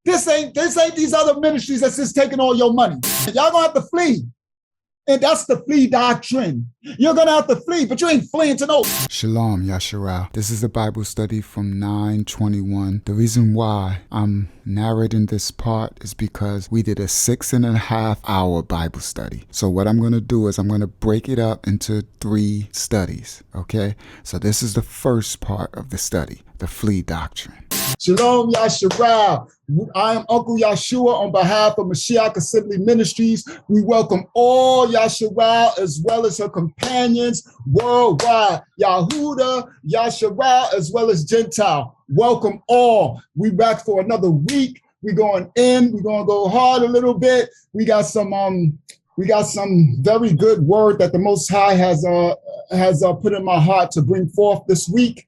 This ain't these other ministries that's just taking all your money. Y'all gonna have to flee. And that's the Flea Doctrine. You're going to have to flee, but you ain't fleeing to no. Shalom, Yasharal. This is a Bible study from 9:21. The reason why I'm narrating this part is because we did a 6.5 hour Bible study. So what I'm going to do is I'm going to break it up into 3 studies, okay? So this is the first part of the study, the Flea Doctrine. Shalom, Yasharal. I am Uncle Yahshua on behalf of MASHIACH Assembly Ministries. We welcome all Yasharal as well as her companions worldwide. Yahuda, Yasharal, as well as Gentile. Welcome all. We back for another week. We're going in. We're going to go hard a little bit. We got some very good word that the Most High has put in my heart to bring forth this week.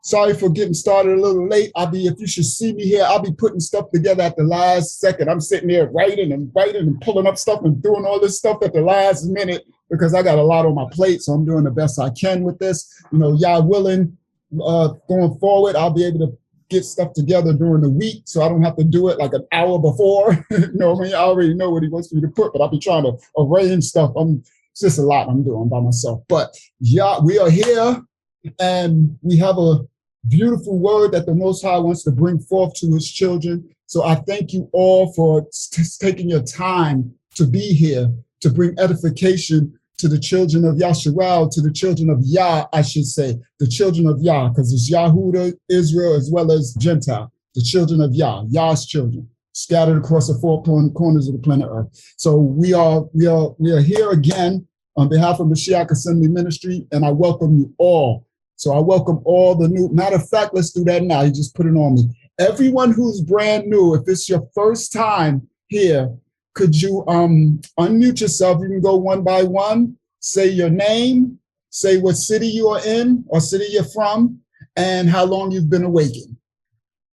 Sorry for getting started a little late. If you should see me here, I'll be putting stuff together at the last second. I'm sitting there writing and pulling up stuff and doing all this stuff at the last minute because I got a lot on my plate. So I'm doing the best I can with this. You know, y'all willing, going forward, I'll be able to get stuff together during the week so I don't have to do it like an hour before. You know what I mean? I already know what he wants me to put, but I'll be trying to arrange stuff. It's just a lot I'm doing by myself. But yeah, we are here and we have a beautiful word that the Most High wants to bring forth to his children. So I thank you all for taking your time to be here, to bring edification to the children of Yasharal, to the children of Yah, I should say, the children of Yah, because it's Yahuda, Israel, as well as Gentile, the children of Yah, Yah's children, scattered across the 4 corners of the planet Earth. So we are here again on behalf of MASHIACH Assembly Ministry, and I welcome you all. So I welcome all the new, matter of fact, let's do that now. You just put it on me. Everyone who's brand new, if it's your first time here, could you unmute yourself? You can go one by one, say your name, say what city you are in or city you're from, and how long you've been awakened.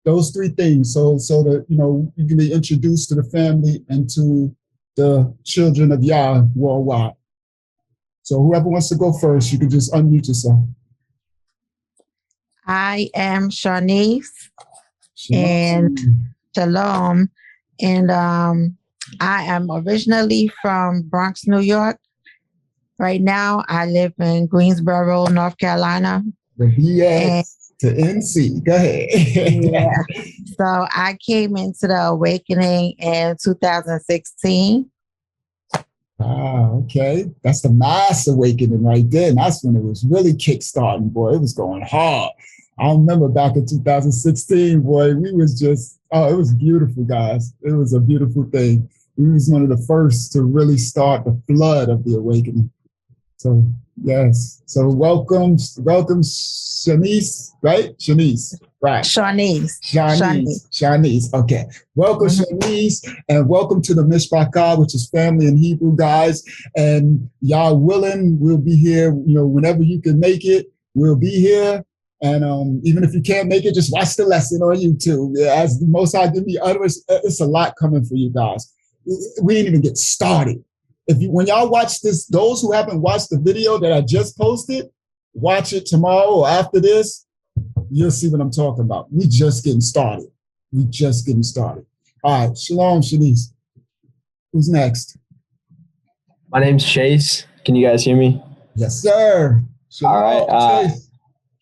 Those 3 things. So that, you know, you can be introduced to the family and to the children of Yah worldwide. So whoever wants to go first, you can just unmute yourself. I am Shanice and Shalom, and I am originally from Bronx, New York. Right now, I live in Greensboro, North Carolina. The BS to NC. Go ahead. Yeah. So I came into the awakening in 2016. Ah, okay. That's the mass awakening right there. And that's when it was really kickstarting, boy. It was going hard. I remember back in 2016, boy, we was just, it was beautiful, guys. It was a beautiful thing. We was one of the first to really start the flood of the awakening. So, yes. So welcome, Shanice, right? Shanice, right. Shanice. Okay. Welcome, Shanice, and welcome to the Mishpachah, which is family in Hebrew, guys. And y'all willing, we'll be here, you know, whenever you can make it, we'll be here. And even if you can't make it, just watch the lesson on YouTube. Yeah, as the Most High give me utterance, it's a lot coming for you guys. We didn't even get started. When y'all watch this, those who haven't watched the video that I just posted, watch it tomorrow or after this, you'll see what I'm talking about. We just getting started. All right, Shalom, Shanice. Who's next? My name's Chase. Can you guys hear me? Yes, sir. Shalom, all right. Chase.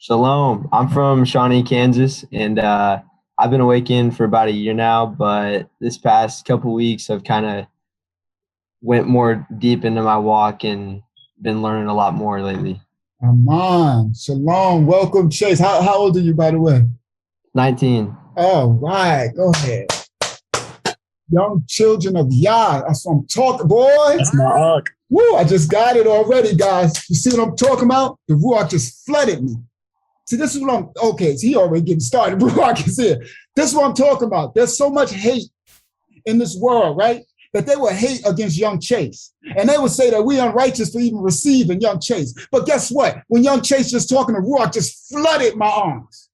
Shalom. I'm from Shawnee, Kansas, and I've been awakened for about a year now, but this past couple weeks I've kind of went more deep into my walk and been learning a lot more lately. Aman. Shalom. Welcome, Chase. How old are you, by the way? 19. All right. Go ahead. Young children of Yah. That's what I'm talking, boy. That's my arc. Woo, I just got it already, guys. You see what I'm talking about? The Ruach just flooded me. See, this is what okay, so he already getting started. Ruach is here. This is what I'm talking about. There's so much hate in this world, right? That they will hate against young Chase. And they would say that we unrighteous for even receiving young Chase. But guess what? When young Chase just talking to Ruach just flooded my arms.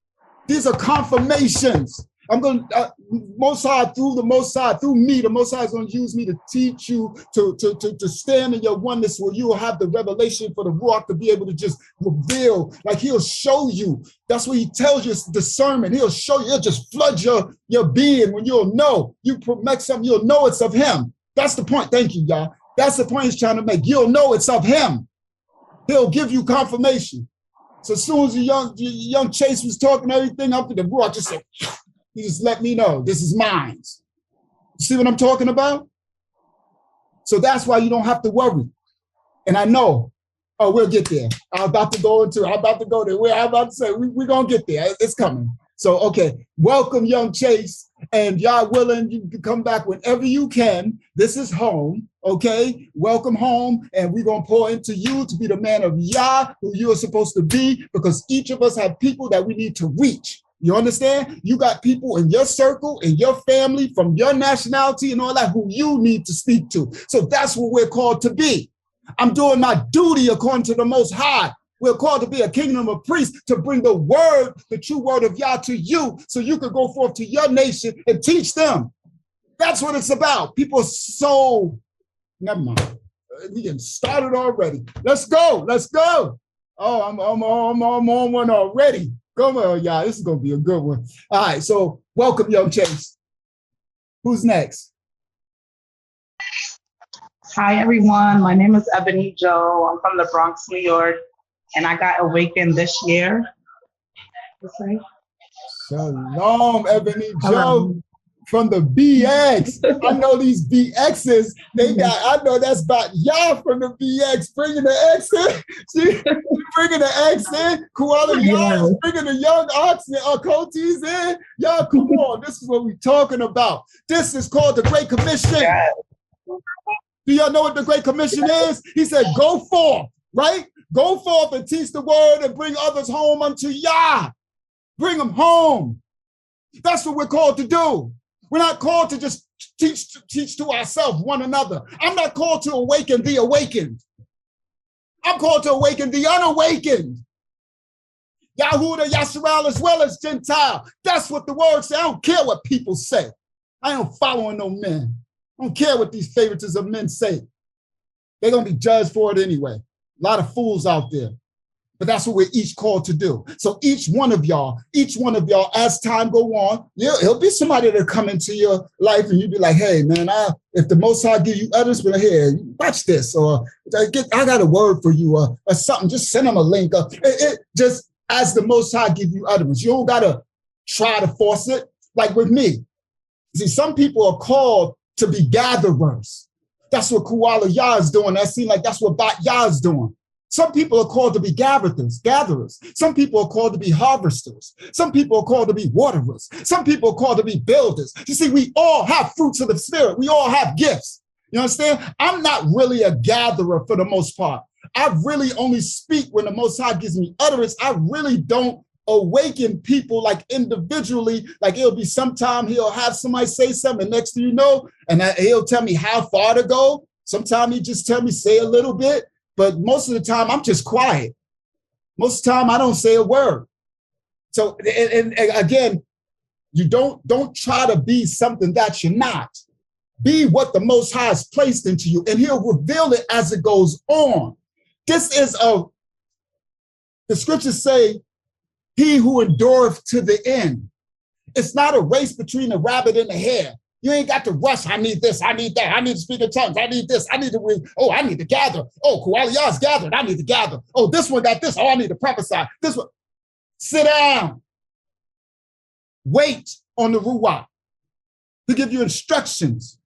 These are confirmations. I'm going to, Most High, through the Most High, through me, the Most High is going to use me to teach you to stand in your oneness, where you will have the revelation for the Ruach to be able to just reveal. Like he'll show you. That's what he tells you, it's discernment. He'll show you, he'll just flood your being when you'll know. You make something, you'll know it's of him. That's the point. Thank you, y'all. That's the point he's trying to make. You'll know it's of him. He'll give you confirmation. So as soon as the young Chase was talking everything up to the Ruach, just said, he just let me know, this is mine. You see what I'm talking about? So that's why you don't have to worry. And I know, oh, we'll get there. I'm about to go there. I'm about to say, we're going to get there. It's coming. So, okay, welcome, young Chase. And y'all willing, you can come back whenever you can. This is home, okay? Welcome home. And we're going to pour into you to be the man of Yah, who you are supposed to be, because each of us have people that we need to reach. You understand? You got people in your circle, in your family, from your nationality and all that, who you need to speak to. So that's what we're called to be. I'm doing my duty according to the Most High. We're called to be a kingdom of priests, to bring the word, the true word of Yah to you, so you can go forth to your nation and teach them. That's what it's about. People are so, never mind. We getting started already. Let's go. Let's go. Oh, I'm on one already. Come on, y'all. This is going to be a good one. All right. So welcome, young Chase. Who's next? Hi, everyone. My name is Ebony Joe. I'm from the Bronx, New York, and I got awakened this year. Shalom, Ebony Joe from the BX. I know these BXs. I know that's about y'all from the BX, bringing the X in. See, bringing the X in. Koala y'all is bringing the young ox and Cotes in. Y'all, come on. This is what we're talking about. This is called the Great Commission. Yes. Do y'all know what the Great Commission is? He said, go forth, right? Go forth and teach the word and bring others home unto Yah. Bring them home. That's what we're called to do. We're not called to just teach to ourselves, one another. I'm not called to awaken the awakened. I'm called to awaken the unawakened. Yahudah, Yasharal, as well as Gentile. That's what the word says. I don't care what people say. I ain't following no men. I don't care what these favorites of men say. They're going to be judged for it anyway. A lot of fools out there. But that's what we're each called to do. So each one of y'all, as time go on, it'll be somebody that'll come into your life and you'll be like, hey, man, if the Most High give you utterance, but here, watch this, or I got a word for you, or something, just send them a link. Just as the Most High give you utterance. You don't got to try to force it. Like with me. See, some people are called to be gatherers. That's what Kuala Yah is doing. That seems like that's what Bat Yah is doing. Some people are called to be gatherers. Some people are called to be harvesters. Some people are called to be waterers. Some people are called to be builders. You see, we all have fruits of the Spirit. We all have gifts. You understand? I'm not really a gatherer for the most part. I really only speak when the Most High gives me utterance. I really don't awaken people like individually. Like it'll be sometime he'll have somebody say something, and next thing you know, and he'll tell me how far to go. Sometimes he just tell me say a little bit. But most of the time, I'm just quiet. Most of the time, I don't say a word. So, and again, you don't try to be something that you're not. Be what the Most High has placed into you, and he'll reveal it as it goes on. This is the scriptures say, he who endureth to the end. It's not a race between the rabbit and the hare. You ain't got to rush. I need this. I need that. I need to speak in tongues. I need this. I need to read. Oh, I need to gather. Oh, Kuala Yah's gathered. I need to gather. Oh, this one got this. Oh, I need to prophesy. This one. Sit down. Wait on the Ruach to give you instructions.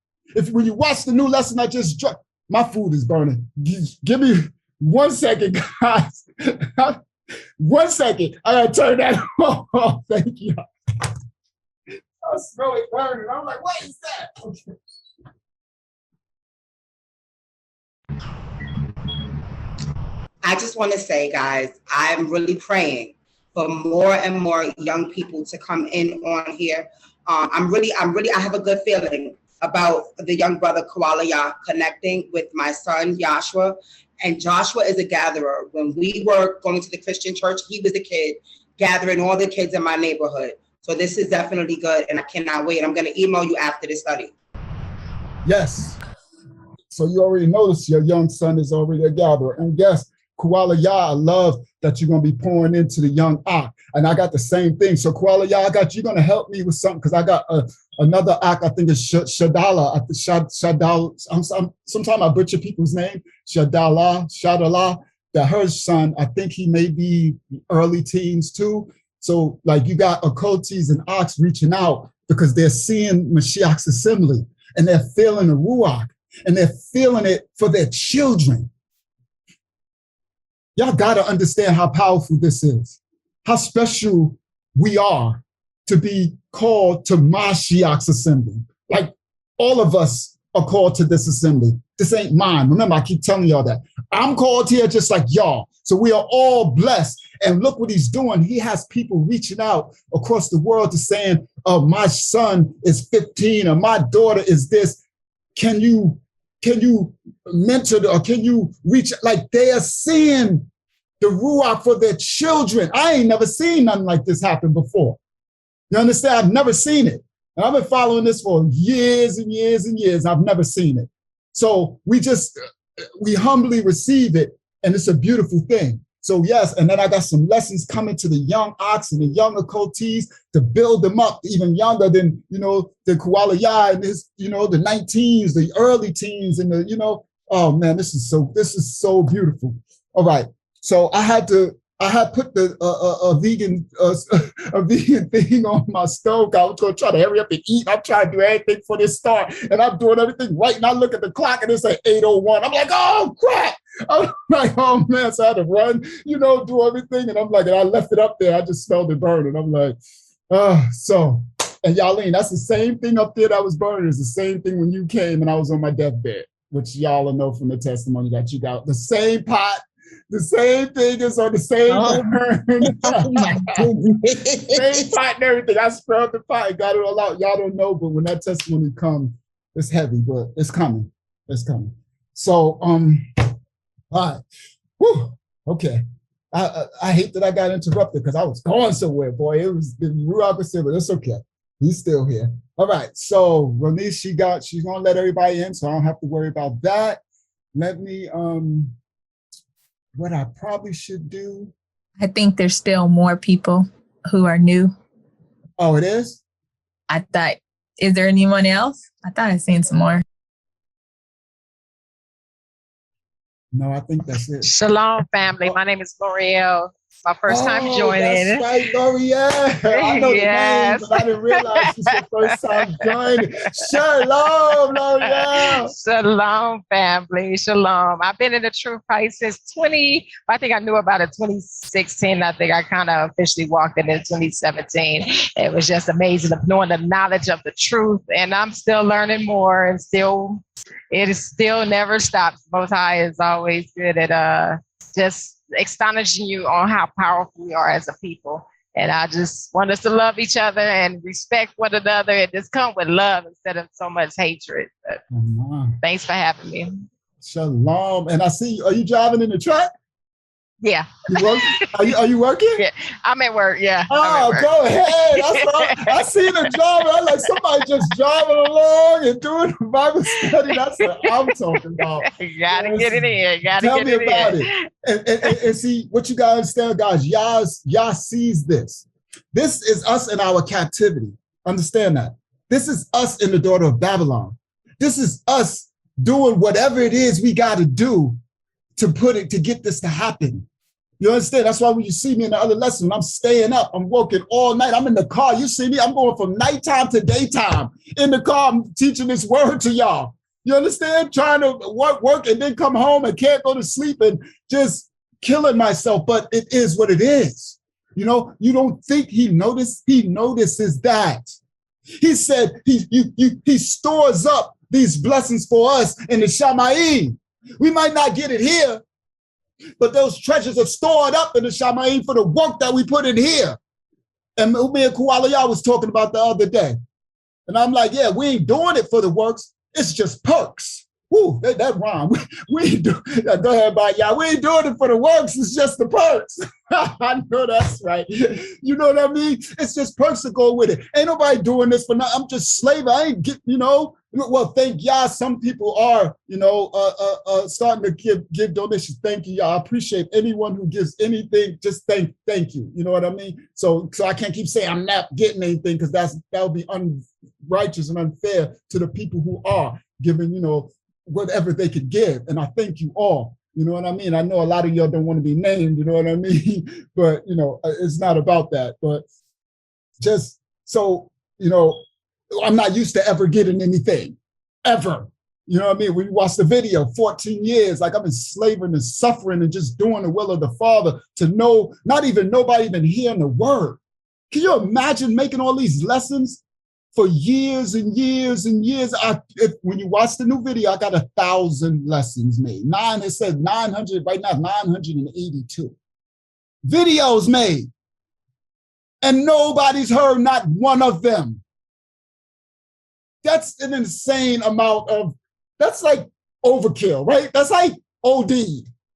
When you watch the new lesson I just dropped, my food is burning. Give me 1 second, guys. 1 second. I gotta turn that off. Thank you. I smell it burning. I'm like, what is that? Okay. I just want to say, guys, I'm really praying for more and more young people to come in on here. I have a good feeling about the young brother Kuala Yah connecting with my son Joshua. And Joshua is a gatherer. When we were going to the Christian church, he was a kid gathering all the kids in my neighborhood. So this is definitely good, and I cannot wait. I'm going to email you after the study. Yes. So you already noticed your young son is already a gatherer. And guess, Koala Yah, I love that you're going to be pouring into the young Ak. And I got the same thing. So Koala Yah, you're going to help me with something, because I got another Ak, I think it's Shadala. Sometimes I butcher people's name. Shadala, that her son, I think he may be early teens too. So like you got occulties and Ox reaching out because they're seeing Mashiach's assembly and they're feeling the Ruach and they're feeling it for their children. Y'all got to understand how powerful this is, how special we are to be called to MASHIACH's assembly. Like all of us are called to this assembly. This ain't mine. Remember, I keep telling y'all that. I'm called here just like y'all. So we are all blessed. And look what he's doing. He has people reaching out across the world to saying, oh, my son is 15 or my daughter is this. Can you mentor or can you reach? Like they are seeing the Ruach for their children. I ain't never seen nothing like this happen before. You understand? I've never seen it. And I've been following this for years and years and years. I've never seen it. So we humbly receive it, and it's a beautiful thing. So yes, and then I got some lessons coming to the young Ox and the young occultees to build them up even younger than, the Koala Yah and his, the 19s, the early teens and the, oh man, this is so beautiful. All right. So I had put the a vegan thing on my stove. I was going to try to hurry up and eat. I'm trying to do everything for this start, and I'm doing everything right. And I look at the clock, and it's like 8:01. I'm like, oh crap! I'm like, oh man! So I had to run, do everything, and I'm like, and I left it up there. I just smelled it burning. I'm like, so. And Y'all, that's the same thing up there that was burning. It's the same thing when you came and I was on my deathbed, which y'all will know from the testimony that you got. The same pot. The same thing is on the same burn. Oh my goodness. Same pot and everything. I scrubbed the pot and got it all out. Y'all don't know, but when that testimony comes, it's heavy, but it's coming. It's coming. So, all right. Whew. Okay. I hate that I got interrupted because I was going somewhere, boy. It was the Ruach was but it's okay. He's still here. All right. So Ronice, she's gonna let everybody in, so I don't have to worry about that. Let me what I probably should do. I think there's still more people who are new. Oh, it is? I thought, is there anyone else? I thought I'd seen some more. No, I think that's it. Shalom, family. My name is L'Oreal. My first time joining. That's right, L'Oreal. I know Yes. the name, but I didn't realize it's your first time joining. Shalom, L'Oreal. Shalom, family. Shalom. I've been in the True Christ since I think I knew about it 2016. I think I kind of officially walked in 2017. It was just amazing of knowing the knowledge of the truth. And I'm still learning more and it is still never stops. Most High is always good at just astonishing you on how powerful we are as a people. And I just want us to love each other and respect one another and just come with love instead of so much hatred. But thanks for having me. Shalom. And I see, are you driving in the truck? Yeah. You working? Are you working? Yeah. I'm at work. Yeah. Oh, go ahead. I see the driver. I'm like, somebody just driving along and doing the Bible study. That's what I'm talking about. You gotta get it in. Tell me about it. And see, what you gotta understand, guys, Yah sees this. This is us in our captivity. Understand that. This is us in the daughter of Babylon. This is us doing whatever it is we got to do to get this to happen. You understand? That's why when you see me in the other lesson, I'm staying up, I'm working all night. I'm in the car. You see me? I'm going from nighttime to daytime. In the car, I'm teaching this word to y'all. You understand? Trying to work and then come home and can't go to sleep and just killing myself. But it is what it is. You don't think he noticed? He notices that. He said he stores up these blessings for us in the Shamayim. We might not get it here, but those treasures are stored up in the Shamayim for the work that we put in here. And me and Koala Yah was talking about the other day. And I'm like, yeah, we ain't doing it for the works. It's just perks. Woo, that rhyme. We ain't do. Go ahead, bye, y'all. We ain't doing it for the works. It's just the perks. I know that's right. You know what I mean? It's just perks to go with it. Ain't nobody doing this for nothing. I'm just slave. I ain't get, well, thank y'all. Some people are, starting to give donations. Thank you, y'all. I appreciate anyone who gives anything. Just thank you. You know what I mean? So I can't keep saying I'm not getting anything, because that would be unrighteous and unfair to the people who are giving, whatever they could give. And I thank you all. You know what I mean? I know a lot of y'all don't want to be named, you know what I mean? But, it's not about that. But just so, I'm not used to ever getting anything, ever. You know what I mean? When you watch the video, 14 years, like I'm enslaving and suffering and just doing the will of the Father, to know, nobody even hearing the word. Can you imagine making all these lessons for years and years and years? When you watch the new video, I got 1,000 lessons made. It says 900, right now, 982 videos made. And nobody's heard not one of them. That's an insane amount of, that's like overkill, right? That's like OD.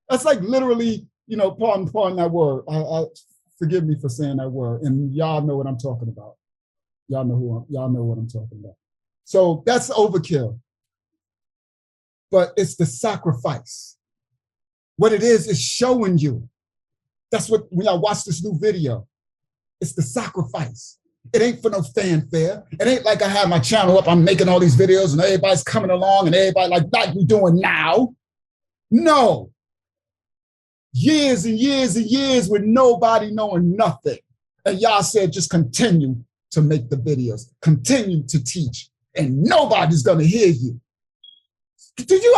That's like literally, pardon that word. Forgive me for saying that word. And y'all know what I'm talking about. Y'all know what I'm talking about. So that's overkill. But it's the sacrifice. What it is showing you. That's what, when y'all watch this new video, it's the sacrifice. It ain't for no fanfare. It ain't like I have my channel up, I'm making all these videos and everybody's coming along and everybody like we doing now. No. Years and years and years with nobody knowing nothing. And y'all said just continue to make the videos, continue to teach, and nobody's gonna hear you.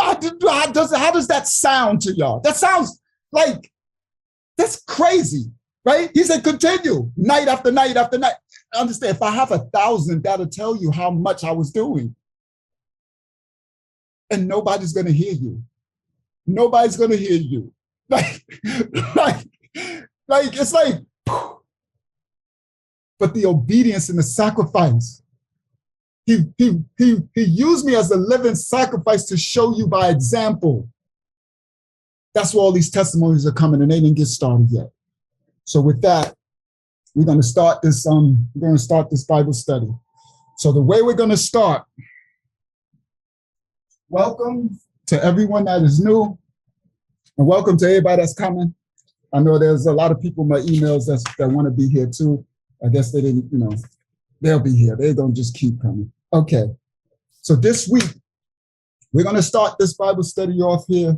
How does that sound to y'all? That sounds like, that's crazy, right? He said continue, night after night after night. Understand, if I have 1,000, that'll tell you how much I was doing. And nobody's gonna hear you. Nobody's gonna hear you. Like it's like, but the obedience and the sacrifice. He used me as a living sacrifice to show you by example. That's where all these testimonies are coming, and they didn't get started yet. So with that, we're going to start this. Bible study. So the way we're going to start. Welcome to everyone that is new, and welcome to everybody that's coming. I know there's a lot of people in my emails that want to be here too. I guess they didn't, they'll be here. They're going to just keep coming. Okay. So this week, we're going to start this Bible study off here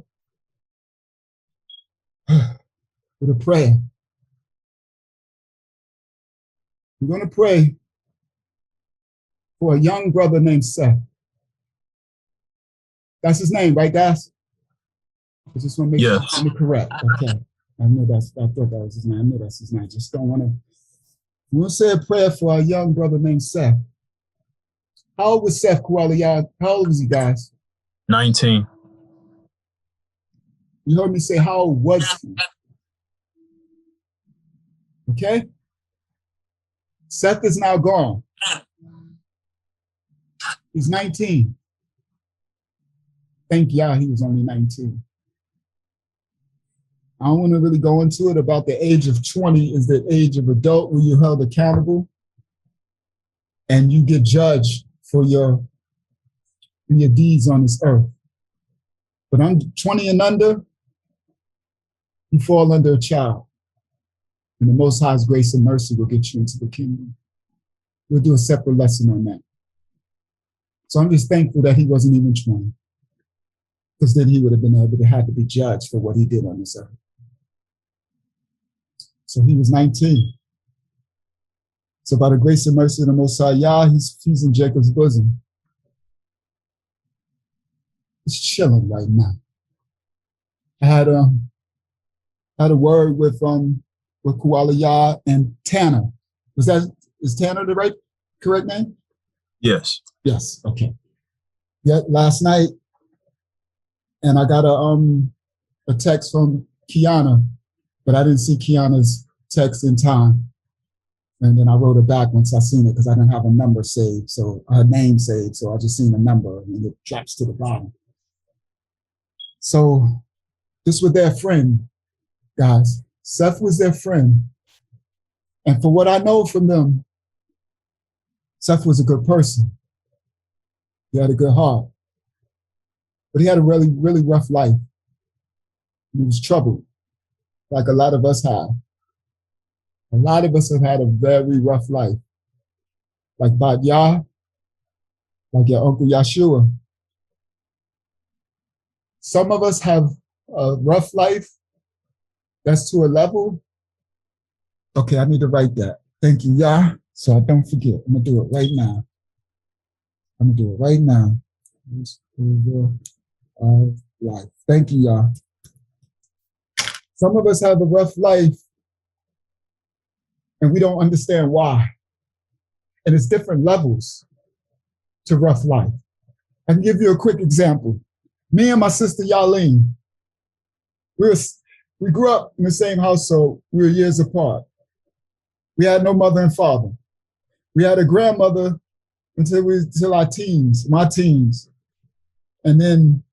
with a prayer. We're going to pray for a young brother named Seth. That's his name, right, guys? I just want to make sure I'm correct. Okay. I thought that was his name. I know that's his name. Just don't want to. We'll say a prayer for a young brother named Seth. How old was Seth, Kuala? How old was he, guys? 19. You heard me say, how old was he? Okay? Seth is now gone. He's 19. Thank y'all, he was only 19. I don't want to really go into it about the age of 20 is the age of adult where you're held accountable and you get judged for your deeds on this earth. But under 20 and under, you fall under a child. And the Most High's grace and mercy will get you into the kingdom. We'll do a separate lesson on that. So I'm just thankful that he wasn't even 20. Because then he would have been able to have to be judged for what he did on this earth. So he was 19. So by the grace and mercy of the Most High Yah, he's in Jacob's bosom. He's chilling right now. I had a word with Kuala Yah and Tanner. Is Tanner the correct name? Yes. Yes. Okay. Yeah. Last night, and I got a text from Kiana, but I didn't see Kiana's text in time. And then I wrote it back once I seen it because I didn't have a number saved, so her name saved. So I just seen a number and it drops to the bottom. So this was their friend, guys. Seth was their friend. And for what I know from them, Seth was a good person. He had a good heart. But he had a really, really rough life. He was troubled, like a lot of us have. A lot of us have had a very rough life. Like Bat Yah, like your Uncle Yeshua. Some of us have a rough life that's to a level. Okay, I need to write that. Thank you, Yah, so I don't forget. I'm gonna do it right now. I'm gonna do it right now. Of life. Thank you, Yah. Some of us have a rough life and we don't understand why. And it's different levels to rough life. I can give you a quick example. Me and my sister Yaleen, we grew up in the same household. We were years apart. We had no mother and father. We had a grandmother until our teens, my teens. And then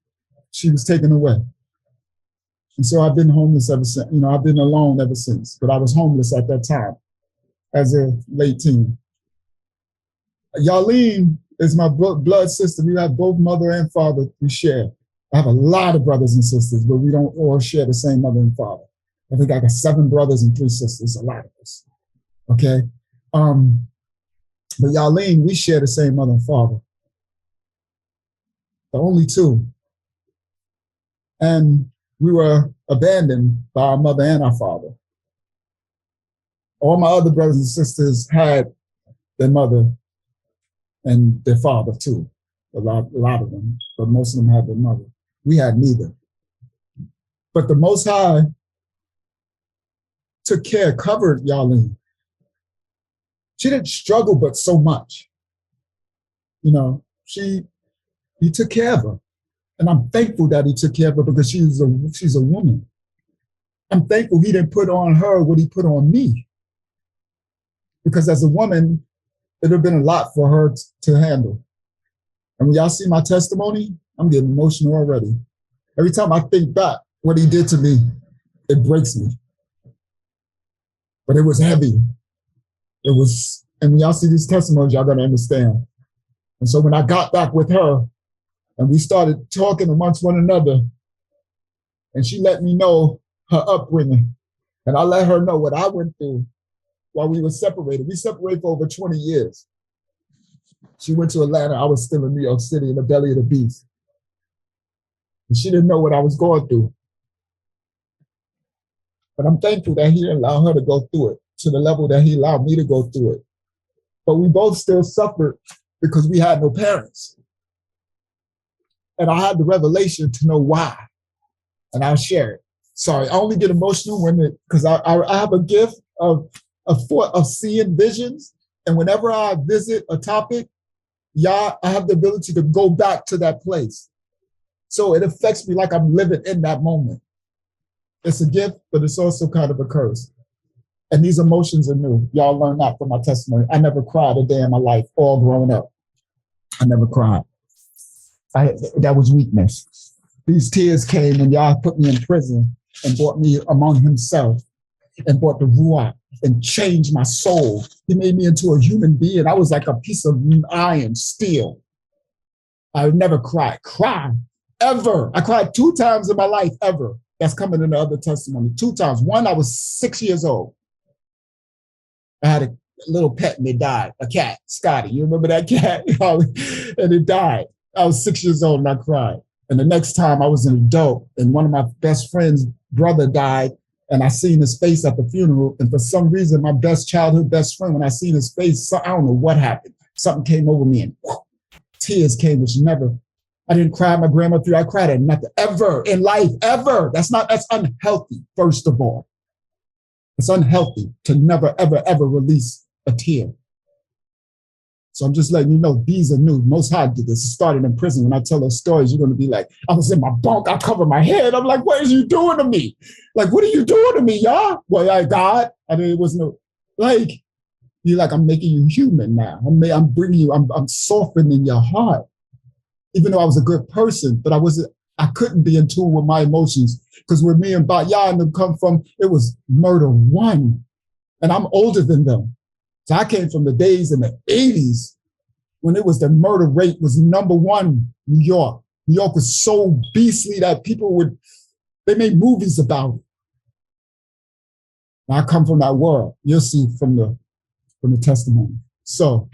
she was taken away. And so I've been homeless ever since. You know, I've been alone ever since, but I was homeless at that time as a late teen. Yaleen is my blood sister. We have both mother and father we share. I have a lot of brothers and sisters, but we don't all share the same mother and father. I think I got 7 brothers and 3 sisters, a lot of us, okay? But Yaleen, we share the same mother and father. The only 2. And we were abandoned by our mother and our father. All my other brothers and sisters had their mother and their father too. A lot of them, but most of them had their mother. We had neither. But the Most High took care, covered Yaleen. She didn't struggle, but so much. You know, he took care of her. And I'm thankful that he took care of her because she's a woman. I'm thankful he didn't put on her what he put on me. Because as a woman, it would have been a lot for her to handle. And when y'all see my testimony, I'm getting emotional already. Every time I think back what he did to me, it breaks me. But it was heavy. It was, and when y'all see these testimonies, y'all gotta understand. And so when I got back with her, and we started talking amongst one another, and she let me know her upbringing, and I let her know what I went through while we were separated. We separated for over 20 years. She went to Atlanta. I was still in New York City in the belly of the beast. And she didn't know what I was going through. But I'm thankful that he allowed her to go through it to the level that he allowed me to go through it. But we both still suffered because we had no parents. And I had the revelation to know why. And I'll share it. Sorry, I only get emotional when because I have a gift of seeing visions. And whenever I visit a topic, I have the ability to go back to that place. So it affects me like I'm living in that moment. It's a gift, but it's also kind of a curse. And these emotions are new. Y'all learn that from my testimony. I never cried a day in my life, all growing up. I never cried. That was weakness. These tears came and y'all put me in prison and brought me among himself and brought the Ruach and changed my soul. He made me into a human being. I was like a piece of iron, steel. I never cried. Ever. I cried 2 times in my life, ever. That's coming in the other testimony. 2 times. One, I was 6 years old. I had a little pet and it died. A cat, Scotty. You remember that cat? And it died. I was 6 years old and I cried. And the next time I was an adult and one of my best friend's brother died and I seen his face at the funeral. And for some reason, my childhood best friend, when I seen his face, I don't know what happened. Something came over me and tears came, which never, I didn't cry at my grandma through. I cried at nothing ever in life, ever. That's unhealthy, first of all. It's unhealthy to never, ever, ever release a tear. So I'm just letting you know, these are new. Most High did this. It started in prison. When I tell those stories, you're going to be like, I was in my bunk. I covered my head. I'm like, what is you doing to me? Like, what are you doing to me, y'all? Well, God, I mean, it was no, like, you're like, I'm making you human now. I'm bringing you, I'm softening your heart. Even though I was a good person, but I wasn't, I couldn't be in tune with my emotions because where me and Ba'ya and them come from, it was murder one. And I'm older than them. So I came from the days in the 80s when it was the murder rate was #1 New York. New York was so beastly that they made movies about it. And I come from that world. You'll see from the testimony. So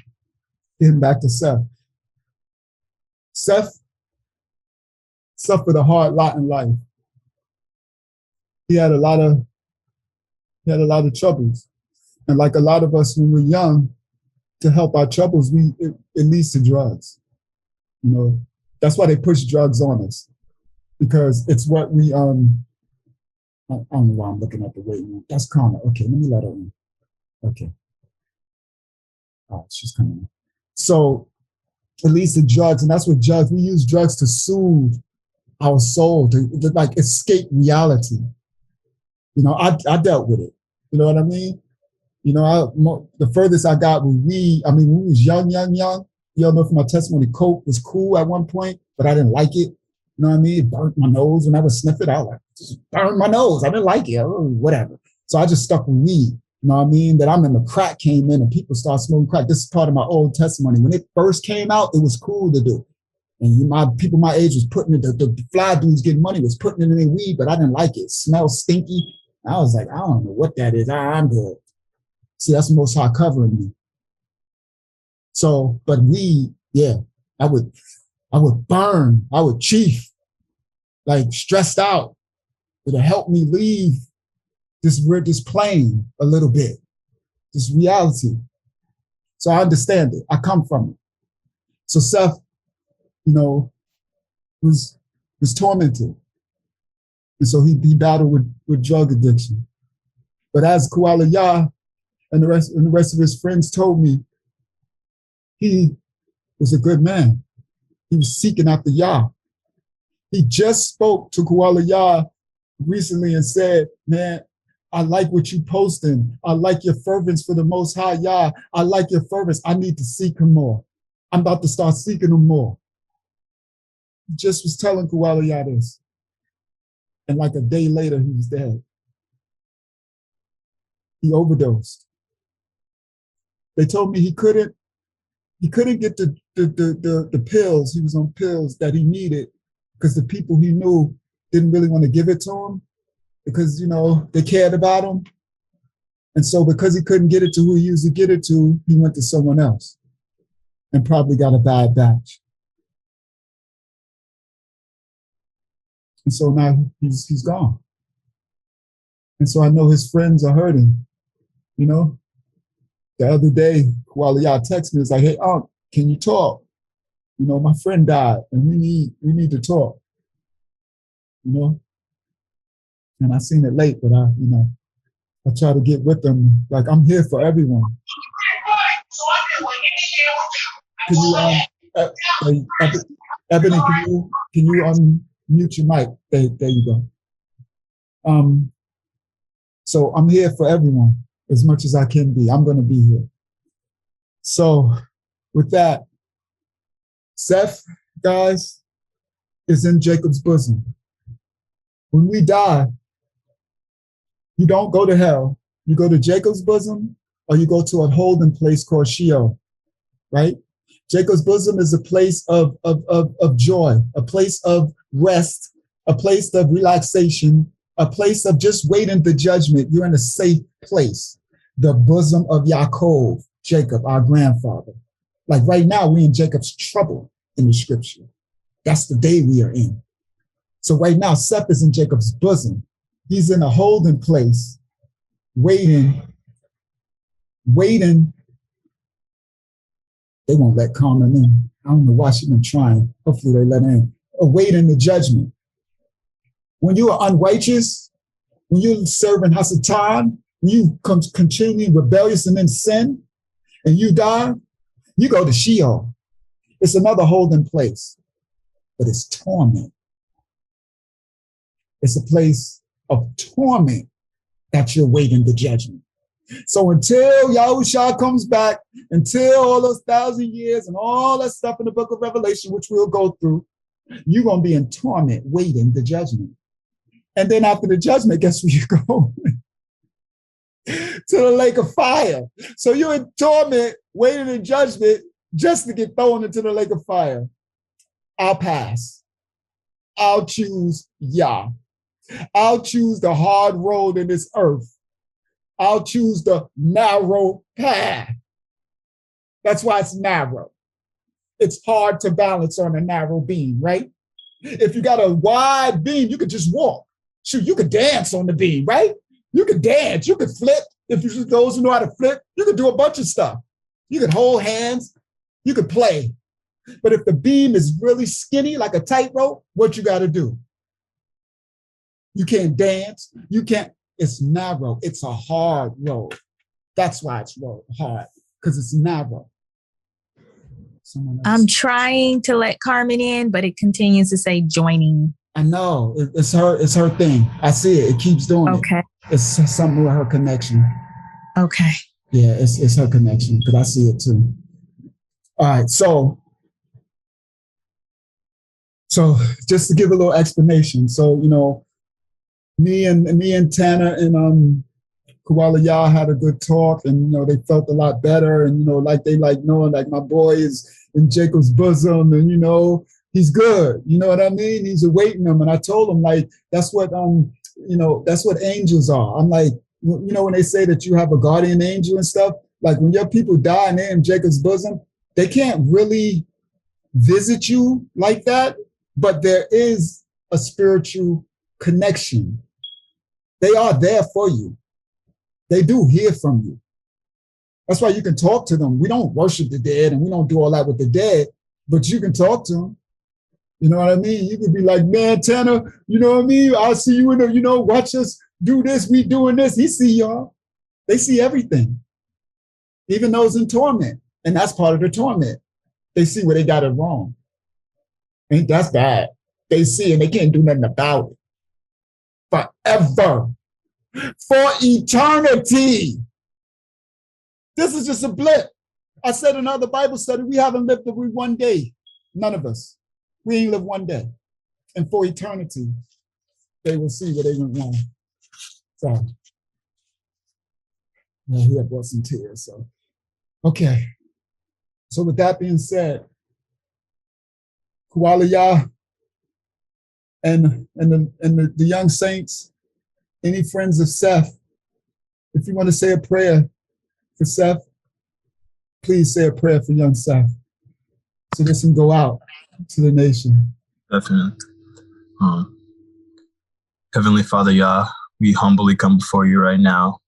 getting back to Seth. Seth suffered a hard lot in life. He had a lot of troubles. And like a lot of us when we're young, to help our troubles, it leads to drugs. You know, that's why they push drugs on us. Because it's what we I don't know why I'm looking at the weight room. That's Karma. Okay, let me let her in. Okay. Oh, she's coming in. So it leads to drugs, and that's what drugs, we use drugs to soothe our soul, to like escape reality. You know, I dealt with it. You know what I mean? You know, the furthest I got with weed, I mean, when we was young, you all know from my testimony, coke was cool at one point, but I didn't like it. You know what I mean? It burnt my nose when I would sniff it out. Like, just burned my nose. I didn't like it, whatever. So I just stuck with weed. You know what I mean? That I'm in the crack came in and people start smoking crack. This is part of my old testimony. When it first came out, it was cool to do. And people my age was putting it, the fly dudes getting money was putting it in their weed, but I didn't like it. It smelled stinky. I was like, I don't know what that is. I'm good. See, that's the Most High covering me. So, but weed, yeah, I would burn, I would chief, like stressed out. It'll help me leave this plane a little bit, this reality. So I understand it. I come from it. So Seth, you know, was tormented. And so he battled with drug addiction. But as Kuala Yah and the rest of his friends told me, he was a good man. He was seeking after Yah. He just spoke to Kuala Yah recently and said, man, I like what you posting. I like your fervence for the Most High Yah. I like your fervence. I need to seek him more. I'm about to start seeking him more. He just was telling Kuala Yah this. And like a day later, he was dead. He overdosed. They told me he couldn't get the pills. He was on pills that he needed because the people he knew didn't really want to give it to him because, you know, they cared about him. And so because he couldn't get it to who he used to get it to, he went to someone else and probably got a bad batch. And so now he's gone. And so I know his friends are hurting, you know. The other day, Kuala Yah texted me, was like, hey, Unc, can you talk? You know, my friend died and we need to talk, you know? And I seen it late, but I try to get with them. Like, I'm here for everyone. Can you, Ebony, can you unmute your mic? There you go. So I'm here for everyone. As much as I can be, I'm going to be here. So with that, Seth, guys, is in Jacob's bosom. When we die, you don't go to hell. You go to Jacob's bosom or you go to a holding place called Sheol, right? Jacob's bosom is a place of joy, a place of rest, a place of relaxation, a place of just waiting the judgment. You're in a safe place. The bosom of Yaakov, Jacob, our grandfather. Like right now, we're in Jacob's trouble in the scripture. That's the day we are in. So right now, Seth is in Jacob's bosom. He's in a holding place, waiting. They won't let Carmen in. I don't know why she's been trying. Hopefully they let her in. Awaiting the judgment. When you are unrighteous, when you're serving Hasatan, when you continue rebellious and in sin, and you die, you go to Sheol. It's another holding place, but it's torment. It's a place of torment that you're waiting the judgment. So until Yahushua comes back, until all those 1,000 years and all that stuff in the book of Revelation, which we'll go through, You're going to be in torment waiting the judgment. And then after the judgment, guess where you go? To the lake of fire. So you're in torment waiting the judgment just to get thrown into the lake of fire. I'll pass. I'll choose Yah. I'll choose the hard road in this earth. I'll choose the narrow path. That's why it's narrow. It's hard to balance on a narrow beam, right? If you got a wide beam, you could just walk. Shoot, you could dance on the beam, right? You could dance, you could flip. If you those who know how to flip, you could do a bunch of stuff. You could hold hands, you could play. But if the beam is really skinny, like a tightrope, what you got to do? You can't dance, you can't, it's narrow, it's a hard road. That's why it's hard, because it's narrow. I'm trying to let Carmen in, but it continues to say joining. I know, it's her thing. I see it, it keeps doing it. Okay. It's something with her connection. Okay. Yeah, it's her connection, because I see it too. All right, so just to give a little explanation. So, me and Tanner and Koala Yah had a good talk, and they felt a lot better, and like they like knowing like my boy is in Jacob's bosom, and he's good. You know what I mean? He's awaiting him, and I told him like that's what that's what angels are. I'm like, when they say that you have a guardian angel and stuff, like when your people die and they're in Jacob's bosom, they can't really visit you like that, but there is a spiritual connection. They are there for you. They do hear from you. That's why you can talk to them. We don't worship the dead and we don't do all that with the dead, but you can talk to them. You know what I mean? You could be like, man, Tanner, you know what I mean? I'll see you in the, watch us do this, we doing this. He see y'all. They see everything. Even those in torment. And that's part of the torment. They see where they got it wrong. Ain't that's bad. They see and they can't do nothing about it. Forever. For eternity. This is just a blip. I said in another Bible study, we haven't lived every one day. None of us. We ain't lived one day. And for eternity, they will see where they went wrong. So, yeah, he had brought some tears. So, okay. So with that being said, Koala Yah and the young saints, any friends of Seth, if you want to say a prayer for Seth, please say a prayer for young Seth so this can go out to the nation. Definitely. Heavenly Father Yah, we humbly come before you right now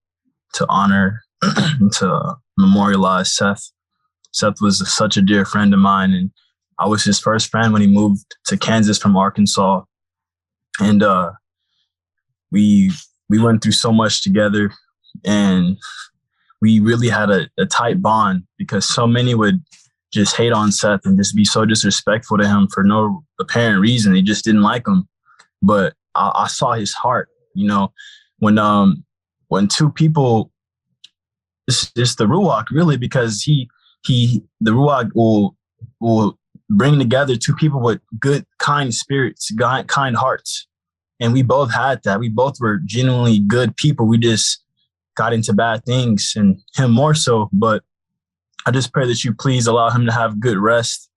to honor, to memorialize Seth. Seth was such a dear friend of mine, and I was his first friend when he moved to Kansas from Arkansas. And we went through so much together, and we really had a tight bond because so many would just hate on Seth and just be so disrespectful to him for no apparent reason. They just didn't like him. But I saw his heart, when two people, it's the Ruach really, because the Ruach will bring together two people with good, kind spirits, kind hearts. And we both had that. We both were genuinely good people. We just got into bad things, and him more so. But I just pray that you please allow him to have good rest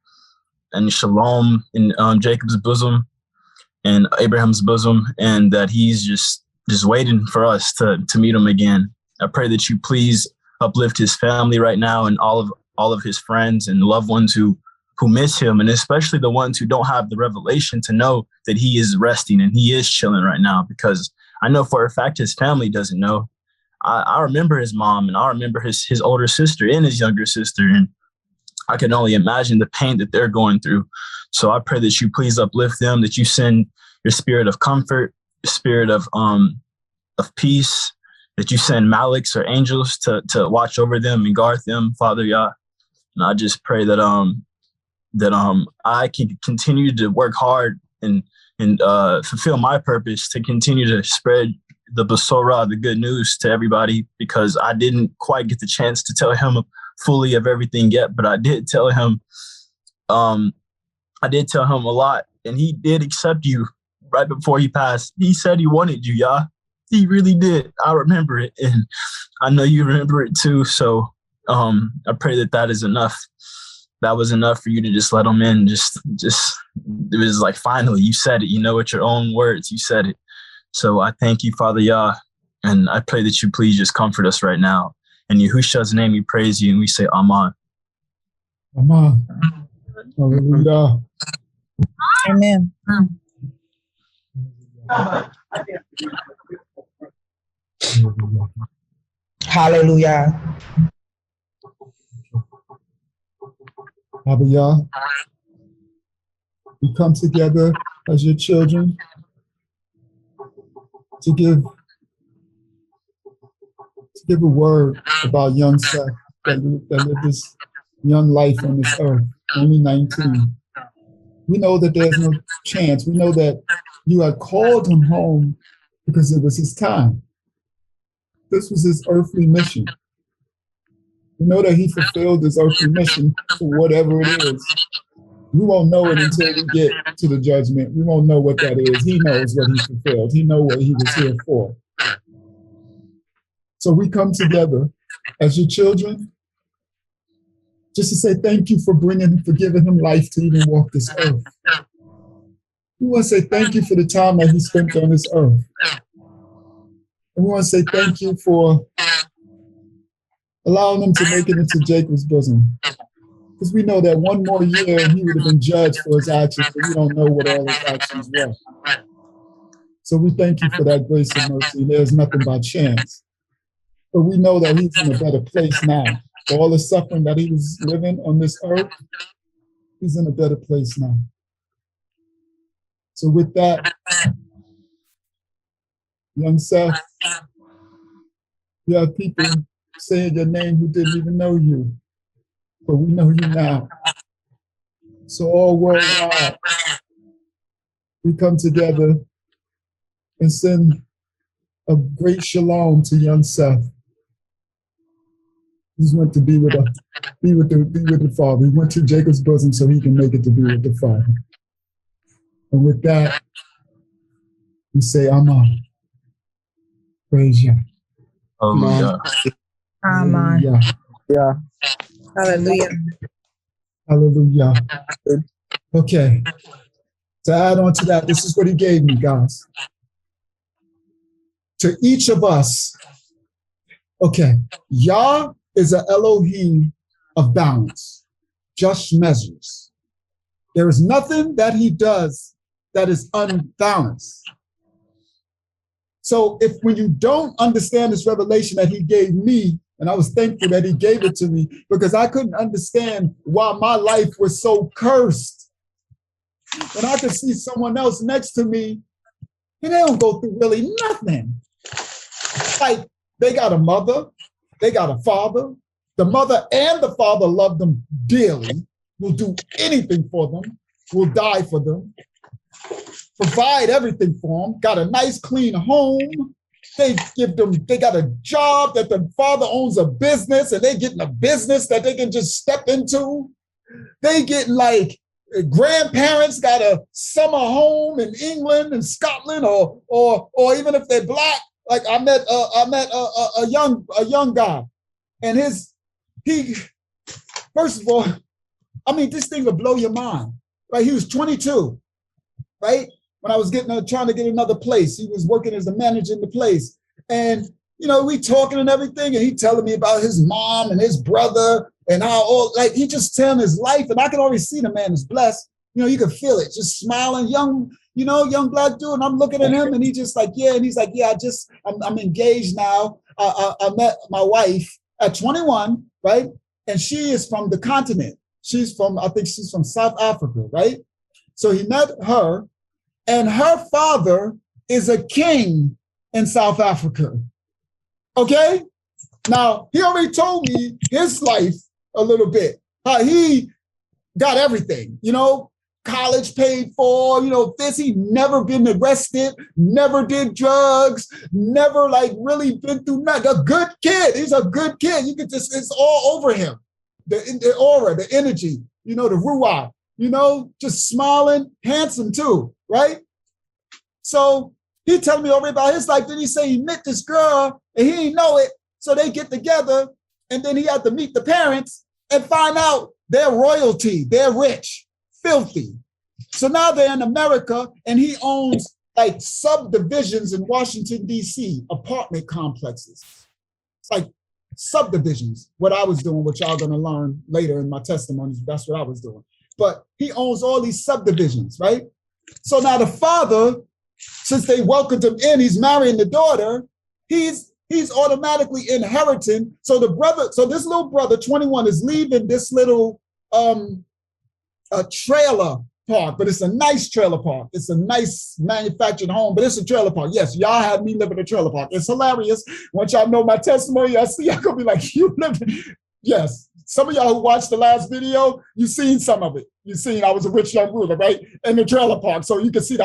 and shalom in Jacob's bosom and Abraham's bosom, and that he's just waiting for us to meet him again. I pray that you please uplift his family right now and all of his friends and loved ones who miss him, and especially the ones who don't have the revelation to know that he is resting and he is chilling right now, because I know for a fact his family doesn't know. I remember his mom, and I remember his older sister and his younger sister, and I can only imagine the pain that they're going through. So I pray that you please uplift them, that you send your spirit of comfort, your spirit of peace, that you send Maliks or angels to watch over them and guard them, Father Yah. And I just pray that I can continue to work hard and fulfill my purpose to continue to spread the Besorah, the good news to everybody, because I didn't quite get the chance to tell him fully of everything yet, but I did tell him I did tell him a lot, and he did accept you right before he passed. He said he wanted you, y'all. He really did. I remember it, and I know you remember it too. So I pray that is enough. That was enough for you to just let him in. Just it was like, finally, you said it. You know, with your own words, you said it. So I thank you, Father Yah, and I pray that you please just comfort us right now. In Yahushua's name, we praise you, and we say Amen. Amen. Hallelujah. Amen. Hallelujah. Hallelujah. We come together as your children to give a word about young Seth that lived this young life on this earth, only 19. We know that there's no chance. We know that you had called him home because it was his time. This was his earthly mission. We know that he fulfilled his earthly mission for whatever it is. We won't know it until we get to the judgment. We won't know what that is. He knows what he fulfilled. He knows what he was here for. So we come together as your children just to say thank you for giving him life to even walk this earth. We want to say thank you for the time that he spent on this earth. And we want to say thank you for allowing him to make it into Jacob's bosom. Because we know that one more year and he would have been judged for his actions, but we don't know what all his actions were. So we thank you for that grace and mercy. There's nothing by chance. But we know that he's in a better place now. For all the suffering that he was living on this earth, he's in a better place now. So with that, young Seth, you have people saying your name who didn't even know you, but we know you now. So all worldwide, we come together and send a great shalom to young Seth. He went to be with the Father. He went to Jacob's bosom so he can make it to be with the Father. And with that, we say Amen. Praise Yah. Hallelujah. Amen. Yeah. Hallelujah. Hallelujah. Okay. To add on to that, this is what he gave me, guys. To each of us, okay, Yah is an Elohim of balance, just measures. There is nothing that he does that is unbalanced. So when you don't understand this revelation that he gave me, and I was thankful that he gave it to me because I couldn't understand why my life was so cursed. And I could see someone else next to me and they don't go through really nothing. Like they got a mother, they got a father. The mother and the father love them dearly, will do anything for them, will die for them, provide everything for them, got a nice clean home. They got a job that the father owns a business and they get in a business that they can just step into. They get like grandparents got a summer home in England and Scotland or even if they're black. Like I met a young guy and first of all, I mean, this thing will blow your mind, right? He was 22, right? When I was trying to get another place, he was working as a manager in the place. And, you know, we talking and everything, and he telling me about his mom and his brother and how he just telling his life. And I can already see the man is blessed. You know, you can feel it, just smiling, young black dude. And I'm looking at him and he just like, yeah. And he's like, yeah, I'm engaged now. I met my wife at 21, right? And she is from the continent. I think she's from South Africa, right? So he met her. And her father is a king in South Africa. Okay? Now, he already told me his life a little bit. How he got everything, you know, college paid for, you know, he never been arrested, never did drugs, never like really been through nothing. A good kid. He's a good kid. You could just, it's all over him. The aura, the energy, you know, the ruah. you know, just smiling, handsome too, right? So he telling me already about his life. Then he say he met this girl and he didn't know it. So they get together and then he had to meet the parents and find out they're royalty, they're rich, filthy. So now they're in America and he owns like subdivisions in Washington, D.C., apartment complexes. It's like subdivisions, what I was doing, which y'all gonna learn later in my testimonies, that's what I was doing. But he owns all these subdivisions, right? So now the father, since they welcomed him in, he's marrying the daughter, he's automatically inheriting. So the brother, so this little brother, 21, is leaving this little a trailer park, but it's a nice trailer park. It's a nice manufactured home, but it's a trailer park. Yes, y'all have me live in a trailer park. It's hilarious. Once y'all know my testimony, I see y'all gonna be like, you live in. Yes, some of y'all who watched the last video, you seen some of it. You seen I was a rich young ruler, right? In the trailer park. So you can see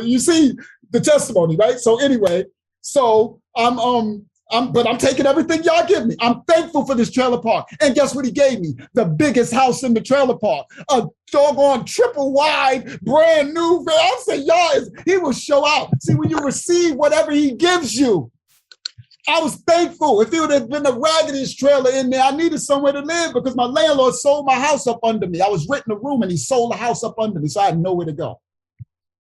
you see the testimony, right? So anyway, so but I'm taking everything y'all give me. I'm thankful for this trailer park. And guess what he gave me? The biggest house in the trailer park. A doggone triple wide, brand new. I said, y'all, he will show out. See, when you receive whatever he gives you, I was thankful. If it would have been the raggediest trailer in there, I needed somewhere to live because my landlord sold my house up under me. I was renting a room and he sold the house up under me, so I had nowhere to go.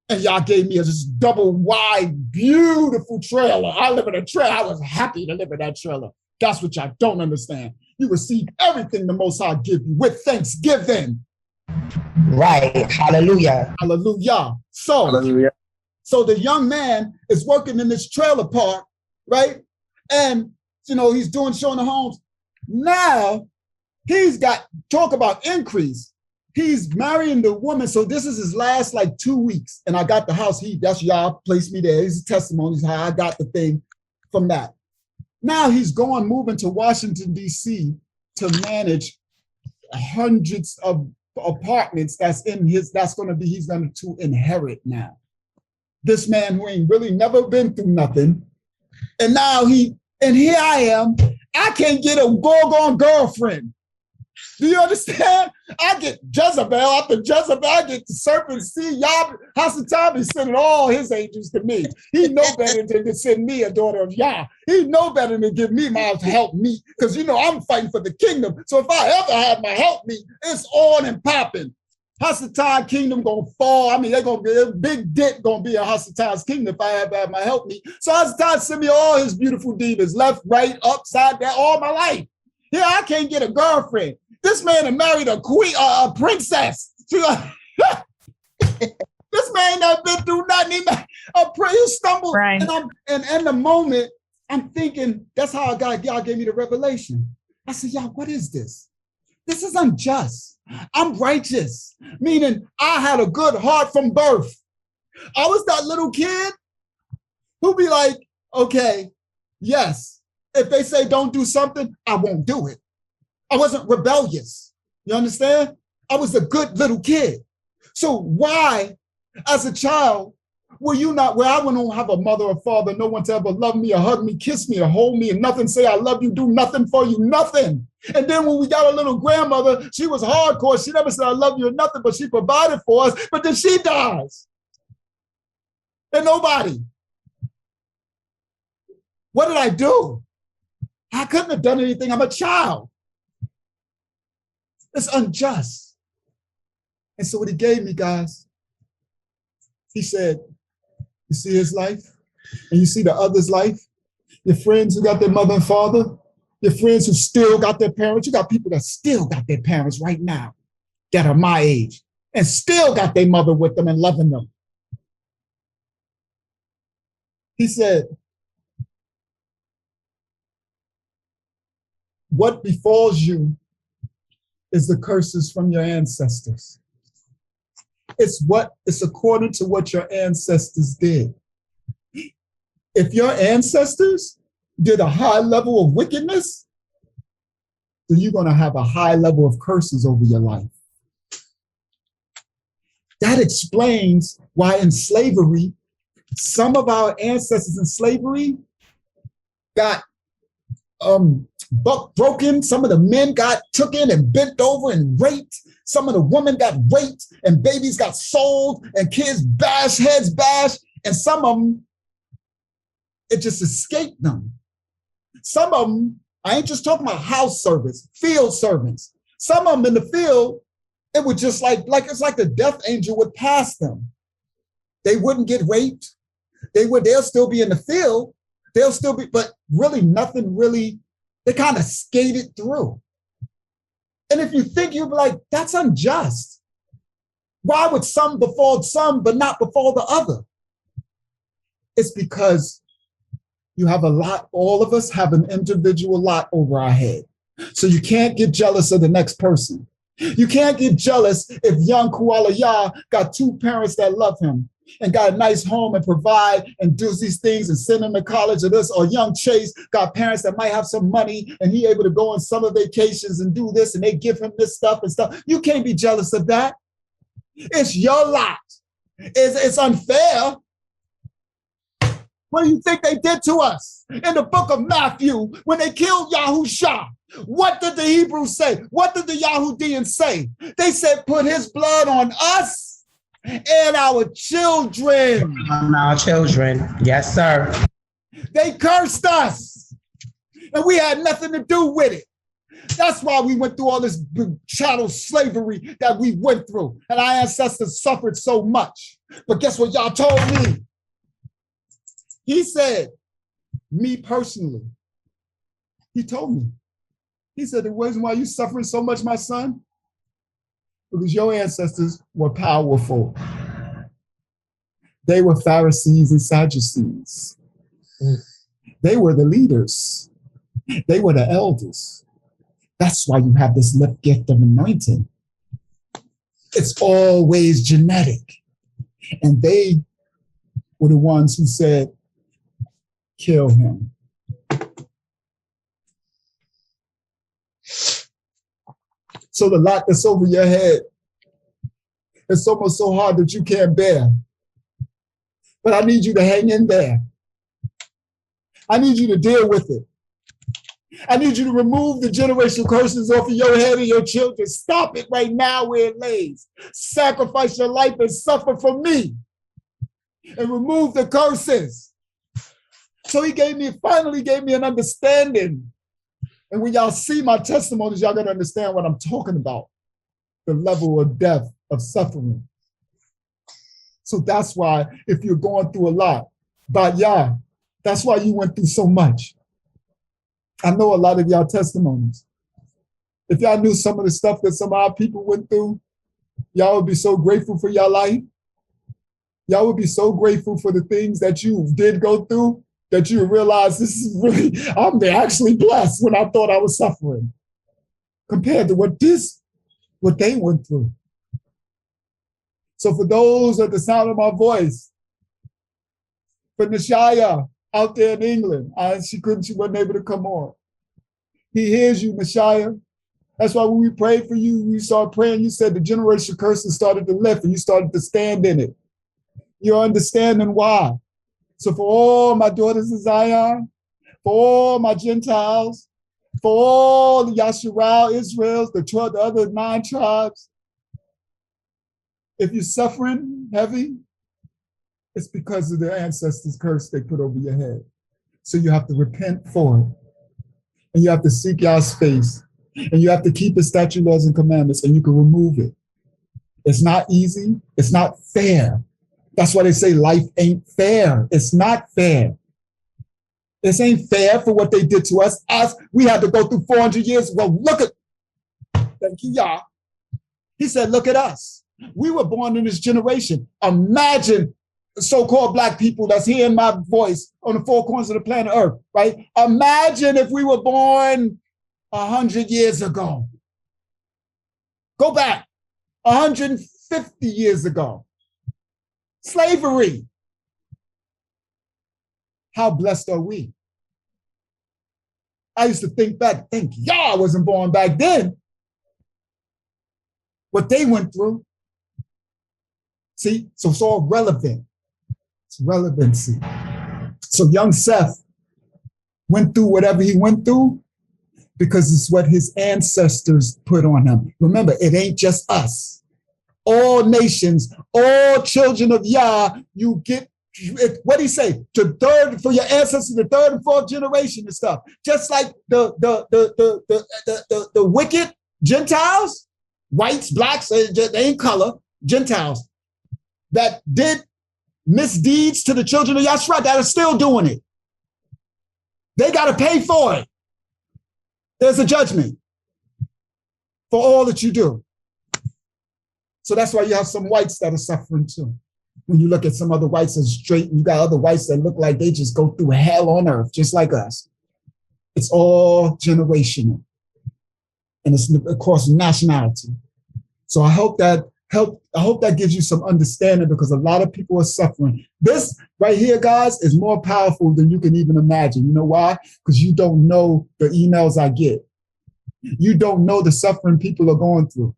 And y'all gave me this double wide, beautiful trailer. I live in a trailer. I was happy to live in that trailer. That's what y'all don't understand. You receive everything the Most High give you with thanksgiving. Right. Hallelujah. Hallelujah. So the young man is working in this trailer park, right? And, you know, he's showing the homes. Now he's got, talk about increase. He's marrying the woman. So this is his last like 2 weeks. And I got the house. That's y'all placed me there. His testimonies, how I got the thing from that. Now he's moving to Washington, D.C. to manage hundreds of apartments he's going to inherit now. This man who ain't really never been through nothing. And now here I am. I can't get a doggone girlfriend. Do you understand? I get Jezebel after Jezebel. I get the serpent. See, Yah, Hasatan sending all his angels to me. He know better than to send me a daughter of Yah. He know better than to give me my help me, because you know I'm fighting for the kingdom. So if I ever have my help me, it's on and popping. Hasatan kingdom gonna fall. I mean, they're gonna be a big dent gonna be a Hasatan's kingdom if I ever have my help me. So Hasatan send me all his beautiful demons, left, right, upside down, all my life. Yeah, I can't get a girlfriend. This man had married a queen, a princess. This man not been through nothing. He stumbled, right. And in the moment, I'm thinking, that's how God gave me the revelation. I said, y'all, what is this? This is unjust. I'm righteous, meaning I had a good heart from birth. I was that little kid who'd be like, okay, yes, if they say don't do something, I won't do it. I wasn't rebellious. You understand? I was a good little kid. So why, as a child, were you not, where I don't have a mother or father, no one to ever love me or hug me, kiss me or hold me and nothing, say I love you, do nothing for you, nothing. And then when we got a little grandmother, she was hardcore. She never said I love you or nothing, but she provided for us. But then she dies. And nobody. What did I do? I couldn't have done anything. I'm a child. It's unjust. And so what he gave me, guys, he said, you see his life and you see the other's life, your friends who got their mother and father, your friends who still got their parents, you got people that still got their parents right now that are my age and still got their mother with them and loving them. He said, what befalls you is the curses from your ancestors. It's according to what your ancestors did. If your ancestors did a high level of wickedness, then you're going to have a high level of curses over your life. That explains why in slavery, some of our ancestors in slavery got buck broken. Some of the men got taken and bent over and raped. Some of the women got raped and babies got sold and kids bashed, heads bashed. And some of them, it just escaped them. Some of them, I ain't just talking about house servants, field servants. Some of them in the field, it was just like it's like the death angel would pass them. They wouldn't get raped. They'll still be in the field. They'll still be, but really nothing really, they kind of skated through. And if you think, you'll be like, that's unjust. Why would some befall some, but not befall the other? It's because you have a lot, all of us have an individual lot over our head. So you can't get jealous of the next person. You can't get jealous if young Kuala Ya got two parents that love him and got a nice home and provide and does these things and send him to college or this, or young Chase got parents that might have some money and he able to go on summer vacations and do this and they give him this stuff and stuff. You can't be jealous of that. It's your lot. It's unfair. What do you think they did to us in the book of Matthew when they killed Yahusha? What did the Hebrews say? What did the Yahudians say? They said, put his blood on us and our children. On our children. Yes, sir. They cursed us and we had nothing to do with it. That's why we went through all this chattel slavery that we went through. And our ancestors suffered so much. But guess what y'all told me? He said, me personally, he told me, he said, the reason why you suffering so much, my son, because your ancestors were powerful. They were Pharisees and Sadducees. They were the leaders. They were the elders. That's why you have this left gift of anointing. It's always genetic. And they were the ones who said, kill him. So the lot that's over your head, it's almost so hard that you can't bear. But I need you to hang in there. I need you to deal with it. I need you to remove the generational curses off of your head and your children. Stop it right now where it lays. Sacrifice your life and suffer for me. And remove the curses. So he finally gave me an understanding. And when y'all see my testimonies, y'all gonna understand what I'm talking about. The level of death, of suffering. So that's why if you're going through a lot, that's why you went through so much. I know a lot of y'all testimonies. If y'all knew some of the stuff that some of our people went through, y'all would be so grateful for your life. Y'all would be so grateful for the things that you did go through that you realize this is really, I'm actually blessed when I thought I was suffering compared to what they went through. So for those at the sound of my voice, for Nishaya out there in England, she wasn't able to come on. He hears you, Nishaya. That's why when we prayed for you, we started praying, you said the generational curses started to lift and you started to stand in it. You're understanding why. So for all my daughters of Zion, for all my Gentiles, for all the Yasharal, Israels, the other 9 tribes, if you're suffering heavy, it's because of the ancestors' curse they put over your head. So you have to repent for it. And you have to seek God's face. And you have to keep His statute, laws, and commandments, and you can remove it. It's not easy. It's not fair. That's why they say life ain't fair. It's not fair. This ain't fair for what they did to us. We had to go through 400 years. Well, look at, thank you, Yah. He said, look at us. We were born in this generation. Imagine so-called Black people that's hearing my voice on the 4 corners of the planet Earth, right? Imagine if we were born 100 years ago. Go back 150 years ago. Slavery. How blessed are we? I used to think back, thank y'all I wasn't born back then. What they went through. See, so it's all relevant. It's relevancy. So young Seth went through whatever he went through, because it's what his ancestors put on him. Remember, it ain't just us. All nations, all children of Yah, you get, what do you say? To third, for your ancestors, the third and fourth generation and stuff. Just like the wicked Gentiles, whites, blacks, they ain't color, Gentiles, that did misdeeds to the children of Yahshua that are still doing it. They got to pay for it. There's a judgment for all that you do. So that's why you have some whites that are suffering too. When you look at some other whites that are straight, and you got other whites that look like they just go through hell on earth, just like us. It's all generational. And it's across nationality. So I hope that gives you some understanding, because a lot of people are suffering. This right here, guys, is more powerful than you can even imagine. You know why? Because you don't know the emails I get. You don't know the suffering people are going through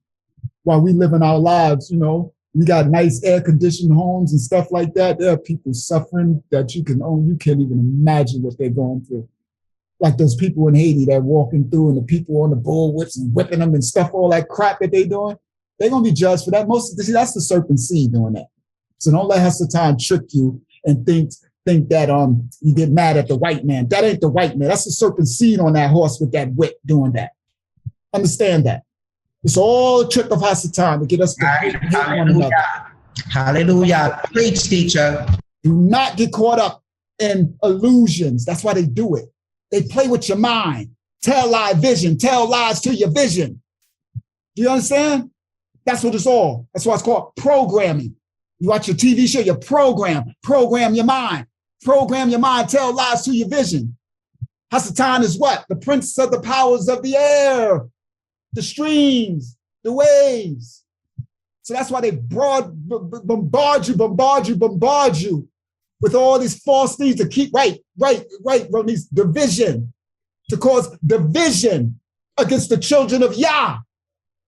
while we live in our lives. You know, we got nice air-conditioned homes and stuff like that. There are people suffering that you can't even imagine what they're going through. Like those people in Haiti that are walking through, and the people on the bullwhips and whipping them and stuff, all that crap that they're doing. They're going to be judged for that. That's the serpent seed doing that. So don't let Hasatan trick you and think that you get mad at the white man. That ain't the white man. That's the serpent seed on that horse with that whip doing that. Understand that. It's all a trick of Hasatan to get us to hate one another. Hallelujah. Preach, teacher. Do not get caught up in illusions. That's why they do it. They play with your mind. Tell vision. Tell lies to your vision. Do you understand? That's what it's all. That's why it's called programming. You watch your TV show, you program your mind. Program your mind, tell lies to your vision. Hasatan is what? The prince of the powers of the air, the streams, the waves. So that's why they bombard you with all these false things to keep, right, these division, to cause division against the children of Yah,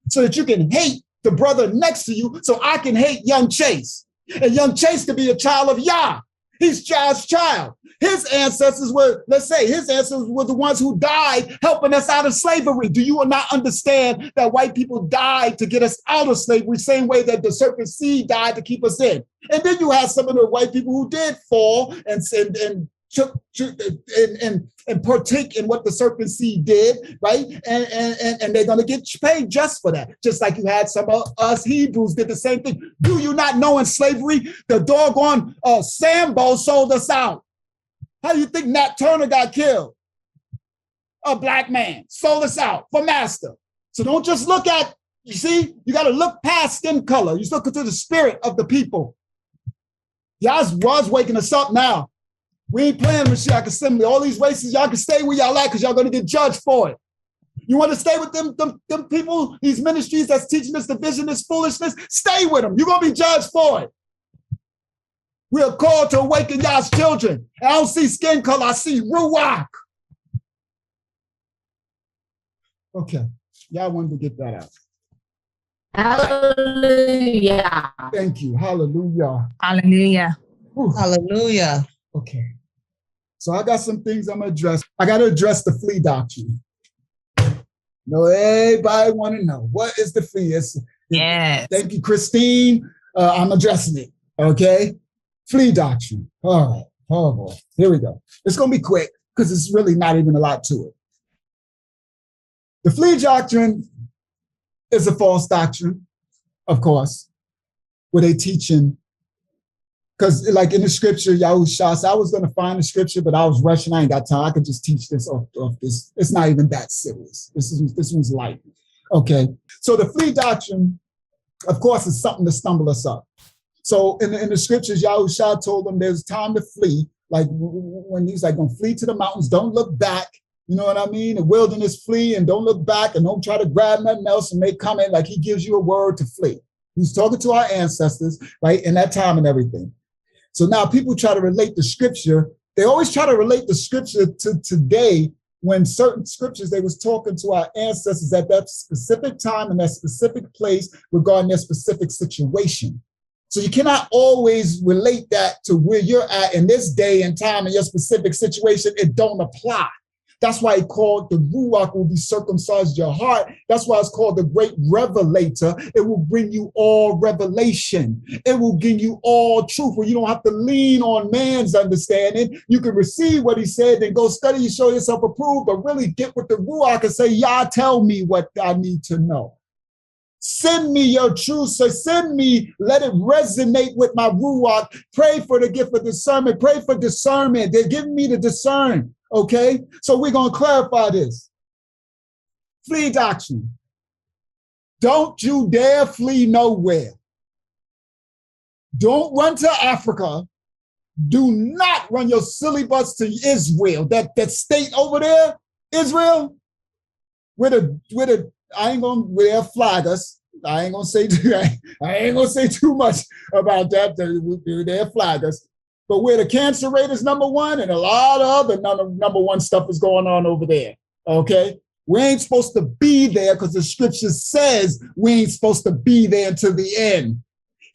so that you can hate the brother next to you, so I can hate young Chase. And young Chase could be a child of Yah. He's Yah's child. His ancestors were the ones who died helping us out of slavery. Do you not understand that white people died to get us out of slavery, same way that the serpent seed died to keep us in? And then you have some of the white people who did fall and partake in what the serpent seed did, right? And they're going to get paid just for that. Just like you had some of us Hebrews did the same thing. Do you not know in slavery, the doggone Sambo sold us out? How do you think Nat Turner got killed? A black man sold us out for master. So don't just look at, you see, you got to look past skin color. You look into the spirit of the people. Y'all was waking us up now. We ain't playing Mashiach Assembly. All these races, y'all can stay where y'all at, because y'all going to get judged for it. You want to stay with them people, these ministries that's teaching this division, this foolishness? Stay with them. You're going to be judged for it. We are called to awaken y'all's children. And I don't see skin color, I see Ruach. Okay, y'all wanted to get that out. Hallelujah. Thank you. Hallelujah. Hallelujah. Whew. Hallelujah. Okay. So I got some things I'm going to address. I got to address the Flea Doctrine. No, everybody want to know, what is the Flea? Yes. Thank you, Christine. I'm addressing it. Okay. Flea Doctrine. All right. Oh, boy. Here we go. It's going to be quick, because it's really not even a lot to it. The Flea Doctrine is a false doctrine, of course, where they teaching. Because like in the scripture, Yahushua said, I was going to find the scripture, but I was rushing. I ain't got time. I could just teach this off this. It's not even that serious. This one's light. Okay. So the Flea Doctrine, of course, is something to stumble us up. So in the scriptures, Yahushua told them there's time to flee. Like when he's like, going to flee to the mountains, don't look back. You know what I mean? The wilderness, flee, and don't look back, and don't try to grab nothing else and make comment. Like he gives you a word to flee. He's talking to our ancestors, right, in that time and everything. So now people try to relate the scripture. They always try to relate the scripture to today, when certain scriptures, they was talking to our ancestors at that specific time and that specific place regarding their specific situation. So you cannot always relate that to where you're at in this day and time and your specific situation. It don't apply. That's why it called the Ruach will be circumcised your heart. That's why it's called the great revelator. It will bring you all revelation. It will give you all truth where you don't have to lean on man's understanding. You can receive what he said, then go study, show yourself approved, but really get with the Ruach and say, Yah, tell me what I need to know. Send me your truth. So send me, let it resonate with my Ruach. Pray for the gift of discernment. Pray for discernment. They're giving me to discern. Okay, so we're going to clarify this. Flea doctrine. Don't you dare flee nowhere. Don't run to Africa. Do not run your silly butts to Israel. That state over there, Israel, where they'll flag us. I ain't gonna say too much about that. They'll flag us. But where the cancer rate is #1 and a lot of other #1 stuff is going on over there, okay? We ain't supposed to be there because the scripture says we ain't supposed to be there until the end.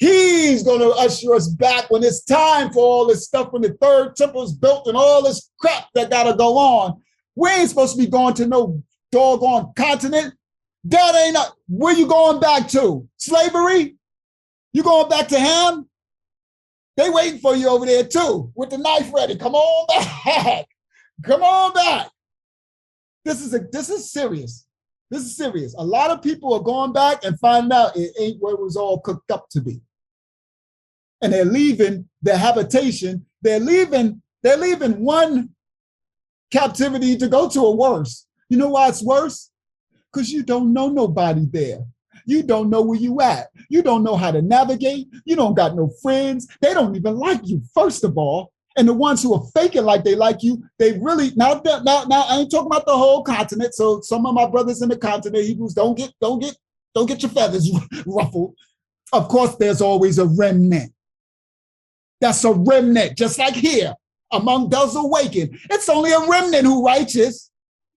He's going to usher us back when it's time for all this stuff, when the third temple is built and all this crap that got to go on. We ain't supposed to be going to no doggone continent. That ain't where you going back to? Slavery? You going back to Ham? They waiting for you over there too, with the knife ready. Come on back. Come on back. This is serious. This is serious. A lot of people are going back and finding out it ain't what it was all cooked up to be. And they're leaving their habitation. They're leaving one captivity to go to a worse. You know why it's worse? Because you don't know nobody there. You don't know where you at. You don't know how to navigate. You don't got no friends. They don't even like you, first of all. And the ones who are faking like they like you, they really, now I ain't talking about the whole continent. So some of my brothers in the continent, Hebrews, don't get your feathers ruffled. Of course, there's always a remnant. That's a remnant, just like here, among those awakened. It's only a remnant who righteous.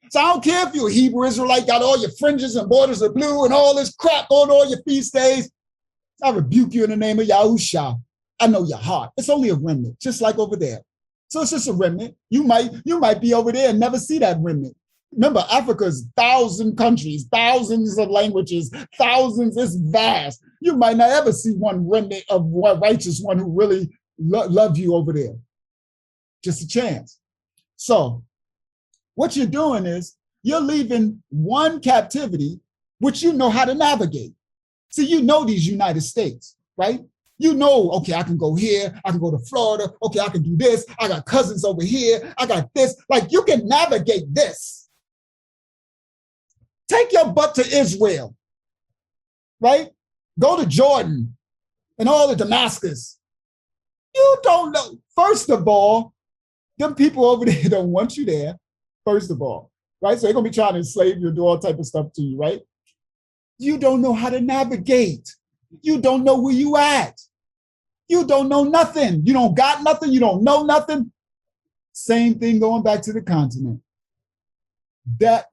So I don't care if you're a Hebrew Israelite, got all your fringes and borders of blue and all this crap on all your feast days. I rebuke you in the name of Yahusha. I know your heart. It's only a remnant, just like over there. So it's just a remnant. You might be over there and never see that remnant. Remember, Africa's 1,000 countries, thousands of languages, thousands. It's vast. You might not ever see one remnant of one righteous one who really love you over there. Just a chance. So what you're doing is you're leaving one captivity, which you know how to navigate. See, you know these United States, right? You know, okay, I can go here, I can go to Florida, okay, I can do this, I got cousins over here, I got this. Like, you can navigate this. Take your butt to Israel, right? Go to Jordan and all of Damascus. You don't know. First of all, them people over there don't want you there. First of all, right? So they're going to be trying to enslave you and do all type of stuff to you, right? You don't know how to navigate. You don't know where you at. You don't know nothing. You don't got nothing. You don't know nothing. Same thing going back to the continent. That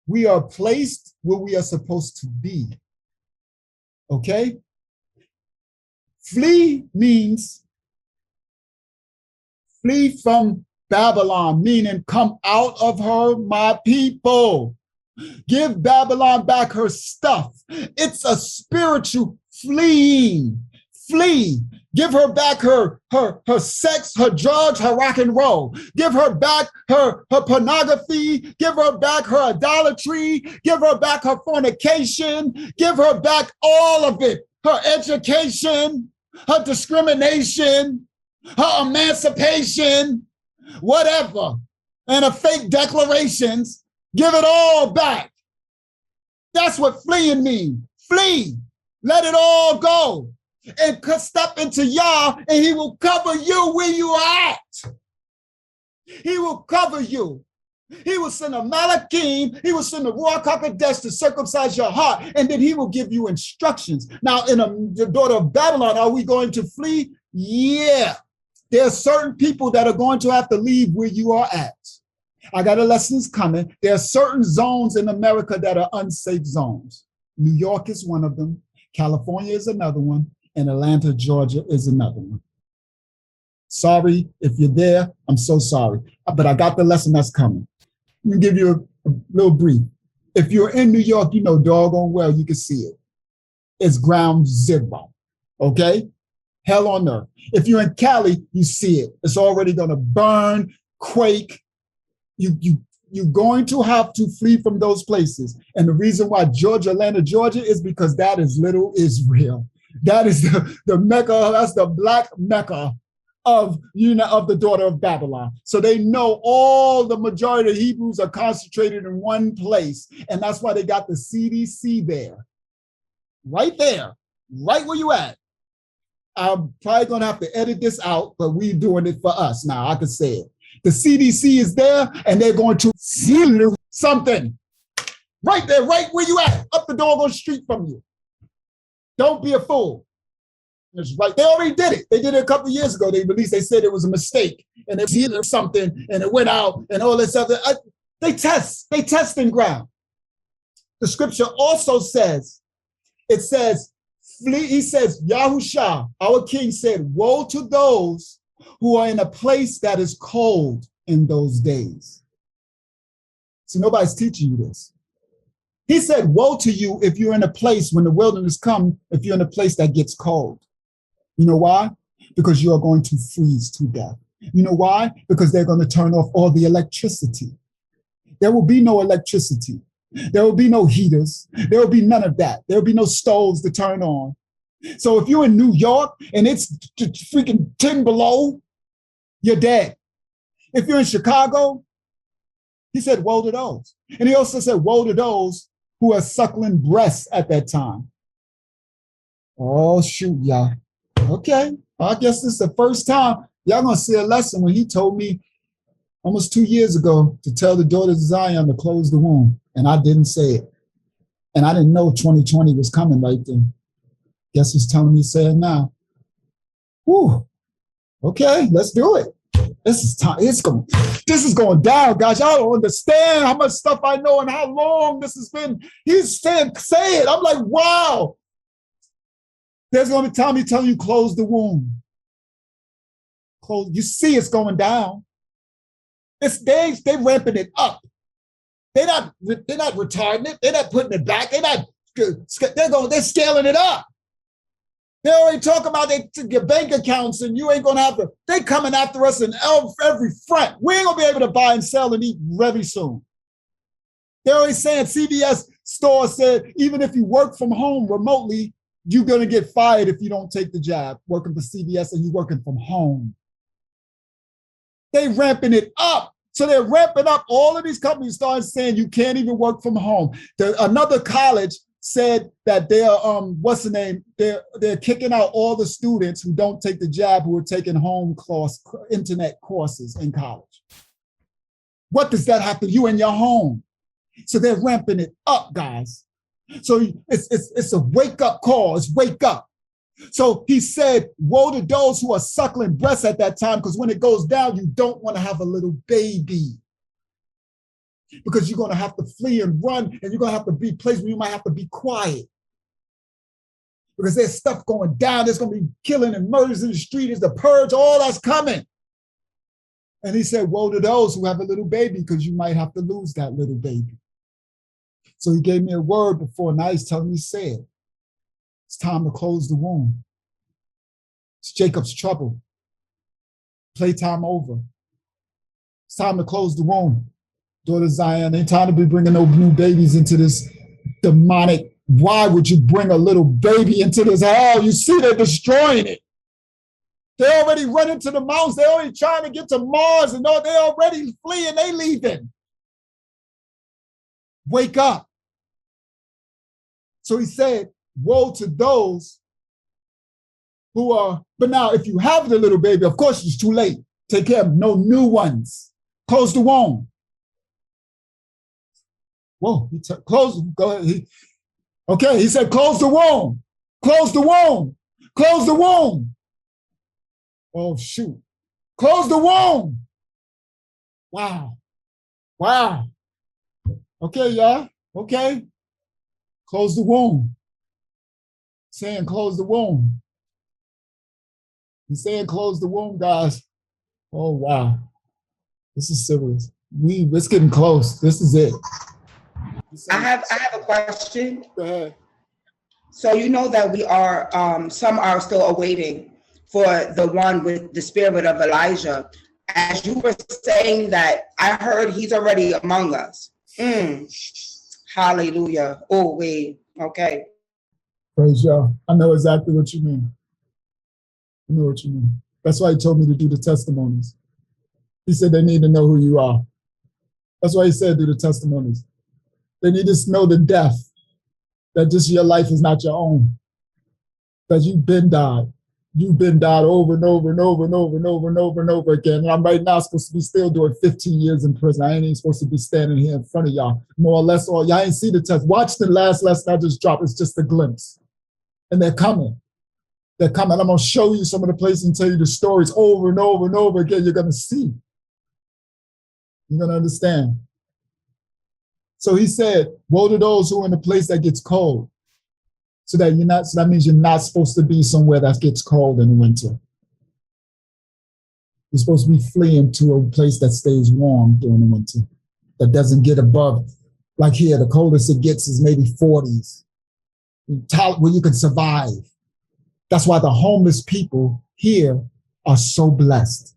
we are placed where we are supposed to be. Okay? Flee means flee from Babylon, meaning come out of her, my people. Give Babylon back her stuff. It's a spiritual fleeing. Flee. Give her back her sex, her drugs, her rock and roll. Give her back her pornography. Give her back her idolatry. Give her back her fornication. Give her back all of it. Her education, her discrimination, her emancipation, whatever, and her fake declarations. Give it all back. That's what fleeing means. Flee. Let it all go. And step into Yah, and he will cover you where you are at. He will cover you. He will send a Malachim. He will send a Ruach HaKodesh to circumcise your heart, and then he will give you instructions. Now, in the daughter of Babylon, are we going to flee? Yeah. There are certain people that are going to have to leave where you are at. I got a lessons coming. There are certain zones in America that are unsafe zones. New York is one of them. California is another one. And Atlanta, Georgia is another one. Sorry if you're there. I'm so sorry. But I got the lesson that's coming. Let me give you a little brief. If you're in New York, you know doggone well you can see it. It's ground zero, okay? Hell on earth. If you're in Cali, you see it. It's already going to burn, quake. You're going to have to flee from those places. And the reason why Atlanta, Georgia is because that is little Israel. That is the Mecca, that's the black Mecca of the daughter of Babylon. So they know all the majority of Hebrews are concentrated in one place. And that's why they got the CDC there. Right there, right where you at. I'm probably going to have to edit this out, but we're doing it for us now. I can say it. The CDC is there, and they're going to seal something right there, right where you at, up the doggone street from you. Don't be a fool. It's right. They already did it. They did it a couple of years ago. They said it was a mistake, and they sealed something, and it went out, and all this other. They test in ground. The scripture also says, it says, flee. He says, Yahusha, our king said, woe to those who are in a place that is cold in those days. So nobody's teaching you this. He said, woe to you if you're in a place when the wilderness comes, if you're in a place that gets cold. You know why? Because you are going to freeze to death. You know why? Because they're going to turn off all the electricity. There will be no electricity. There will be no heaters. There will be none of that. There will be no stoves to turn on. So if you're in New York and it's freaking 10 below, you're dead. If you're in Chicago, he said, woe to those. And he also said, woe to those who are suckling breasts at that time. Oh, shoot, y'all. Okay, I guess this is the first time y'all gonna see a lesson when he told me almost 2 years ago to tell the daughters of Zion to close the womb. And I didn't say it. And I didn't know 2020 was coming right then. Guess he's telling me to say it now. Whew. Okay, let's do it. This is time. This is going down, guys. Y'all don't understand how much stuff I know and how long this has been. He's saying, say it. I'm like, wow. There's going to be time he's telling you close the womb. Close. You see it's going down. They're ramping it up. They're not retarding it. They're not putting it back. They're scaling it up. They already talk about your bank accounts and you ain't gonna have to. They coming after us in every front. We ain't gonna be able to buy and sell and eat very soon. They're already saying CVS store said even if you work from home remotely, you're gonna get fired if you don't take the job working for CVS and you're working from home. They ramping it up. So they're ramping up. All of these companies started saying you can't even work from home. Another college said that they're kicking out all the students who don't take the job who are taking internet courses in college. What does that have to do in your home? So they're ramping it up, guys. So it's a wake-up call. It's wake up. So he said, woe to those who are suckling breasts at that time, because when it goes down, you don't want to have a little baby. Because you're going to have to flee and run, and you're going to have to be places where you might have to be quiet. Because there's stuff going down. There's going to be killing and murders in the street. There's the purge. All that's coming. And he said, woe to those who have a little baby, because you might have to lose that little baby. So he gave me a word before. Now he's telling me to say it. It's time to close the womb. It's Jacob's trouble. Playtime over. It's time to close the womb. Daughter Zion, ain't time to be bringing no new babies into this demonic. Why would you bring a little baby into this hell? You see they're destroying it. They already run into the mountains. They're already trying to get to Mars and they already fleeing. They leaving. Wake up. So he said, woe to those who are, but now if you have the little baby, of course it's too late. Take care of no new ones. Close the womb. Whoa, close, go ahead. He said, close the womb. Close the womb. Close the womb. Oh, shoot. Close the womb. Wow. Wow. Okay, y'all. Okay. Close the womb. Saying close the womb. He's saying close the womb, guys. Oh, wow. This is serious. It's getting close. This is it. I have a question. Go ahead. So you know that we are, some are still awaiting for the one with the spirit of Elijah. As you were saying that, I heard he's already among us. Hallelujah. Oh, wait. Okay. Praise y'all. I know exactly what you mean. I know what you mean. That's why he told me to do the testimonies. He said they need to know who you are. That's why he said do the testimonies. They need to know the death, that just your life is not your own, that you've been died. You've been died over and over and over and over and over and over and over again. And I'm right now supposed to be still doing 15 years in prison. I ain't even supposed to be standing here in front of y'all. More or less, y'all ain't see the test. Watch the last lesson I just dropped. It's just a glimpse. And they're coming. They're coming. I'm going to show you some of the places and tell you the stories over and over and over again. You're going to see. You're going to understand. So he said, woe to those who are in a place that gets cold. So that means you're not supposed to be somewhere that gets cold in the winter. You're supposed to be fleeing to a place that stays warm during the winter, that doesn't get above, like here, the coldest it gets is maybe 40s, where you can survive. That's why the homeless people here are so blessed.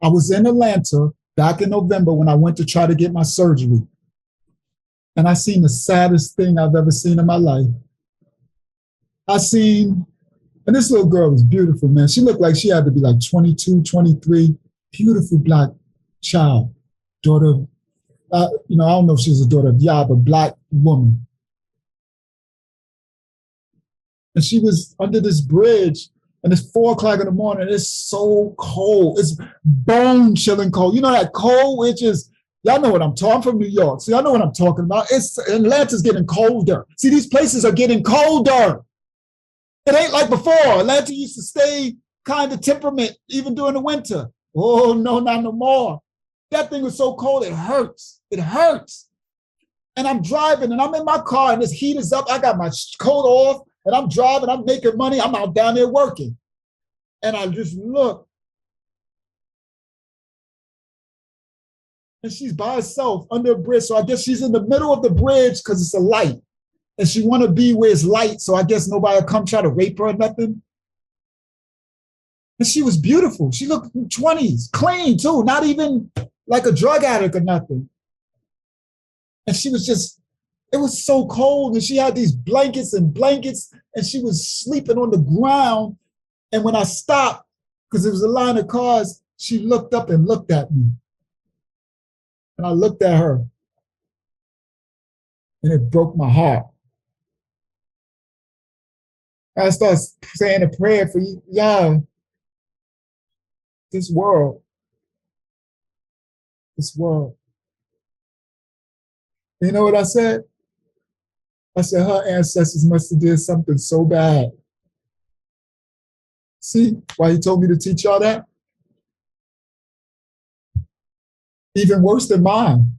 I was in Atlanta back in November when I went to try to get my surgery. And I seen the saddest thing I've ever seen in my life. And this little girl was beautiful, man. She looked like she had to be like 22, 23, beautiful black child, daughter of, I don't know if she was a daughter of Yah, but black woman. And she was under this bridge, and it's 4 o'clock in the morning. It's so cold. It's bone chilling cold. You know that cold, which is, y'all know what I'm talking. I'm from New York, so y'all know what I'm talking about. Atlanta's getting colder. See, these places are getting colder. It ain't like before. Atlanta used to stay kind of temperament even during the winter. Oh, no, not no more. That thing was so cold, it hurts. It hurts. And I'm driving, and I'm in my car, and this heat is up. I got my coat off, and I'm driving. I'm making money. I'm out down there working. And I just look. And she's by herself under a bridge. So I guess she's in the middle of the bridge because it's a light. And she want to be where it's light, so I guess nobody will come try to rape her or nothing. And she was beautiful. She looked 20s, clean too, not even like a drug addict or nothing. And she was just, it was so cold, and she had these blankets, and she was sleeping on the ground. And when I stopped, because there was a line of cars, she looked up and looked at me. And I looked at her, and it broke my heart. I started saying a prayer for you, this world. You know what I said? I said her ancestors must have did something so bad. See why he told me to teach y'all that? Even worse than mine.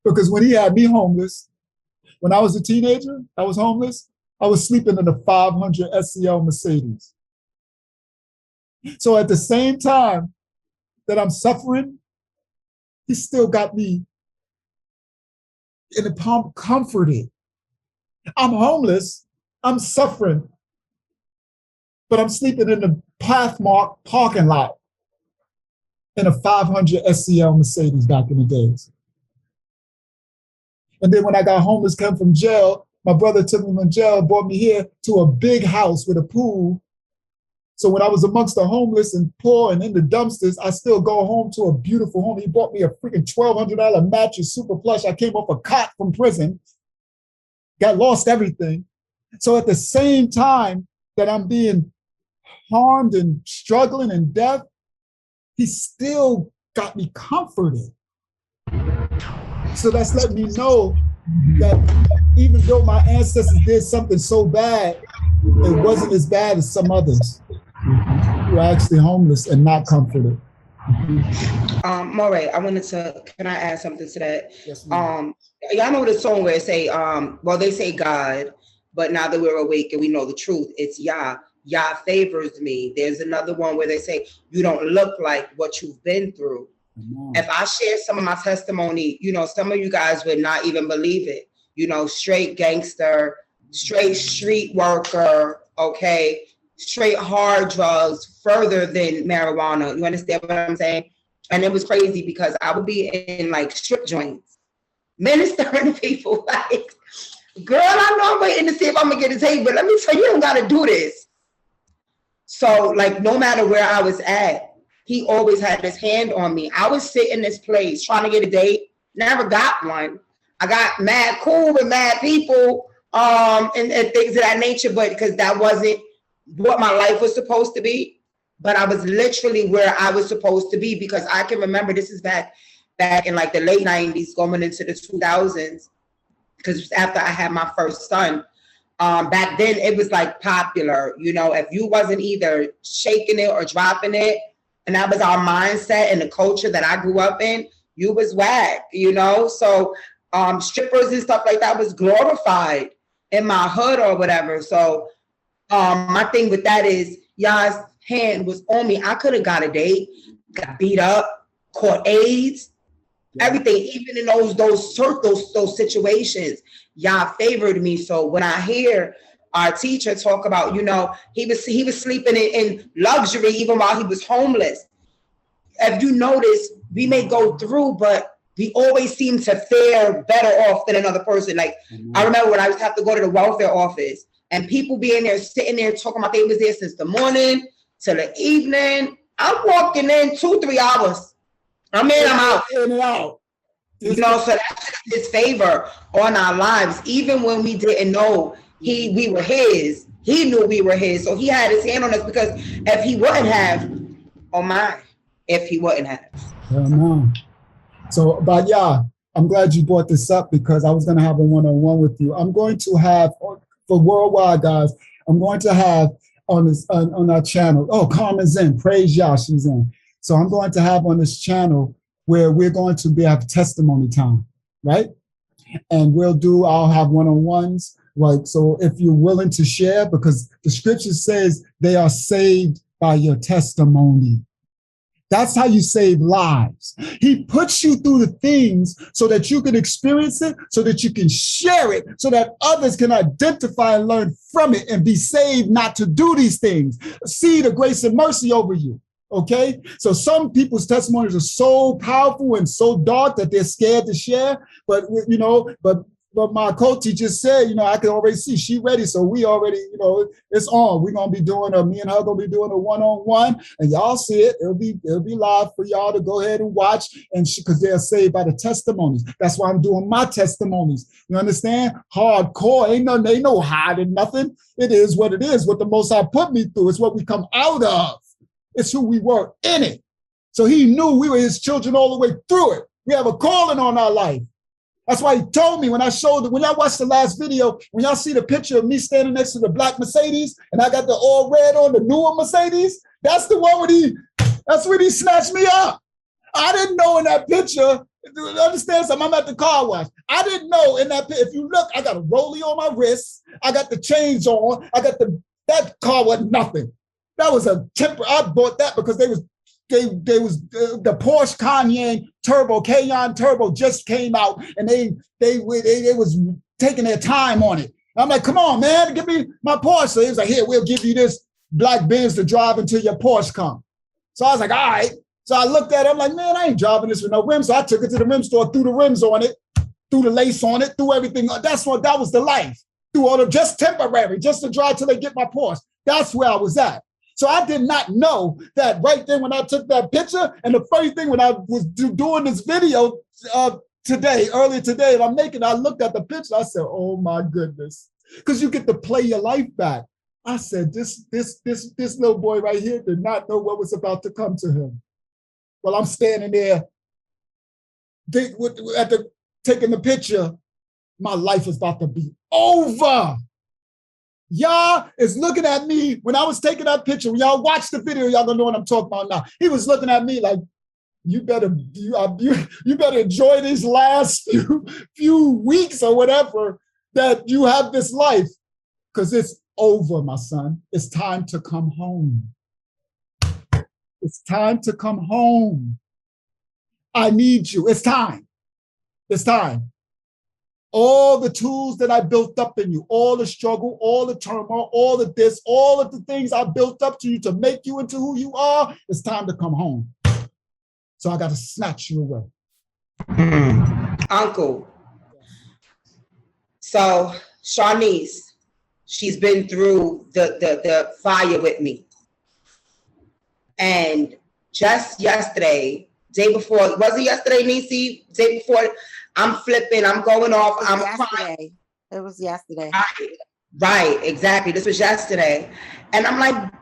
Because when he had me homeless, when I was a teenager, I was homeless. I was sleeping in a 500 SEL Mercedes. So at the same time that I'm suffering, he still got me in the palm comforted. I'm homeless, I'm suffering, but I'm sleeping in the Pathmark parking lot in a 500 SEL Mercedes back in the days. And then when I got homeless, come from jail, my brother took me from jail, brought me here to a big house with a pool. So when I was amongst the homeless and poor and in the dumpsters, I still go home to a beautiful home. He bought me a freaking $1,200 mattress, super plush. I came off a cot from prison, lost everything. So at the same time that I'm being harmed and struggling and death, he still got me comforted. So that's letting me know that even though my ancestors did something so bad, it wasn't as bad as some others who are actually homeless and not comforted. Moray, can I add something to that? Yes, y'all know the song where it say, they say God, but now that we're awake and we know the truth, it's Yah. Yah favors me. There's another one where they say, you don't look like what you've been through. If I share some of my testimony, you know, some of you guys would not even believe it. You know, straight gangster, straight street worker, okay, straight hard drugs, further than marijuana. You understand what I'm saying? And it was crazy because I would be in like strip joints, ministering to people like, girl, I know I'm waiting to see if I'm gonna get a tape, but let me tell you, you don't gotta do this. So like, no matter where I was at, he always had his hand on me. I was sitting in this place trying to get a date, never got one. I got mad cool with mad people and things of that nature, but because that wasn't what my life was supposed to be. But I was literally where I was supposed to be, because I can remember, this is back in like the late 90s going into the 2000s, because it was after I had my first son. Back then it was like popular, you know, if you wasn't either shaking it or dropping it, and that was our mindset and the culture that I grew up in, you was whack, you know? So strippers and stuff like that was glorified in my hood or whatever. So my thing with that is, Yah's hand was on me. I could have got a date, got beat up, caught AIDS, everything, even in those situations, Yah favored me. So when I hear our teacher talk about, you know, he was sleeping in luxury even while he was homeless. If you notice, we may go through, but we always seem to fare better off than another person. Like, I remember when I used to have to go to the welfare office and people being there, sitting there talking about they was there since the morning till the evening. I'm walking in 2-3 hours. I'm in, I'm out. In and out. You know, so that's his favor on our lives. Even when we didn't know we were his, he knew we were his. So he had his hand on us, because if he wouldn't have, oh my, if he wouldn't have. So, but yeah, I'm glad you brought this up, because I was going to have a one-on-one with you. I'm going to have, for worldwide guys, I'm going to have on our channel. Oh, Carmen's in. Praise Yah, she's in. So I'm going to have on this channel where we're going to have testimony time, right? And I'll have one-on-ones. Like, so if you're willing to share, because the scripture says they are saved by your testimony. That's how you save lives. He puts you through the things so that you can experience it, so that you can share it, so that others can identify and learn from it and be saved not to do these things. See the grace and mercy over you. Okay, so some people's testimonies are so powerful and so dark that they're scared to share. But you know, but my co-teacher said, you know, I can already see she ready. So we already, you know, it's on. We're gonna be doing me and her gonna be doing a one-on-one, and y'all see it. It'll be live for y'all to go ahead and watch, and because they're saved by the testimonies. That's why I'm doing my testimonies. You understand? Hardcore. Ain't no hiding nothing. It is what it is. What the Most High put me through. It's what we come out of. It's who we were in it. So he knew we were his children all the way through it. We have a calling on our life. That's why he told me when y'all watched the last video, when y'all see the picture of me standing next to the black Mercedes and I got the all red on, the newer Mercedes, that's the one that's when he snatched me up. I didn't know in that picture, understand something, I'm at the car wash. I didn't know in that if you look, I got a rollie on my wrist, I got the chains on, that car was nothing. That was a temper. I bought that because the Porsche Cayenne Turbo just came out, and they was taking their time on it. I'm like, come on, man, give me my Porsche. So he was like, here, we'll give you this black Benz to drive until your Porsche come. So I was like, all right. So I looked at it, I'm like, man, I ain't driving this with no rims. So I took it to the rim store, threw the rims on it, threw the lace on it, threw everything. That was the life. Threw all of just temporary, just to drive till they get my Porsche. That's where I was at. So I did not know that right then when I took that picture, and the funny thing when I was doing this video earlier today, and I looked at the picture, I said, oh my goodness, because you get to play your life back. I said, this little boy right here did not know what was about to come to him. Well, I'm standing there taking the picture, my life is about to be over. Yah is looking at me when I was taking that picture. When y'all watch the video, y'all gonna know what I'm talking about now. He was looking at me like, you better enjoy these last few weeks or whatever that you have this life, because it's over, my son. It's time to come home. It's time to come home. I need you. It's time. It's time. All the tools that I built up in you, all the struggle, all the turmoil, all of this, all of the things I built up to you to make you into who you are, it's time to come home. So I got to snatch you away. Uncle. So Shawnice, she's been through the fire with me. And just yesterday, day before, was it yesterday, Nisi? Day before, I'm flipping, I'm going off, I'm crying. It was yesterday. Right, exactly. This was yesterday. And I'm like,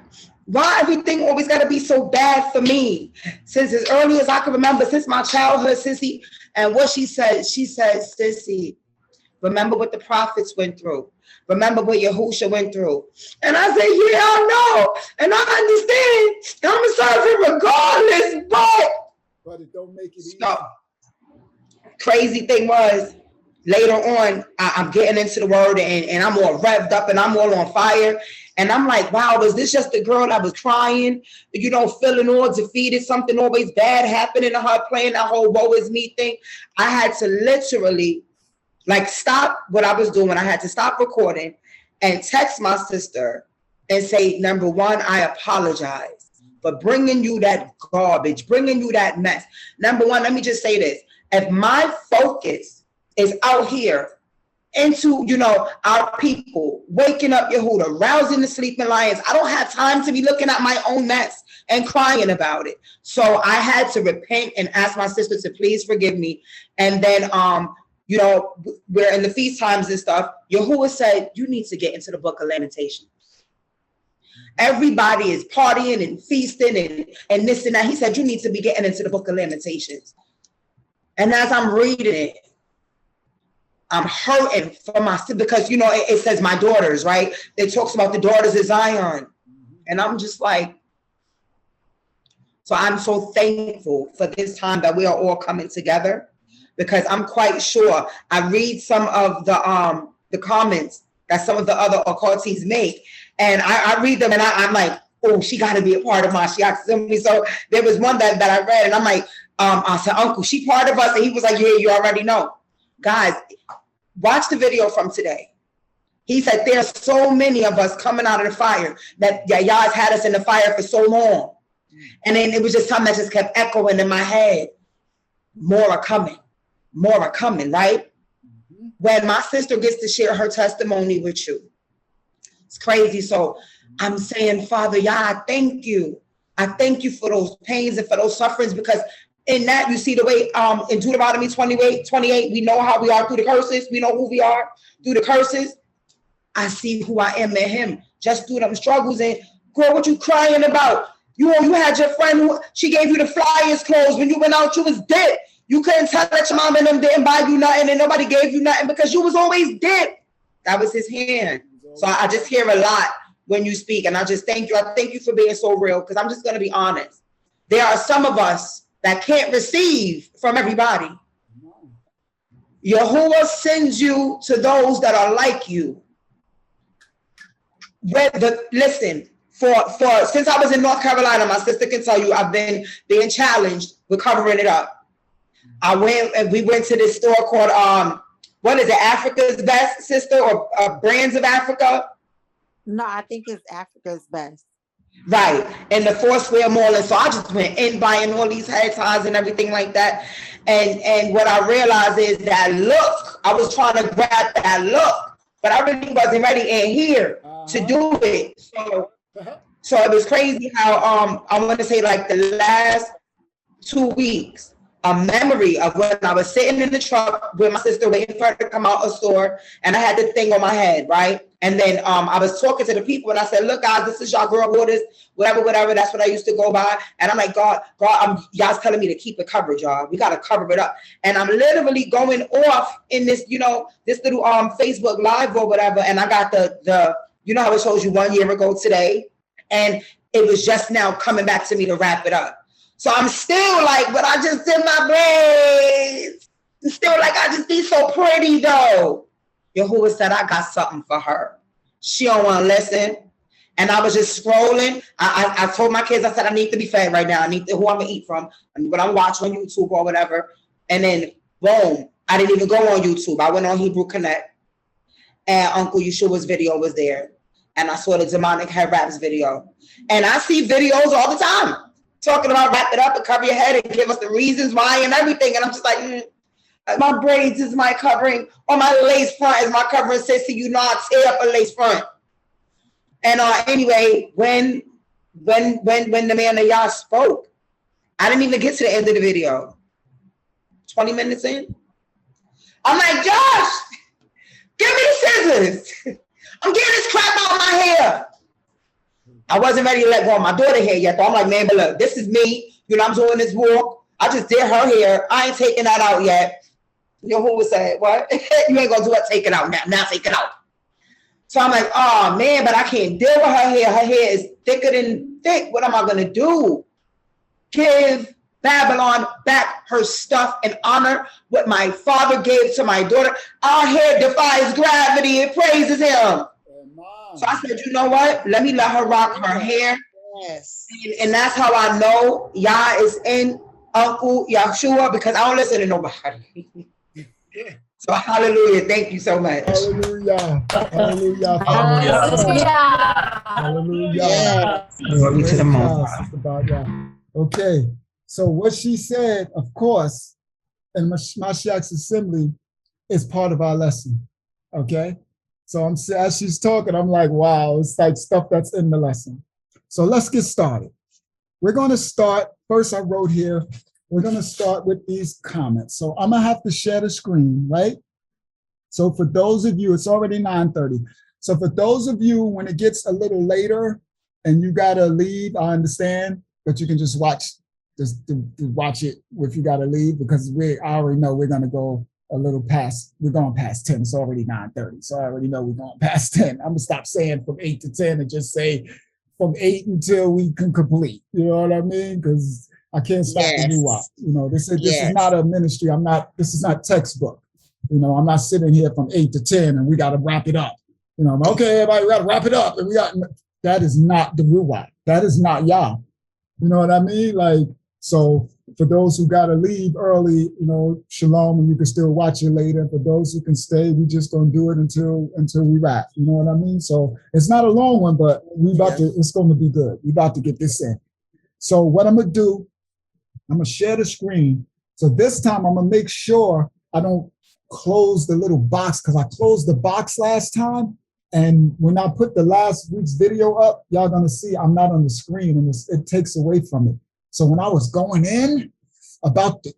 why everything always got to be so bad for me? Since as early as I can remember, since my childhood, Sissy. And what she said, Sissy, remember what the prophets went through. Remember what Yahusha went through. And I said, yeah, I know. And I understand. I'm going to serve him regardless, but it don't make it easy. Crazy thing was, later on, I'm getting into the word and I'm all revved up and I'm all on fire. And I'm like, wow, was this just the girl that was crying, feeling all defeated, something always bad happening to her, playing that whole woe is me thing? I had to literally stop what I was doing. I had to stop recording and text my sister and say, number one, I apologize for bringing you that garbage, bringing you that mess. Number one, let me just say this. If my focus is out here into, our people, waking up Yehuda, rousing the sleeping lions, I don't have time to be looking at my own mess and crying about it. So I had to repent and ask my sister to please forgive me. And then, we're in the feast times and stuff. Yahuwah said, you need to get into the book of Lamentations. Everybody is partying and feasting and this and that. He said, you need to be getting into the book of Lamentations. And as I'm reading it, I'm hurting for my sister because, it says my daughters, right? It talks about the daughters of Zion. And I'm just like, so I'm so thankful for this time that we are all coming together, because I'm quite sure I read some of the comments that some of the other occulties make, and I read them and I'm like, oh, she got to be a part of MASHIACH. So there was one that I read and I'm like, I said, Uncle, she part of us. And he was like, yeah, you already know. Guys, watch the video from today. He said, there's so many of us coming out of the fire that y'all had us in the fire for so long. And then it was just something that just kept echoing in my head. More are coming, right? When my sister gets to share her testimony with you, it's crazy. So I'm saying, Father, I thank you. I thank you for those pains and for those sufferings, because in that, you see the way in Deuteronomy 28, we know how we are through the curses. We know who we are through the curses. I see who I am in him just through them struggles. And girl, what you crying about? You had your friend who, she gave you the flyers clothes. When you went out, you was dead. You couldn't tell that your mom and them didn't buy you nothing and nobody gave you nothing because you was always dead. That was his hand. So I just hear a lot when you speak. And I just thank you. I thank you for being so real, because I'm just going to be honest. There are some of us that can't receive from everybody. Yahuwah sends you to those that are like you. Listen, since I was in North Carolina, my sister can tell you, I've been being challenged with covering it up. We went to this store called, what is it, Africa's Best, sister, or Brands of Africa? No, I think it's Africa's Best. Right, in the Foursquare Mall. And so I just went in buying all these hair ties and everything like that. And what I realized is that look, I was trying to grab that look, but I really wasn't ready in here to do it. So it was crazy how I want to say like the last 2 weeks, a memory of when I was sitting in the truck with my sister waiting for her to come out of the store, and I had the thing on my head, right? And then I was talking to the people and I said, look, guys, this is y'all girl waters, whatever. That's what I used to go by. And I'm like, God, y'all's telling me to keep it covered, y'all. We got to cover it up. And I'm literally going off in this, this little Facebook Live or whatever. And I got the how it shows you 1 year ago today. And it was just now coming back to me to wrap it up. So I'm still like, but I just did my braids. I'm still like, I just be so pretty though. Yahuwah said, I got something for her. She don't want to listen. And I was just scrolling. I told my kids, I said, I need to be fed right now. I need to, who I'm going to eat from, what I'm watching on YouTube or whatever. And then, boom, I didn't even go on YouTube. I went on Hebrew Connect. And Uncle Yeshua's video was there. And I saw the Demonic Head Wraps video. And I see videos all the time talking about wrap it up and cover your head and give us the reasons why and everything. And I'm just like, my braids is my covering, or my lace front is my covering. Sissy, you know I tear up a lace front. And anyway, when the man of Yah spoke, I didn't even get to the end of the video. 20 minutes in, I'm like, Josh, give me the scissors. I'm getting this crap out of my hair. I wasn't ready to let go of my daughter's hair yet. So I'm like, man, but look, this is me. You know, I'm doing this walk. I just did her hair. I ain't taking that out yet. You know who was saying, what? You ain't gonna do it, take it out now. Now take it out. So I'm like, oh man, but I can't deal with her hair. Her hair is thicker than thick. What am I gonna do? Give Babylon back her stuff and honor what my father gave to my daughter. Our hair defies gravity. It praises him. So I said, you know what? Let me let her rock her hair. Yes. And that's how I know Yah is in Uncle Yeshua, because I don't listen to nobody. So hallelujah. Thank you so much. Hallelujah. Hallelujah. Hallelujah. Hallelujah. Yes. Glory to the Most. Okay. So what she said, of course, in Mashiach's assembly is part of our lesson. Okay. So as she's talking, I'm like, wow, it's like stuff that's in the lesson. So let's get started. We're going to start, first I wrote here, we're going to start with these comments. So I'm going to have to share the screen, right? So for those of you, it's already 9:30. So for those of you, when it gets a little later and you got to leave, I understand, but you can just watch it if you got to leave, because I already know we're going to go a little past, we're going past 10. It's already 9:30. So I already know we're going past 10. I'm going to stop saying from 8 to 10 and just say from 8 until we can complete. You know what I mean? Because I can't stop the Ruach. You know, this is not a ministry. This is not textbook. You know, I'm not sitting here from 8 to 10 and we got to wrap it up. You know, okay, everybody, we got to wrap it up. And that is not the Ruach. That is not Yah. You know what I mean? Like, so for those who got to leave early, you know, shalom, and you can still watch it later. For those who can stay, we just going to do it until we wrap. You know what I mean? So it's not a long one, but it's going to be good. We about to get this in. So what I'm going to do, I'm going to share the screen. So this time I'm going to make sure I don't close the little box, because I closed the box last time. And when I put the last week's video up, y'all going to see I'm not on the screen, and it takes away from it. So when I was going in about the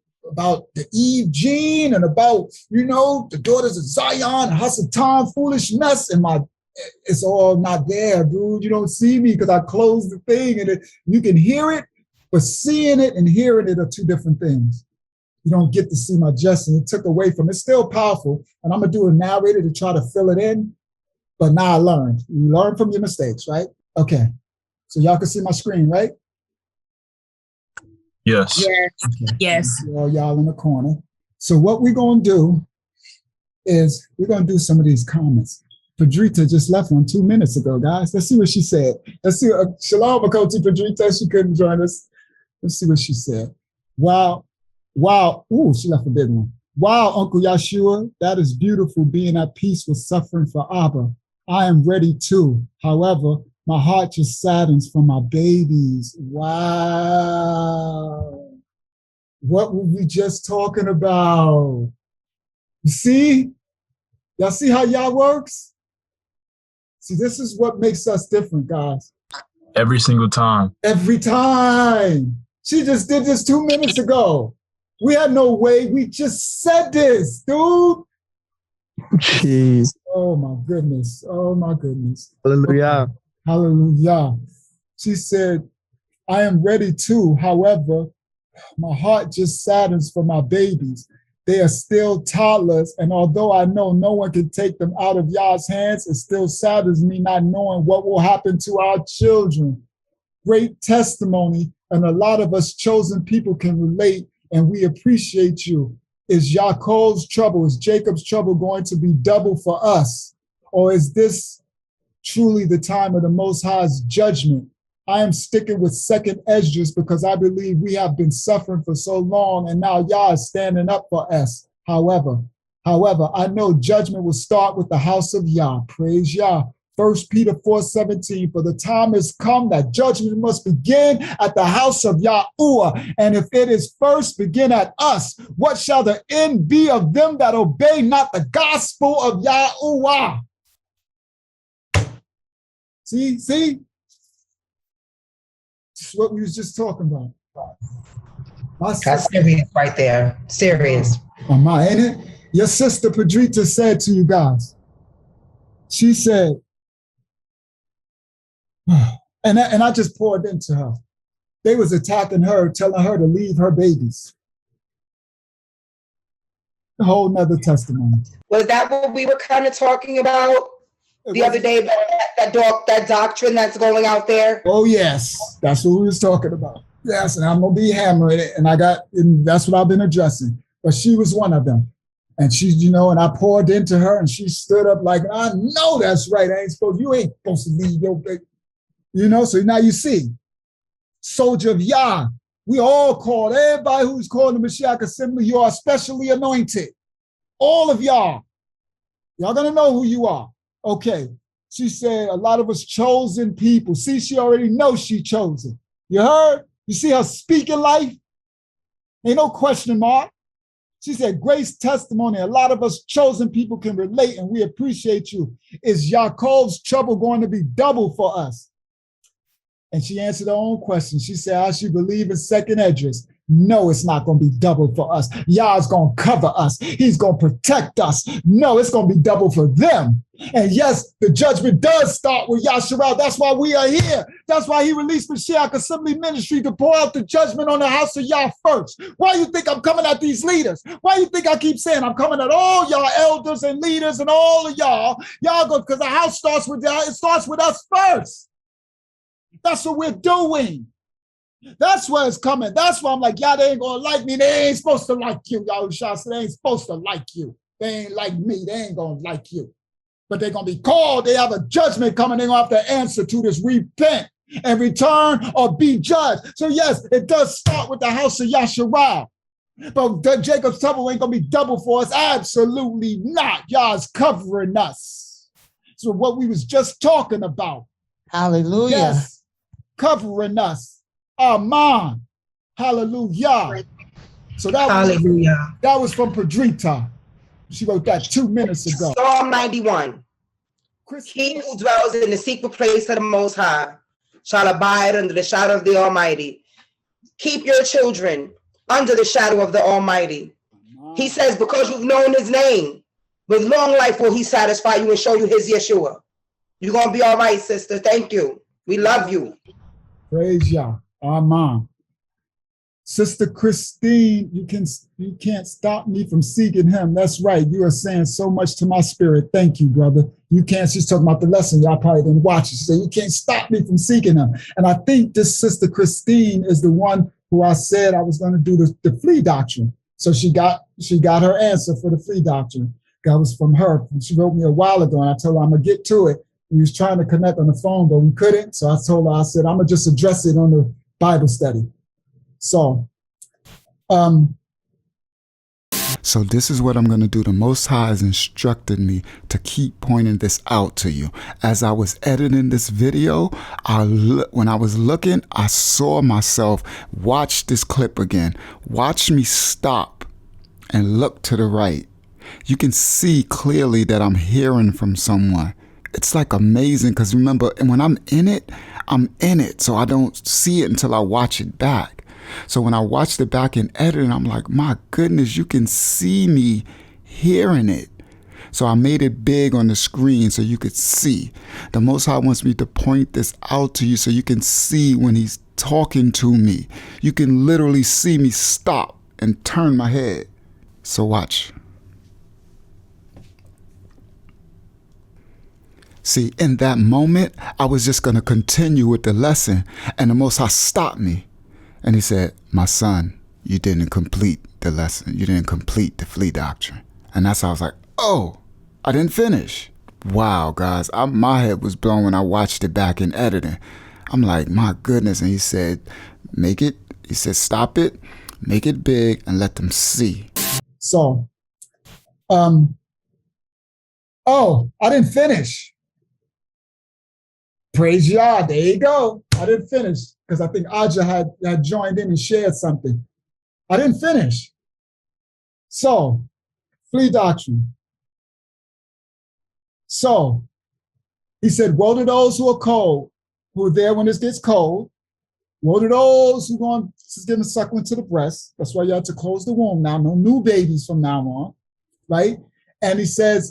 Eve gene and about, you know, the daughters of Zion, Hasatan, foolish mess, and it's all not there, dude. You don't see me because I closed the thing, and you can hear it, but seeing it and hearing it are two different things. You don't get to see my gesture. It took away from it. It's still powerful, and I'm gonna do a narrator to try to fill it in. But now I learned. You learn from your mistakes, right? Okay. So y'all can see my screen, right? Yes. Okay. Yes. All y'all in the corner. So what we're going to do is we're going to do some of these comments. Padrita just left one 2 minutes ago, guys. Let's see what she said. Let's see. Shalom, Makoti Padrita. She couldn't join us. Let's see what she said. Wow. Ooh, she left a big one. Wow, Uncle Yeshua, that is beautiful, being at peace with suffering for Abba. I am ready too. However, my heart just saddens for my babies. Wow. What were we just talking about? You see? Y'all see how Yah works? See, this is what makes us different, guys. Every single time. Every time. She just did this 2 minutes ago. We had no way. We just said this, dude. Jeez. Oh, my goodness. Oh, my goodness. Hallelujah. Okay. Hallelujah. She said, I am ready too. However, my heart just saddens for my babies. They are still toddlers, and although I know no one can take them out of Yah's hands, it still saddens me not knowing what will happen to our children. Great testimony, and a lot of us chosen people can relate, and we appreciate you. Is Yaakov's trouble, is Jacob's trouble going to be double for us? Or is this truly the time of the Most High's judgment. I am sticking with second Esdras because I believe we have been suffering for so long and now Yah is standing up for us. However, I know judgment will start with the house of Yah. Praise Yah. 1 Peter 4:17, for the time has come that judgment must begin at the house of Yahuwah. And if it is first begin at us, what shall the end be of them that obey not the gospel of Yahuwah? See? This is what we was just talking about. That's serious right there. Serious. Am I in it? Your sister Padrita said to you guys, she said, and I just poured into her. They was attacking her, telling her to leave her babies. A whole nother testimony. Was that what we were kind of talking about the other day, about that doctrine that's going out there? Oh, yes. That's what we was talking about. Yes, and I'm going to be hammering it, and that's what I've been addressing. But she was one of them. And she, and I poured into her, and she stood up like, I know that's right. You ain't supposed to leave your baby. So now you see, soldier of Yah, we all called, everybody who's called the Mashiach Assembly, you are especially anointed. All of y'all. Y'all gonna know who you are. Okay. She said, a lot of us chosen people. See, she already knows she chosen. You heard? You see her speaking life? Ain't no question mark. She said, grace testimony. A lot of us chosen people can relate, and we appreciate you. Is Yaakov's trouble going to be double for us? And she answered her own question. She said, I should believe in second Esdras. No, it's not going to be double for us. Yah's going to cover us. He's going to protect us. No, it's going to be double for them. And yes, the judgment does start with Yahshua. That's why we are here. That's why he released Mashiach Assembly Ministry to pour out the judgment on the house of Yah first. Why you think I'm coming at these leaders? Why you think I keep saying I'm coming at all y'all elders and leaders and all of y'all? Y'all go, because the house starts with y'all. It starts with us first. That's what we're doing. That's where it's coming. That's why I'm like, y'all, they ain't gonna like me. They ain't supposed to like you, Yahushua. So they ain't supposed to like you. They ain't like me. They ain't gonna like you. But they're gonna be called. They have a judgment coming. They're gonna have to answer to this. Repent and return or be judged. So yes, it does start with the house of Yahshua. But Jacob's trouble ain't gonna be double for us. Absolutely not. Y'all's covering us. So what we was just talking about. Hallelujah. Yes, covering us. Amen. Hallelujah. So that was from Padrita. She wrote that 2 minutes ago. Psalm 91. He who dwells in the secret place of the Most High shall abide under the shadow of the Almighty. Keep your children under the shadow of the Almighty. He says, because you've known his name, with long life will he satisfy you and show you his Yeshua. You're going to be all right, sister. Thank you. We love you. Praise Yah. Amen. Sister Christine, you can't stop me from seeking him. That's right. You are saying so much to my spirit. Thank you, brother. You can't. She's talking about the lesson. Y'all probably didn't watch it. She said, you can't stop me from seeking him. And I think this Sister Christine is the one who I said I was going to do the Flea Doctrine. So she got her answer for the Flea Doctrine. That was from her. She wrote me a while ago, and I told her I'm going to get to it. We was trying to connect on the phone, but we couldn't. So I told her, I said, I'm going to just address it on the Bible study. So this is what I'm going to do. The Most High has instructed me to keep pointing this out to you. As I was editing this video, when I was looking, I saw myself watch this clip again. Watch me stop and look to the right. You can see clearly that I'm hearing from someone. It's like amazing because remember, and when I'm in it, so I don't see it until I watch it back. So when I watched it back in editing, I'm like, my goodness, you can see me hearing it. So I made it big on the screen so you could see. The Most High wants me to point this out to you so you can see when he's talking to me. You can literally see me stop and turn my head. So watch. See, in that moment, I was just going to continue with the lesson, and the Most High stopped me. And he said, my son, you didn't complete the lesson. You didn't complete the Flea Doctrine. And that's how I was like, oh, I didn't finish. Wow, guys, my head was blown when I watched it back in editing. I'm like, my goodness. And he said, stop it, make it big, and let them see. So, oh, I didn't finish. Praise Yah, there you go. I didn't finish because I think Aja had joined in and shared something. I didn't finish. So, Flea Doctrine. So, he said, woe to those who are cold, who are there when this gets cold. Woe to those who are going to give a suckling to the breast. That's why you have to close the womb now. No new babies from now on, right? And he says,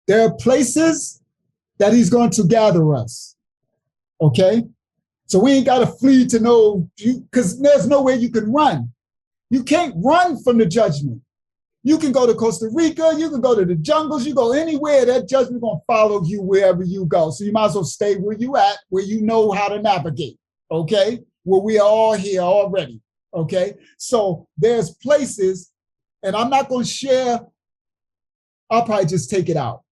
there are places that he's going to gather us, okay? So we ain't got to flee to know, because there's no way you can run. You can't run from the judgment. You can go to Costa Rica, you can go to the jungles, you go anywhere, that judgment gonna follow you wherever you go. So you might as well stay where you at, where you know how to navigate, okay? Where we are all here already, okay? So there's places, and I'm not gonna share, I'll probably just take it out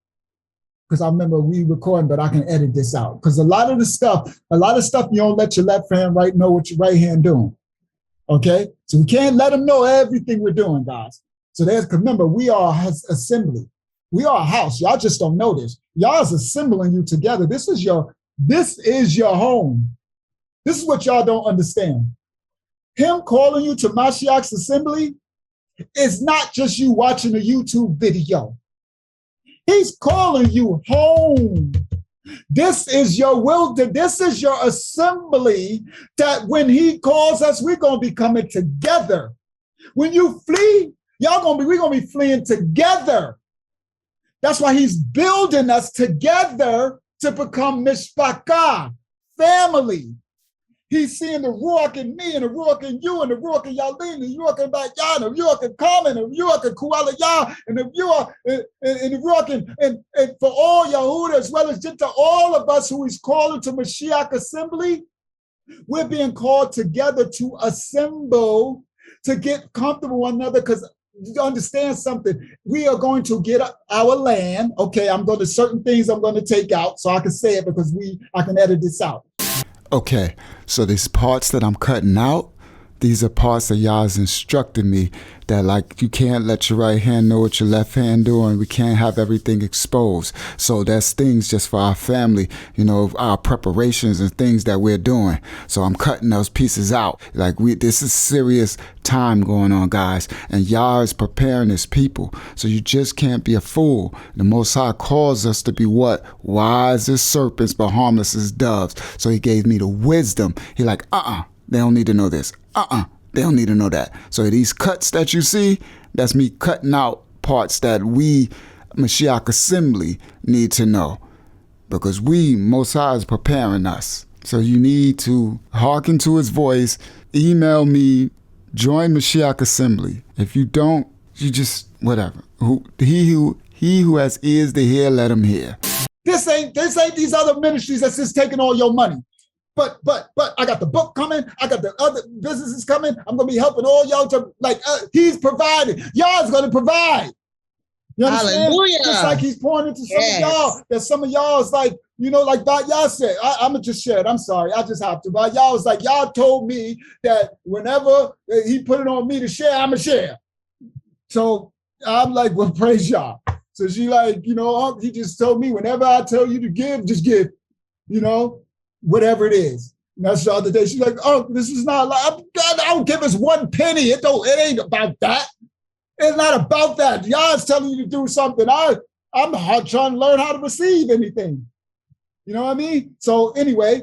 because I remember we recording, but I can edit this out. Because a lot of stuff you don't let your left hand know what your right hand doing, okay? So we can't let them know everything we're doing, guys. So remember, we are assembly. We are a house. Y'all just don't know this. Y'all is assembling you together. This is your home. This is what y'all don't understand. Him calling you to MASHIACH's assembly is not just you watching a YouTube video. He's calling you home. This is your will. This is your assembly that when he calls us, we're going to be coming together. When you flee, we're gonna be fleeing together. That's why he's building us together to become mishpachah, family. He's seeing the Ruach in me, and the Ruach in you, and the Ruach in Yalin, and the Ruach in Bayah, and the Ruach in Carmen, and the Ruach in Kuala Yah, and the Ruach and the Ruach and for all Yahuda as well as Gentile, all of us who he's calling to Mashiach assembly, we're being called together to assemble, to get comfortable with one another, because you understand something. We are going to get our land. Okay, certain things I'm going to take out so I can say it because I can edit this out. Okay, so these parts that I'm cutting out, these are parts that y'all's instructed me that, like, you can't let your right hand know what your left hand doing. We can't have everything exposed. So that's things just for our family, our preparations and things that we're doing. So I'm cutting those pieces out. Like, this is serious time going on, guys. And y'all is preparing as people. So you just can't be a fool. The Most High calls us to be what? Wise as serpents, but harmless as doves. So he gave me the wisdom. He like, they don't need to know this. They don't need to know that. So these cuts that you see, that's me cutting out parts that we, Mashiach Assembly, need to know. Because Most High is preparing us. So you need to hearken to his voice, email me, join Mashiach Assembly. If you don't, you just, whatever. He who has ears to hear, let him hear. This ain't these other ministries that's just taking all your money. But I got the book coming. I got the other businesses coming. I'm going to be helping all y'all to, he's providing. Y'all's going to provide. You understand? Hallelujah. Just like he's pouring into some of y'all. That some of y'all is like, like y'all said, I'm going to just share it. I'm sorry. I just have to. But y'all was like, y'all told me that whenever he put it on me to share, I'm going to share. So I'm like, well, praise y'all. So she like, he just told me whenever I tell you to give, just give, whatever it is. And that's the other day. She's like, oh, this is not like, God, I don't give us 1 penny. It ain't about that. It's not about that. Y'all's telling you to do something. I'm trying to learn how to receive anything. You know what I mean? So anyway,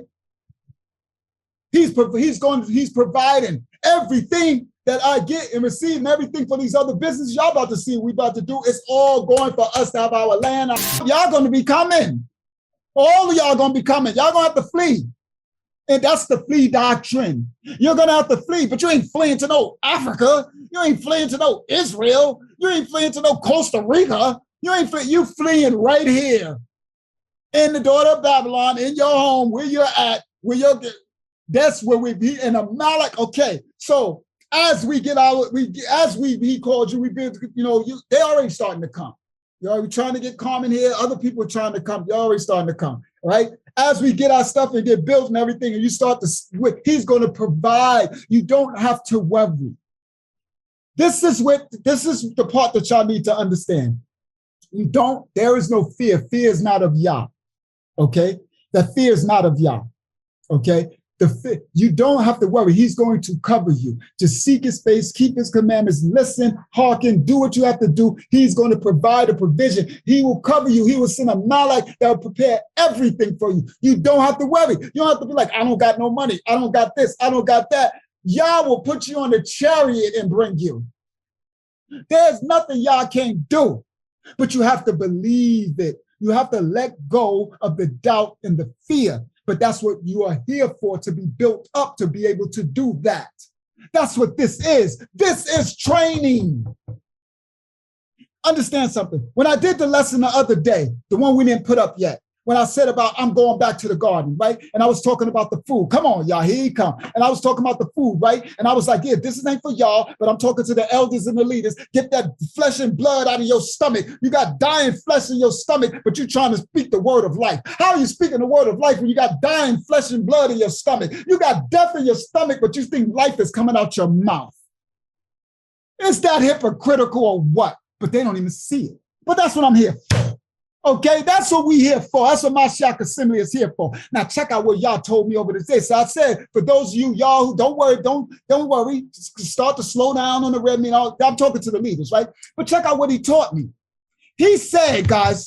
he's providing everything that I get and receive, and everything for these other businesses y'all about to see what we about to do. It's all going for us to have our land. Y'all going to be coming. All of y'all going to be coming. Y'all going to have to flee. And that's the Flea Doctrine. You're going to have to flee, but you ain't fleeing to no Africa. You ain't fleeing to no Israel. You ain't fleeing to no Costa Rica. You fleeing right here in the daughter of Babylon, in your home, where you're at, that's where we be in Amalek. Okay, so as we get he called you, we've been, they already starting to come. We're trying to get Carmen here. Other people are trying to come. You're already starting to come, right? As we get our stuff and get built and everything, and you start to, he's going to provide. You don't have to worry. This is the part that y'all need to understand. There is no fear. Fear is not of Yah. Okay? That fear is not of Yah. Okay? You don't have to worry. He's going to cover you. Just seek his face, keep his commandments, listen, hearken, do what you have to do. He's going to provide a provision. He will cover you. He will send a malach that will prepare everything for you. You don't have to worry. You don't have to be like, I don't got no money. I don't got this. I don't got that. Yah will put you on the chariot and bring you. There's nothing Yah can't do, but you have to believe it. You have to let go of the doubt and the fear. But that's what you are here for, to be built up, to be able to do that. That's what this is. This is training. Understand something. When I did the lesson the other day, the one we didn't put up yet, when I said about I'm going back to the garden, right? And I was talking about the food. Come on, y'all, here he come. And I was talking about the food, right? And I was like, yeah, this ain't for y'all, but I'm talking to the elders and the leaders. Get that flesh and blood out of your stomach. You got dying flesh in your stomach, but you're trying to speak the word of life. How are you speaking the word of life when you got dying flesh and blood in your stomach? You got death in your stomach, but you think life is coming out your mouth. Is that hypocritical or what? But they don't even see it. But that's what I'm here for. Okay, that's what we here for. That's what MASHIACH Assembly is here for. Now check out what y'all told me over the day. So I said, for those of you, y'all who don't worry, don't worry. Start to slow down on the red meat. I'm talking to the leaders, right? But check out what he taught me. He said, guys,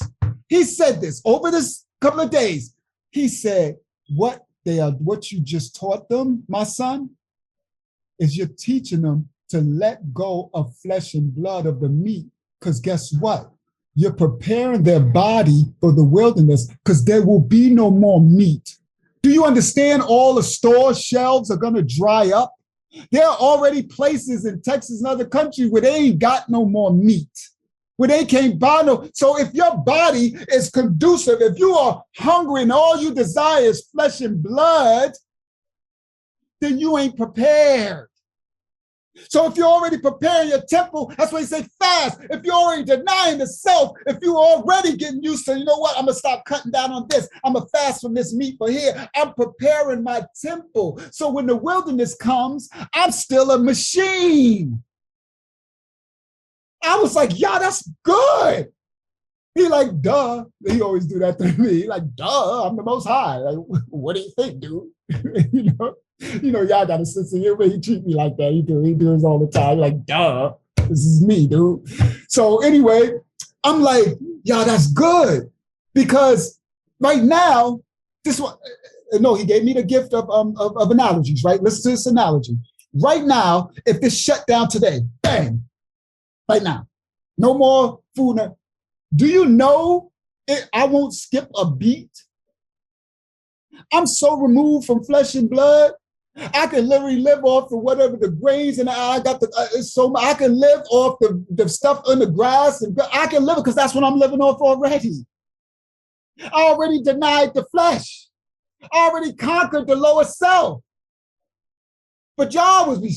he said this over this couple of days. He said, what you just taught them, my son, is you're teaching them to let go of flesh and blood of the meat. Because guess what? You're preparing their body for the wilderness, because there will be no more meat. Do you understand all the store shelves are going to dry up? There are already places in Texas and other countries where they ain't got no more meat, where they can't buy no. So if your body is conducive, if you are hungry and all you desire is flesh and blood, then you ain't prepared. So if you're already preparing your temple, that's why he said fast. If you're already denying the self, if you're already getting used to, you know what, I'm going to stop cutting down on this. I'm going to fast from this meat for here. I'm preparing my temple. So when the wilderness comes, I'm still a machine. I was like, yeah, that's good. He like, duh. He always do that to me. He like, duh, I'm the Most High. Like, what do you think, dude? You know, y'all got a sense of humor. He treat me like that. He does all the time. Like, duh, this is me, dude. So anyway, I'm like, yeah, that's good. Because right now, this one, no, he gave me the gift of analogies, right? Listen to this analogy. Right now, if this shut down today, bang, right now, no more food. Do you know I won't skip a beat? I'm so removed from flesh and blood. I can literally live off of whatever the grains, and I got I can live off the stuff on the grass, and I can live it because that's what I'm living off already. I already denied the flesh. I already conquered the lower self. But y'all was be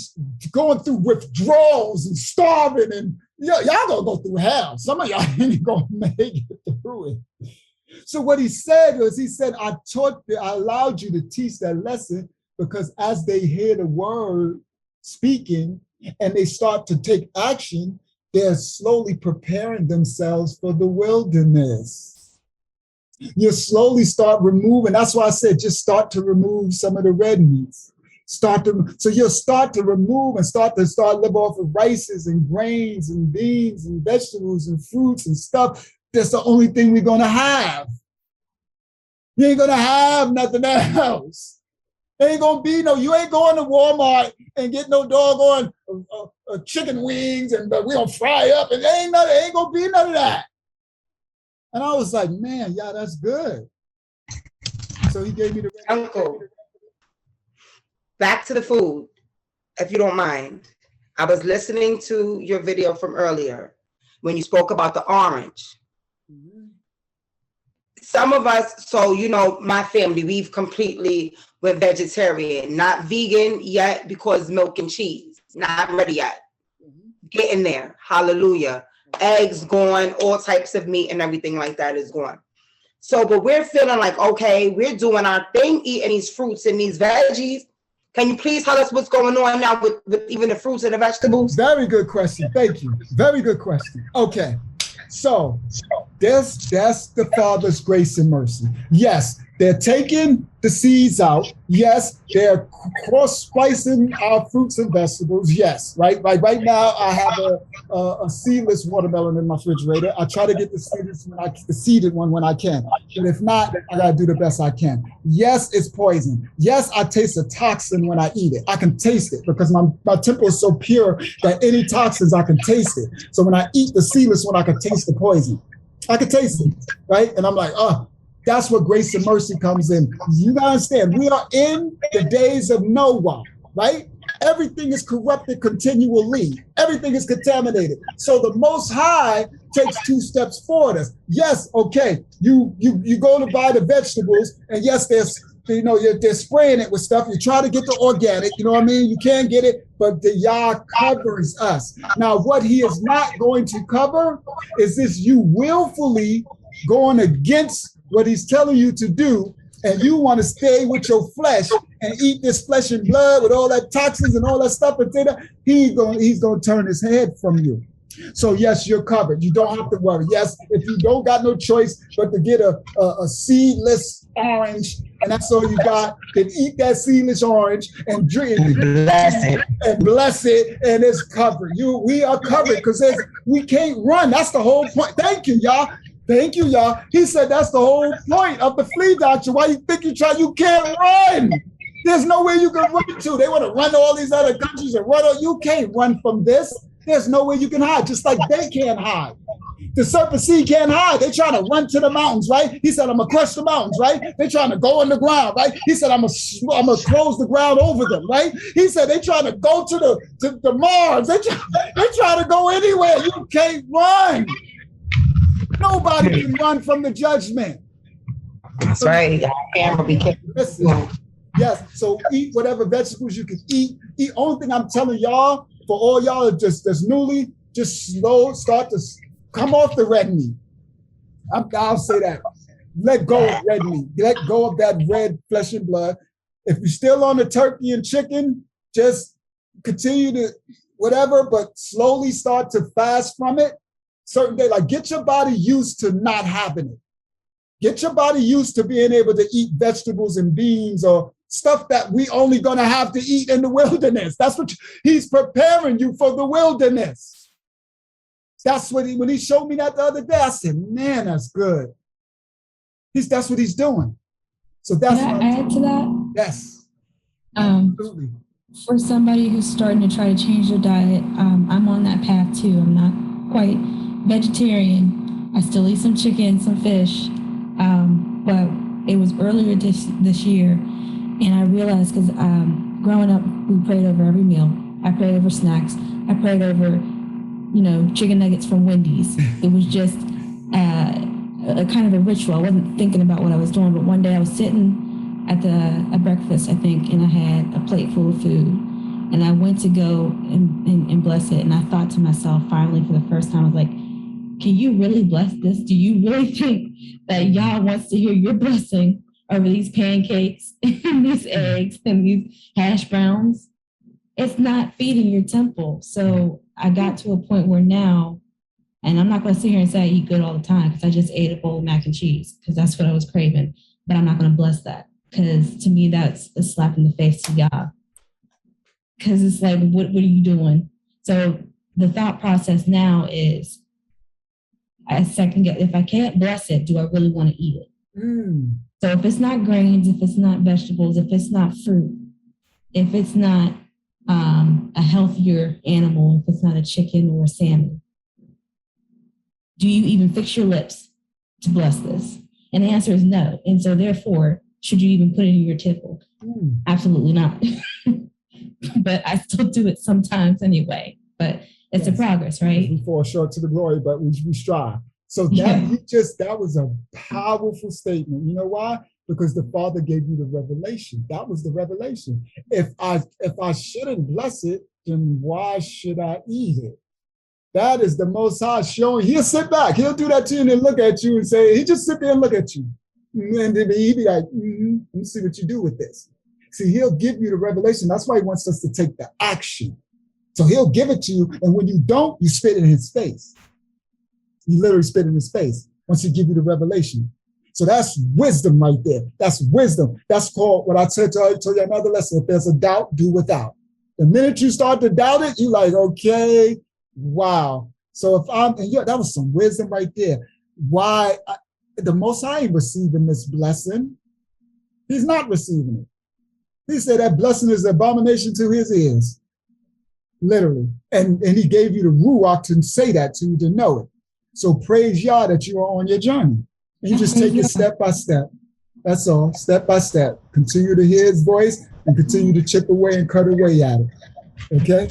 going through withdrawals and starving, and y'all gonna go through hell. Some of y'all ain't gonna make it through it. So what he said was, he said, I allowed you to teach that lesson because as they hear the word speaking and they start to take action, they're slowly preparing themselves for the wilderness. You slowly start removing. That's why I said, just start to remove some of the red meats. So you'll start to remove and start live off of rices and grains and beans and vegetables and fruits and stuff. That's the only thing we're going to have. You ain't going to have nothing else. There ain't going to be you ain't going to Walmart and get no doggone chicken wings and we're going to fry up, and ain't going to be none of that. And I was like, man, yeah, that's good. So he gave me the Uncle, back to the food, if you don't mind. I was listening to your video from earlier when you spoke about the orange. Some of us, so you know, my family, we've completely went vegetarian, not vegan yet because milk and cheese, not ready yet. Getting there, hallelujah. eggs gone, all types of meat and everything like that is gone. So, but we're feeling like, okay, we're doing our thing, eating these fruits and these veggies. Can you please tell us what's going on now with even the fruits and the vegetables? Very good question. Thank you. Very good question. Okay. So that's the Father's grace and mercy. Yes, they're taking the seeds out. Yes, they're cross-splicing our fruits and vegetables. Yes, right. Right now, I have a seedless watermelon in my refrigerator. I try to get the seeded one when I can. But if not, I gotta do the best I can. Yes, it's poison. Yes, I taste a toxin when I eat it. I can taste it because my temple is so pure that any toxins, I can taste it. So when I eat the seedless one, I can taste the poison. I can taste it, right? And I'm like, oh, that's where grace and mercy comes in. You gotta understand, we are in the days of Noah, right? Everything is corrupted continually. Everything is contaminated. So the Most High takes 2 steps forward us. Yes, okay, you go to buy the vegetables, and yes, they're spraying it with stuff. You try to get the organic, you know what I mean? You can't get it, but the Yah covers us. Now, what he is not going to cover is this you willfully going against what he's telling you to do, and you want to stay with your flesh and eat this flesh and blood with all that toxins and all that stuff, and he's going to turn his head from you. So yes, you're covered. You don't have to worry. Yes, if you don't got no choice but to get a seedless orange, and that's all you got, then eat that seedless orange and drink and bless it, and it's covered. We are covered because we can't run. That's the whole point. Thank you, y'all. Thank you, y'all. He said that's the whole point of the Flea Doctrine. Why you think you can't run? There's nowhere you can run to. They want to run to all these other countries and run. You can't run from this. There's nowhere you can hide, just like they can't hide. The serpent seed can't hide. They're trying to run to the mountains, right? He said, I'm going to crush the mountains, right? They're trying to go on the ground, right? He said, I'm going to close the ground over them, right? He said, they're trying to go to the Mars. They're trying to go anywhere. You can't run. Nobody can run from the judgment. That's right. Camera be careful. Listen, yes, so eat whatever vegetables you can eat. Only thing I'm telling y'all, for all y'all that's newly, just start to come off the red meat. I'll say that. Let go of red meat. Let go of that red flesh and blood. If you're still on the turkey and chicken, just continue to whatever, but slowly start to fast from it. Certain day, like get your body used to not having it. Get your body used to being able to eat vegetables and beans or stuff that we only gonna have to eat in the wilderness. That's what he's preparing you for, the wilderness. That's what when he showed me that the other day, I said, man, that's good. That's what he's doing. So that's Can I add to that? Yes. Absolutely. For somebody who's starting to try to change their diet, I'm on that path too. I'm not quite vegetarian. I still eat some chicken, some fish, but it was earlier this year, and I realized because growing up, we prayed over every meal. I prayed over snacks. I prayed over, chicken nuggets from Wendy's. It was just a kind of a ritual. I wasn't thinking about what I was doing, but one day I was sitting at breakfast, I think, and I had a plate full of food, and I went to go and bless it, and I thought to myself, finally, for the first time, I was like, can you really bless this? Do you really think that Yah wants to hear your blessing over these pancakes and these eggs and these hash browns? It's not feeding your temple. So I got to a point where now, and I'm not going to sit here and say I eat good all the time because I just ate a bowl of mac and cheese because that's what I was craving, but I'm not going to bless that because to me, that's a slap in the face to Yah. Because it's like, what are you doing? So the thought process now is, if I can't bless it, do I really want to eat it? So if it's not grains, if it's not vegetables, if it's not fruit, if it's not a healthier animal, if it's not a chicken or a salmon, do you even fix your lips to bless this? And the answer is no. And so therefore, should you even put it in your temple? Absolutely not. But I still do it sometimes anyway. But it's a progress, right? We fall short to the glory, but we strive. So that was a powerful statement. You know why? Because the Father gave you the revelation. That was the revelation. If I shouldn't bless it, then why should I eat it? That is the Most High showing. He'll sit back. He'll do that to you and then look at you and say, he just sit there and look at you. And then he'll be like, let me see what you do with this. See, he'll give you the revelation. That's why he wants us to take the action. So he'll give it to you. And when you don't, you spit in his face. You literally spit in his face once he give you the revelation. So that's wisdom right there. That's wisdom. That's called what I told you another lesson. If there's a doubt, do without. The minute you start to doubt it, you're like, okay, wow. So if that was some wisdom right there. Why the Most High ain't receiving this blessing? He's not receiving it. He said that blessing is an abomination to his ears, literally. And he gave you the ruach to say that to you, to know it. So praise Yah that you are on your journey. And you just take it step by step. That's all, step by step. Continue to hear his voice and continue to chip away and cut away at it. Okay?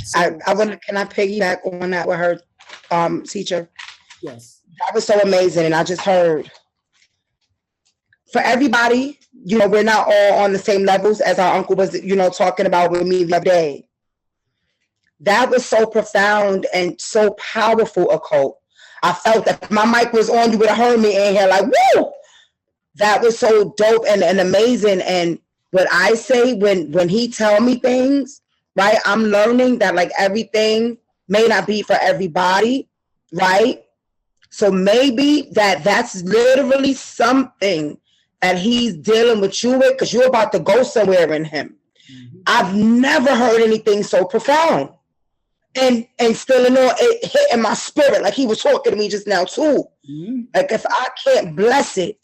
So, can I piggyback on that with her teacher? Yes. That was so amazing. And I just heard, for everybody, we're not all on the same levels as our uncle was, talking about with me the other day. That was so profound and so powerful, occult. I felt that if my mic was on, you would have heard me in here like, woo! That was so dope and amazing. And what I say when he tell me things, right, I'm learning that like everything may not be for everybody, right? So maybe that's literally something that he's dealing with you with because you're about to go somewhere in him. Mm-hmm. I've never heard anything so profound. And still in all, it hit in my spirit, like he was talking to me just now too. Mm-hmm. Like if I can't bless it,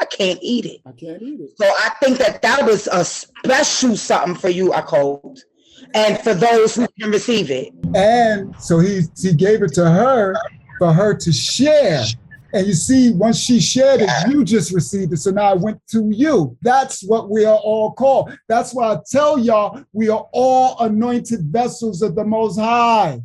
I can't eat it. I can't eat it. So I think that was a special something for you, Akhold, and for those who can receive it. And so he gave it to her for her to share. And you see, once she shared it, you just received it. So now it went to you. That's what we are all called. That's why I tell y'all, we are all anointed vessels of the Most High.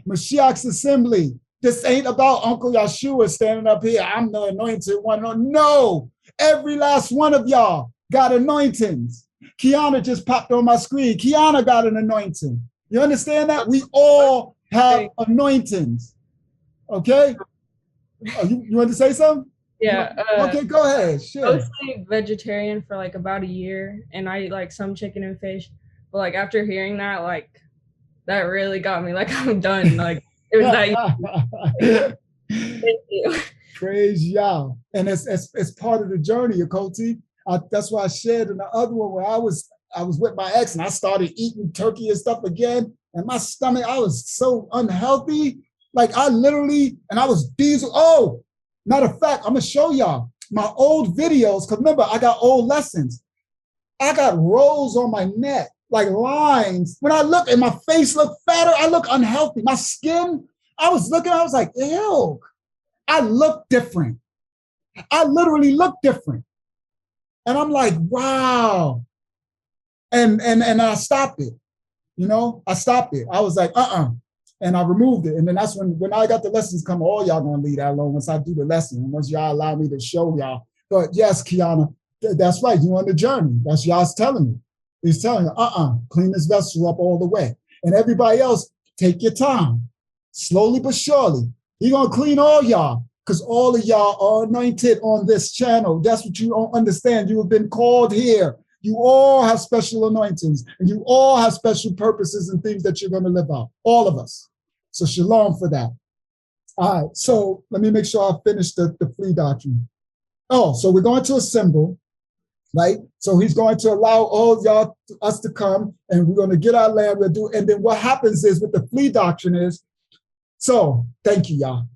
Mashiach's assembly. This ain't about Uncle Yeshua standing up here. I'm the anointed one. No, every last one of y'all got anointings. Kiana just popped on my screen. Kiana got an anointing. You understand that? We all have anointings. Okay? Oh, you want to say something? Yeah. Okay, go ahead. Sure. I was vegetarian for like about a year, and I eat like some chicken and fish. But like after hearing that, like that really got me. Like I'm done. Like it was that. Thank you. Praise Yah. And it's part of the journey, Yakulti. That's why I shared in the other one where I was with my ex and I started eating turkey and stuff again, and my stomach, I was so unhealthy. Like I literally, and I was diesel. Oh, matter of fact, I'm gonna show y'all my old videos. Cause remember, I got old lessons. I got rolls on my neck, like lines. When I look and my face look fatter, I look unhealthy. My skin, I was like, ew. I look different. I literally look different. And I'm like, wow. And I stopped it. I stopped it. I was like, and I removed it. And then that's when I got the lessons come, all y'all gonna leave that alone once I do the lesson, once y'all allow me to show y'all. But yes, Kiana, that's right, you on the journey. That's y'all's telling me. He's telling you, clean this vessel up all the way. And everybody else, take your time. Slowly but surely. He gonna clean all y'all, because all of y'all are anointed on this channel. That's what you don't understand. You have been called here. You all have special anointings, and you all have special purposes and things that you're gonna live out, all of us. So shalom for that. All right, so let me make sure I finish the Flea Doctrine. Oh, so we're going to assemble, right? So he's going to allow all of y'all, us to come, and we're going to get our land, and then what happens is with the Flea Doctrine is, so thank you, y'all.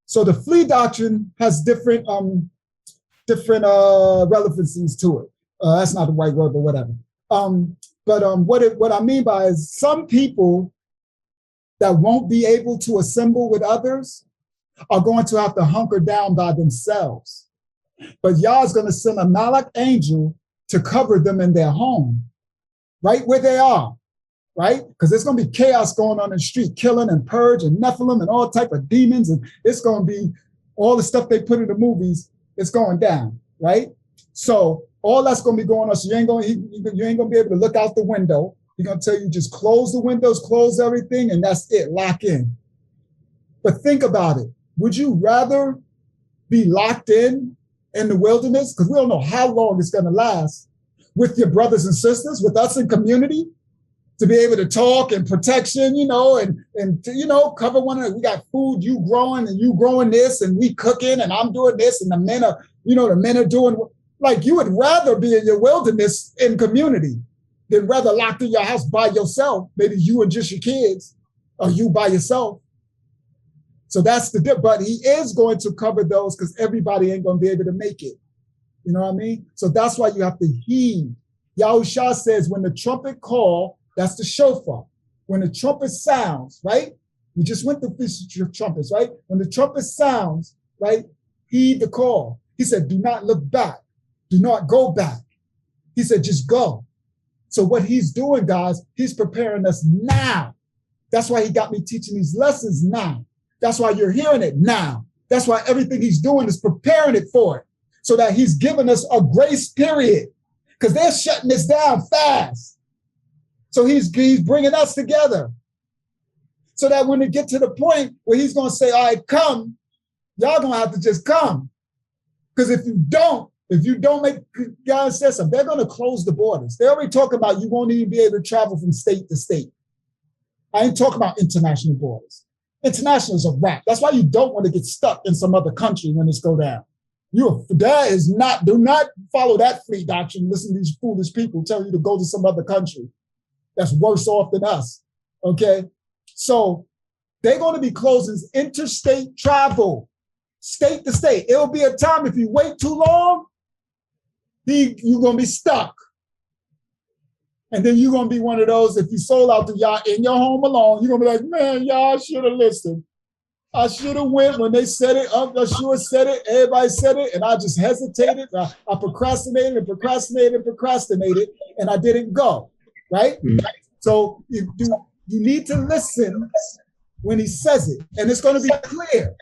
So the Flea Doctrine has different relevancies to it. That's not the right word, but whatever. What I mean by is some people that won't be able to assemble with others are going to have to hunker down by themselves. But Yah's going to send a Malach angel to cover them in their home, right where they are, right? Because there's going to be chaos going on in the street, killing and purge and Nephilim and all type of demons. And it's going to be all the stuff they put in the movies. It's going down, right? So all that's going to be going on. So you ain't going to be able to look out the window. He's going to tell you just close the windows, close everything, and that's it, lock in. But think about it. Would you rather be locked in the wilderness? Because we don't know how long it's going to last, with your brothers and sisters, with us in community, to be able to talk and protection, and cover one another. We got food, you growing and you growing this, and we cooking, and I'm doing this, and the men are doing, like, you would rather be in your wilderness in community than rather locked in your house by yourself, maybe you and just your kids, or you by yourself. So that's the difference. But he is going to cover those, because everybody ain't going to be able to make it. You know what I mean? So that's why you have to heed. Yahushua says, when the trumpet call, that's the shofar. When the trumpet sounds, right? We just went through the trumpets, right? When the trumpet sounds, right? Heed the call. He said, do not look back. Do not go back. He said, just go. So what he's doing, guys, he's preparing us now. That's why he got me teaching these lessons now. That's why you're hearing it now. That's why everything he's doing is preparing it for it, so that he's giving us a grace period, because they're shutting this down fast. So he's bringing us together, so that when it get to the point where he's going to say, all right, come, y'all going to have to just come. Because if you don't make, God says something, they're going to close the borders. They're already talking about you won't even be able to travel from state to state. I ain't talking about international borders. International is a wrap. That's why you don't want to get stuck in some other country when it's go down. Do not follow that Flea Doctrine. Listen to these foolish people tell you to go to some other country that's worse off than us, okay? So they're going to be closing interstate travel, state to state. It'll be a time, if you wait too long, you're going to be stuck. And then you're going to be one of those, if you sold out to y'all in your home alone, you're going to be like, man, y'all should have listened. I should have went when they said it. Yeshua said it. Everybody said it. And I just hesitated. I procrastinated, and I didn't go, right? Mm-hmm. So you need to listen when he says it. And it's going to be clear.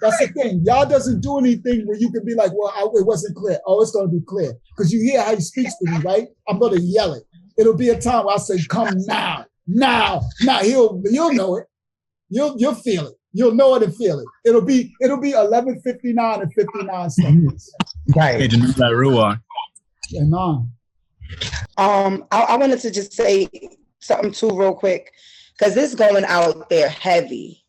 That's the thing. Y'all doesn't do anything where you can be like, well, it wasn't clear. Oh, it's going to be clear. Because you hear how he speaks to me, right? I'm going to yell it. It'll be a time where I say, come now. You'll know it. You'll feel it. You'll know it and feel it. It'll be 11:59 and 59 seconds. Right. Hey, to know that ruach. Amen. I wanted to just say something too real quick, because this is going out there heavy.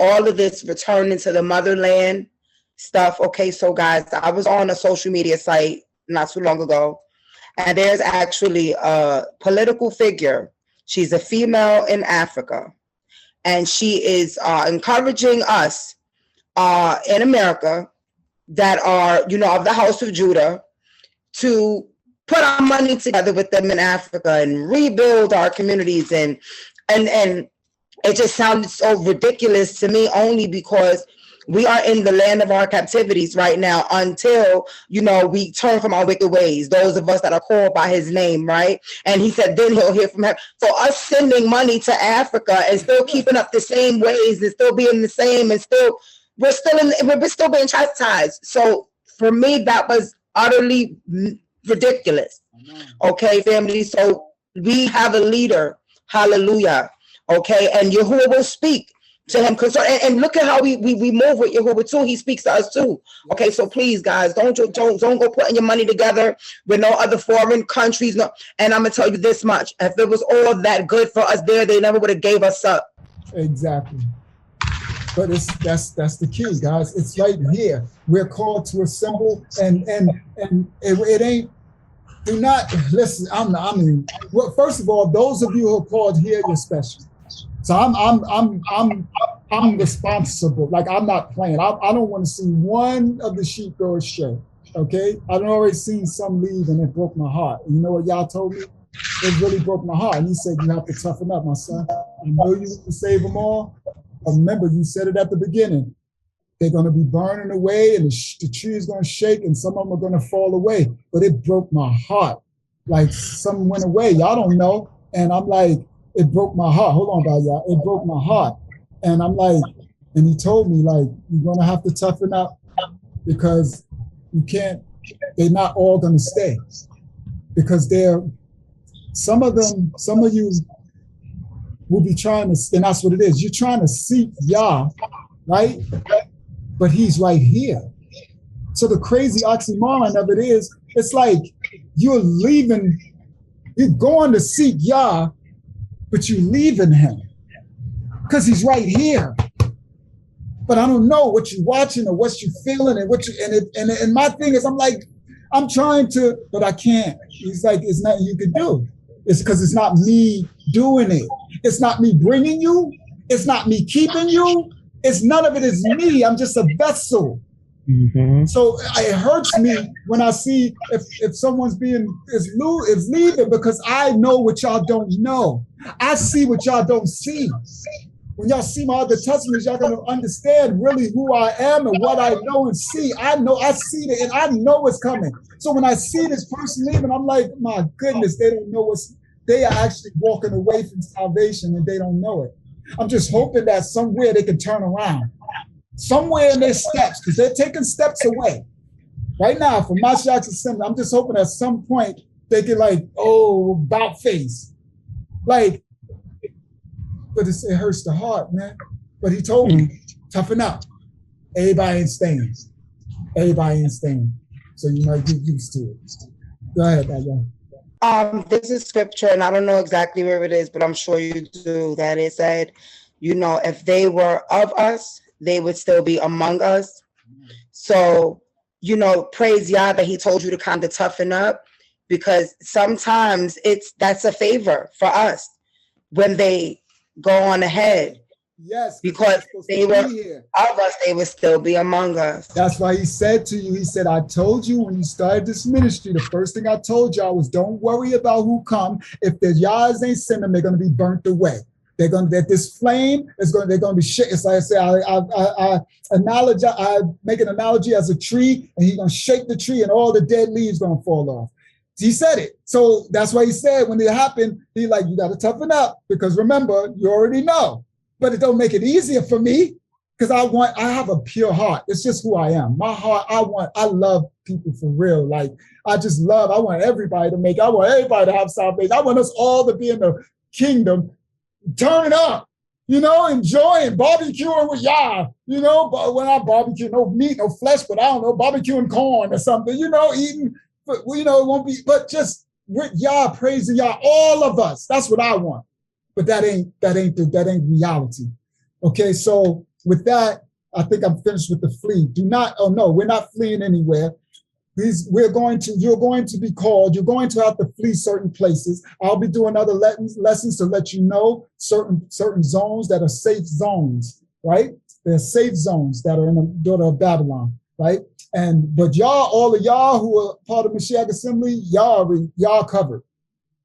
All of this returning to the motherland stuff. Okay, so guys, I was on a social media site not too long ago, and there's actually a political figure. She's a female in Africa, and she is encouraging us in America that are, of the house of Judah, to put our money together with them in Africa and rebuild our communities. And it just sounded so ridiculous to me, only because we are in the land of our captivities right now until, we turn from our wicked ways, those of us that are called by his name, right? And he said, then he'll hear from heaven. So us sending money to Africa and still keeping up the same ways and still being the same, and we're still being chastised. So for me, that was utterly ridiculous. Okay, family. So we have a leader. Hallelujah. Okay, and Yahuwah will speak to him concerning, and look at how we move with Yahuwah too. He speaks to us too. Okay, so please, guys, don't go putting your money together with no other foreign countries. No, and I'm gonna tell you this much: if it was all that good for us there, they never would have gave us up. Exactly. But that's the key, guys. It's right here. We're called to assemble, and it ain't. Do not listen. Well, first of all, those of you who are called here, you're special. So I'm responsible. Like, I'm not playing. I don't want to see one of the sheep go astray. Okay, I've already seen some leave, and it broke my heart. And you know what y'all told me? It really broke my heart. And he said, "You have to toughen up, my son. I know you can save them all. But remember, you said it at the beginning. They're going to be burning away, and the tree is going to shake, and some of them are going to fall away." But it broke my heart. Like, some went away. Y'all don't know. And I'm like, it broke my heart. Hold on, y'all. It broke my heart. And I'm like, and he told me, like, you're going to have to toughen up, because you can't, they're not all going to stay, because they're some of you will be trying to, and that's what it is. You're trying to seek Yah, right? But he's right here. So the crazy oxymoron of it is, it's like you're going to seek Yah, but you're leaving him because he's right here. But I don't know what you're watching or what you're feeling and and my thing is, I'm like, I'm trying to, but I can't. He's like, it's nothing you can do. It's because it's not me doing it. It's not me bringing you. It's not me keeping you. It's none of it is me. I'm just a vessel. Mm-hmm. So it hurts me when I see if someone's is leaving, because I know what y'all don't know. I see what y'all don't see. When y'all see my other testimonies, y'all gonna understand really who I am and what I know and see. I see it, and I know what's coming. So when I see this person leaving, I'm like, my goodness, they don't know they are actually walking away from salvation and they don't know it. I'm just hoping that somewhere they can turn around. Somewhere in their steps, because they're taking steps away. Right now, from MASHIACH assembly, I'm just hoping at some point they get like, oh, about face. Like, but it hurts the heart, man. But he told me, toughen up. Everybody ain't staying. Everybody ain't staying. So you might get used to it. Go ahead, Daya. This is scripture, and I don't know exactly where it is, but I'm sure you do, that it said, if they were of us, they would still be among us. So, praise Yah that he told you to kind of toughen up, because sometimes that's a favor for us when they go on ahead. Yes, because they were of us, they would still be among us. That's why he said to you, he said, I told you when you started this ministry, the first thing I told y'all was, don't worry about who come. If the Yahs ain't send them, they're going to be burnt away. They're going to, this flame they're going to be shaken. It's like I say, I make an analogy as a tree, and he's going to shake the tree and all the dead leaves going to fall off. He said it. So that's why he said when it happened, he like, you got to toughen up, because remember, you already know, but it don't make it easier for me, because I have a pure heart. It's just who I am. My heart, I love people for real. Like, I want everybody to I want everybody to have salvation. I want us all to be in the kingdom, turning up, enjoying, barbecuing with Yah, but when I barbecue, no meat, no flesh, but I don't know, barbecuing corn or something, eating, but, it won't be, but just with Yah, praising Yah, all of us. That's what I want. But that ain't reality. Okay, so with that, I think I'm finished with the flee. We're not fleeing anywhere. You're going to be called. You're going to have to flee certain places. I'll be doing other lessons to let you know certain zones that are safe zones, right? There are safe zones that are in the daughter of Babylon, right? But y'all, all of y'all who are part of MASHIACH Assembly, y'all covered.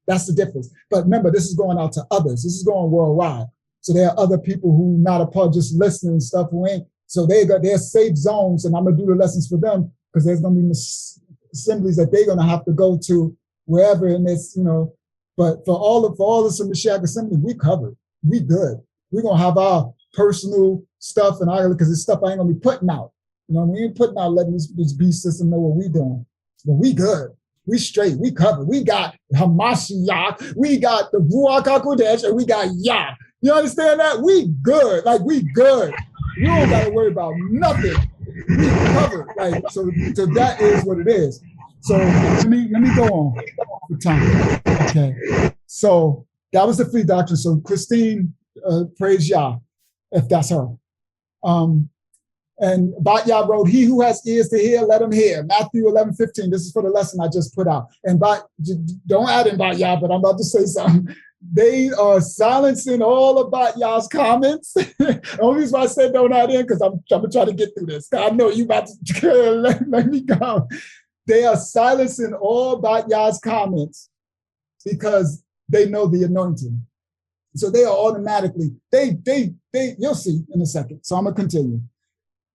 That's the difference. But remember, this is going out to others. This is going worldwide. So there are other people who not a part, just listening and stuff who ain't. So they got their safe zones, and I'm gonna do the lessons for them, because there's gonna be assemblies that they're gonna have to go to wherever in this, But for all of us in MASHIACH Assembly, we covered. We good. We're gonna have our personal stuff because it's stuff I ain't gonna be putting out. We ain't putting out letting this beast system know what we doing. But we good. We straight. We covered. We got MASHIACH. We got the Ruach HaKodesh, and we got Yah. You understand that? We good. Like, we good. We don't got to worry about nothing. We covered. Like, so that is what it is. So let me go on for time. Okay. So that was the Flea Doctrine. So Christine, praise Yah, if that's her. And Batya wrote, he who has ears to hear, let him hear. Matthew 11:15. This is for the lesson I just put out. And don't add in Batya, but I'm about to say something. They are silencing all of Batya's comments. The only reason why I said don't add in, because I'm going to try to get through this. I know you about to let me go. They are silencing all Batya's comments because they know the anointing. So they are automatically, you'll see in a second. So I'm going to continue.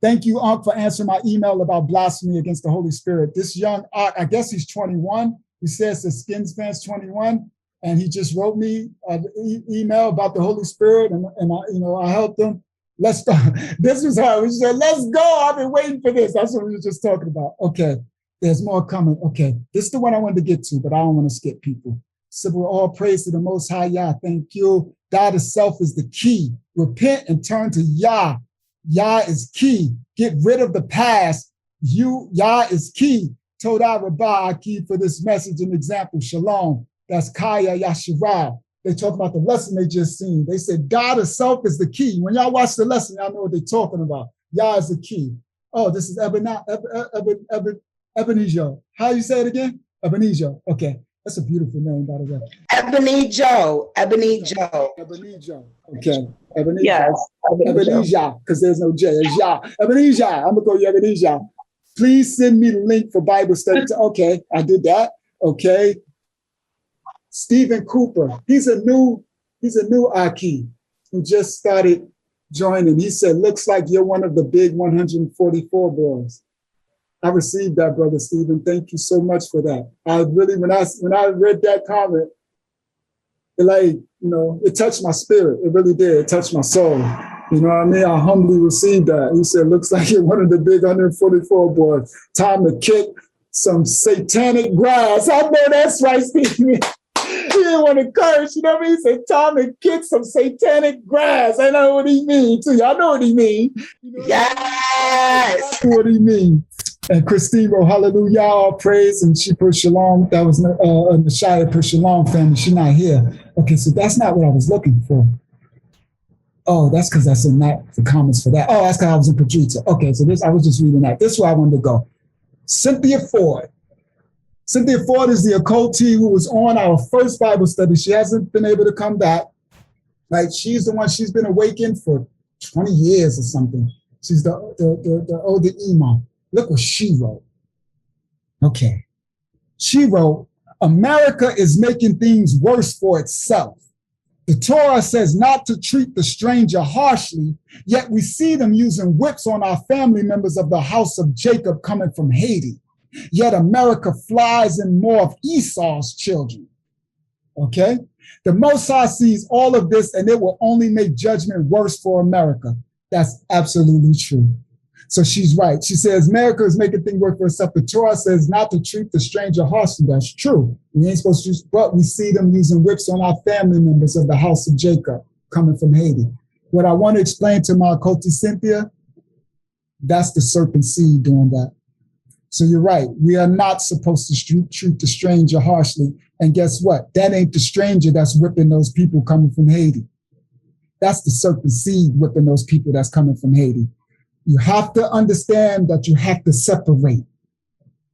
Thank you, Unc, for answering my email about blasphemy against the Holy Spirit. This young Unc, I guess he's 21. He says the Skinsman's 21. And he just wrote me an email about the Holy Spirit, and I helped him. Let's go. This was how we said, let's go. I've been waiting for this. That's what we were just talking about. Okay, there's more coming. Okay, this is the one I wanted to get to, but I don't want to skip people. So we're all praise to the Most High Yah. Thank you. God itself is the key. Repent and turn to Yah. Yah is key. Get rid of the past. Yah is key. Todah Rabbah Aki for this message and example. Shalom. That's Kaya Yashirah. They talk about the lesson they just seen. They said God itself is the key. When y'all watch the lesson, y'all know what they're talking about. Yah is the key. Oh, this is Ebenezer. How you say it again? Ebenezer. Okay. That's a beautiful name, by the way. Ebenezer. Okay. Ebenezer. Yes. Ebenezer, because there's no J. It's Yah. Ebenezer. I'm going to go to Ebenezer. Please send me the link for Bible study. Okay, I did that. Okay. Stephen Cooper. He's a new Aki who just started joining. He said, looks like you're one of the big 144 boys. I received that, Brother Stephen. Thank you so much for that. I really, when I read that comment, it touched my spirit. It really did. It touched my soul. You know what I mean? I humbly received that. He said, looks like you're one of the big 144 boys. Time to kick some satanic grass. I know that's right, Stephen. He didn't want to curse, you know what I mean? He said, time to kick some satanic grass. I know what he means too. Y'all know what he means. You know yes. What he means. And Christine wrote, hallelujah, all praise. And she put shalom. That was the Shia put shalom family. She's not here. Okay, so that's not what I was looking for. Oh, that's because that's in that, the comments for that. Oh, that's because I was in Padrita. Okay, so I was just reading that. This is where I wanted to go. Cynthia Ford. Cynthia Ford is the occultee who was on our first Bible study. She hasn't been able to come back. Right? She's the one, she's been awakened for 20 years or something. She's the older imam. Look what she wrote. Okay. She wrote, America is making things worse for itself. The Torah says not to treat the stranger harshly, yet we see them using whips on our family members of the house of Jacob coming from Haiti. Yet America flies in more of Esau's children. Okay? The Most High sees all of this and it will only make judgment worse for America. That's absolutely true. So she's right. She says America is making things work for itself. The Torah says not to treat the stranger harshly. That's true. We ain't supposed to, but we see them using whips on our family members of the house of Jacob coming from Haiti. What I want to explain to my occultist Cynthia, that's the serpent seed doing that. So you're right. We are not supposed to treat the stranger harshly. And guess what? That ain't the stranger that's whipping those people coming from Haiti. That's the serpent seed whipping those people that's coming from Haiti. You have to understand that you have to separate.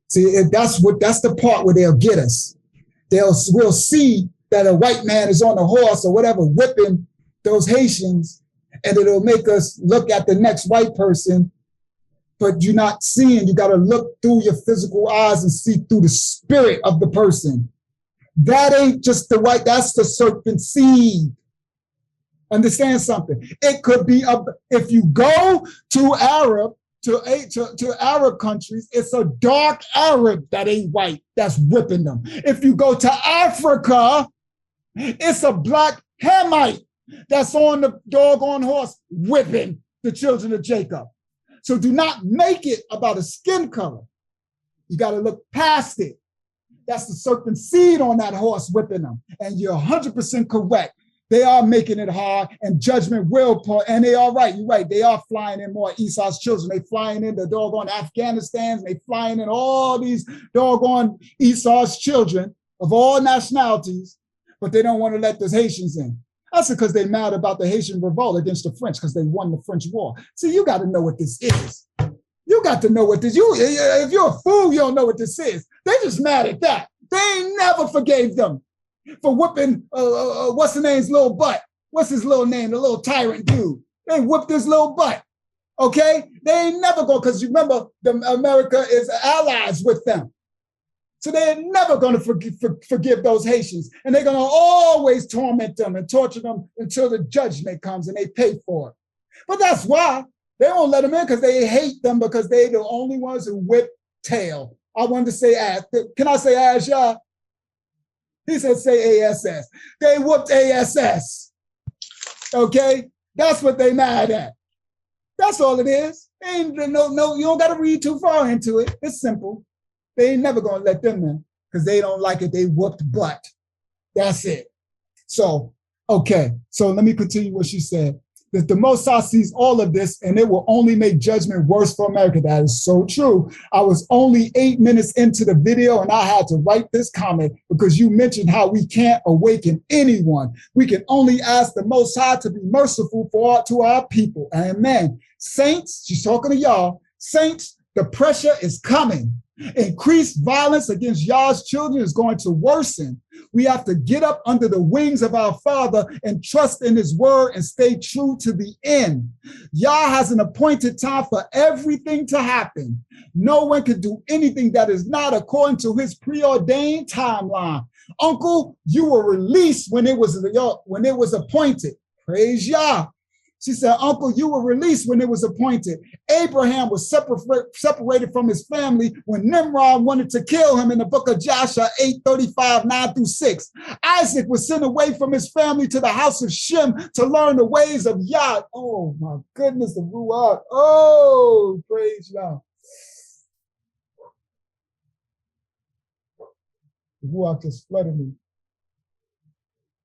See, that's the part where they'll get us. We'll see that a white man is on a horse or whatever whipping those Haitians, and it'll make us look at the next white person, but you're not seeing. You got to look through your physical eyes and see through the spirit of the person. That ain't just the white, that's the serpent seed. Understand something. It could be, if you go to Arab, to Arab countries, it's a dark Arab that ain't white that's whipping them. If you go to Africa, it's a black Hamite that's on the doggone horse whipping the children of Jacob. So do not make it about a skin color. You got to look past it. That's the serpent seed on that horse whipping them. And you're 100% correct. They are making it hard, and judgment will pour. And they are right. You're right. They are flying in more Esau's children. They flying in the doggone Afghanistan. They flying in all these doggone Esau's children of all nationalities, but they don't want to let those Haitians in. That's because they're mad about the Haitian revolt against the French because they won the French war. See, you got to know what this is. You got to know what this is. If you're a fool, you don't know what this is. They're just mad at that. They ain't never forgave them for whipping, what's the name's little butt? What's his little name? The little tyrant dude. They whipped his little butt, okay? They ain't never going, because you remember, America is allies with them. So they're never going to forgive those Haitians. And they're going to always torment them and torture them until the judgment comes and they pay for it. But that's why they won't let them in, because they hate them, because they're the only ones who whip tail. I wanted to say ass. Can I say ass, y'all? He said, say ASS. They whooped ASS. Okay? That's what they mad at. That's all it is. Ain't no, you don't got to read too far into it. It's simple. They ain't never going to let them in because they don't like it. They whooped butt. That's it. So, okay. So let me continue what she said. That the Most High sees all of this and it will only make judgment worse for America. That is so true. I was only 8 minutes into the video and I had to write this comment because you mentioned how we can't awaken anyone. We can only ask the Most High to be merciful to our people. Amen. Saints, she's talking to y'all. Saints, the pressure is coming. Increased violence against y'all's children is going to worsen. We have to get up under the wings of our Father and trust in his word and stay true to the end. Yah has an appointed time for everything to happen. No one can do anything that is not according to his preordained timeline. Uncle, you were released when it was appointed. Praise Yah. She said, Uncle, you were released when it was appointed. Abraham was separated from his family when Nimrod wanted to kill him in the book of Joshua 8:35, 9-6. Isaac was sent away from his family to the house of Shem to learn the ways of Yah. Oh, my goodness, the Ruach. Oh, praise Yah. The Ruach just flooded me.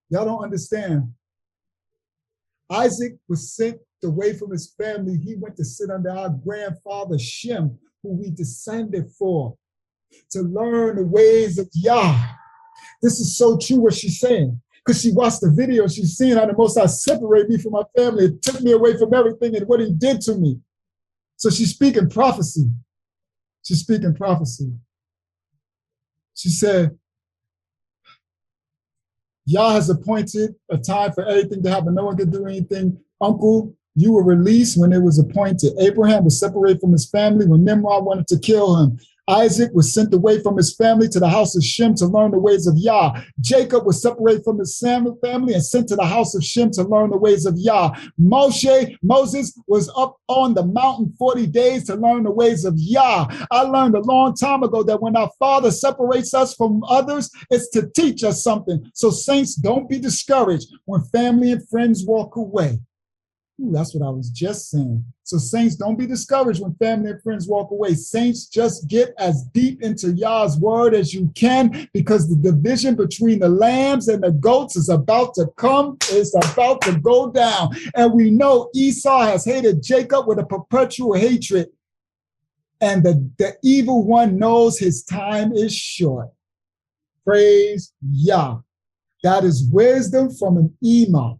Y'all don't understand. Isaac was sent away from his family. He went to sit under our grandfather Shem, who we descended for, to learn the ways of Yah. This is so true what she's saying, because she watched the video. She's seen how the Most High separated me from my family. It took me away from everything and what he did to me. So she's speaking prophecy. She's speaking prophecy. She said, Yah has appointed a time for everything to happen. No one can do anything. Uncle, you were released when it was appointed. Abraham was separated from his family when Nimrod wanted to kill him. Isaac was sent away from his family to the house of Shem to learn the ways of Yah. Jacob was separated from his family and sent to the house of Shem to learn the ways of Yah. Moses was up on the mountain 40 days to learn the ways of Yah. I learned a long time ago that when our Father separates us from others, it's to teach us something. So saints, don't be discouraged when family and friends walk away. Ooh, that's what I was just saying. So saints, don't be discouraged when family and friends walk away. Saints, just get as deep into Yah's word as you can, because the division between the lambs and the goats is about to come. It's about to go down. And we know Esau has hated Jacob with a perpetual hatred. And the evil one knows his time is short. Praise Yah. That is wisdom from an imam.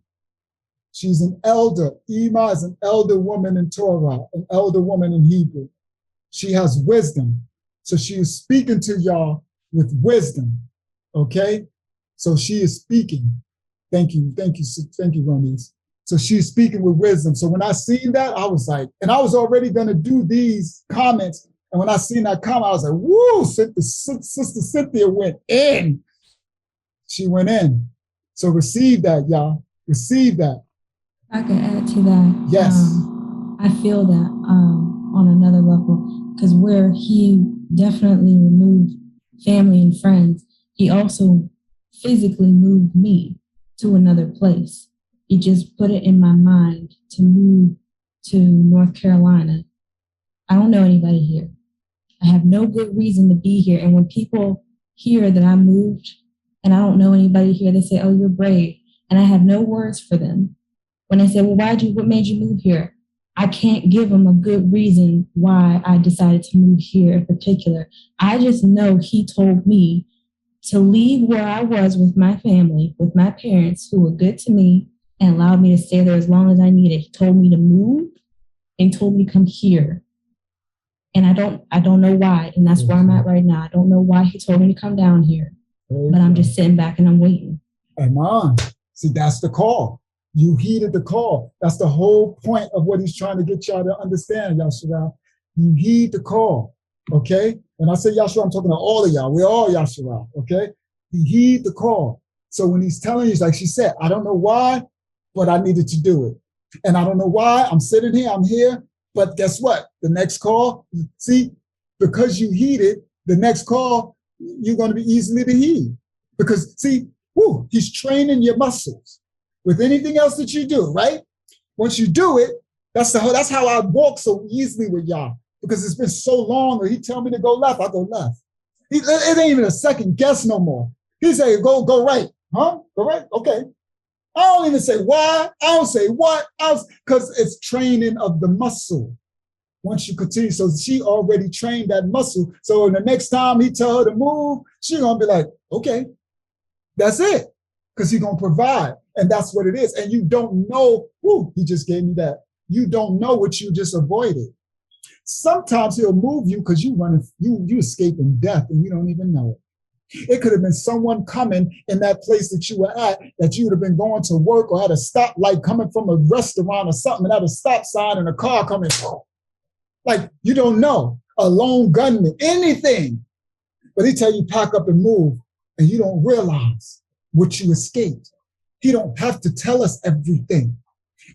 She's an elder. Ima is an elder woman in Torah, an elder woman in Hebrew. She has wisdom. So she is speaking to y'all with wisdom, okay? So she is speaking. Thank you, Ronice. So she's speaking with wisdom. So when I seen that, I was like, and I was already gonna do these comments. And when I seen that comment, I was like, woo, Sister Cynthia went in. She went in. So receive that, y'all. Receive that. I could add to that. Yes. I feel that on another level, because where he definitely removed family and friends, he also physically moved me to another place. He just put it in my mind to move to North Carolina. I don't know anybody here. I have no good reason to be here. And when people hear that I moved and I don't know anybody here, they say, oh, you're brave. And I have no words for them. When they say, well, what made you move here? I can't give them a good reason why I decided to move here in particular. I just know he told me to leave where I was with my family, with my parents who were good to me and allowed me to stay there as long as I needed. He told me to move and told me to come here. And I don't know why. And that's where I'm at right now. I don't know why he told me to come down here, but I'm just sitting back and I'm waiting. Amen. See, that's the call. You heeded the call. That's the whole point of what he's trying to get y'all to understand, Yashua. You heed the call, okay? When I say Yashua, I'm talking to all of y'all. We're all Yashua, okay? You heed the call. So when he's telling you, like she said, I don't know why, but I needed to do it. And I don't know why I'm sitting here, I'm here, but guess what? The next call, see, because you heeded, the next call, you're going to be easily to heed. Because, see, he's training your muscles. With anything else that you do, right? Once you do it, that's how I walk so easily with y'all, because it's been so long. Or he tell me to go left, I go left. It ain't even a second guess no more. He say go right, Huh? Correct? Okay. I don't even say why. I don't say what. Because it's training of the muscle. Once you continue, so she already trained that muscle. So the next time he tell her to move, she gonna be like, okay, that's it. Because he's gonna provide. And that's what it is. And you don't know, he just gave me that. You don't know what you just avoided. Sometimes he'll move you because you escaping death and you don't even know it. It could have been someone coming in that place that you were at, that you would have been going to work or had a stoplight coming from a restaurant or something and had a stop sign and a car coming. Like, you don't know. A lone gunman, anything. But he tell you pack up and move, and you don't realize what you escaped. He don't have to tell us everything.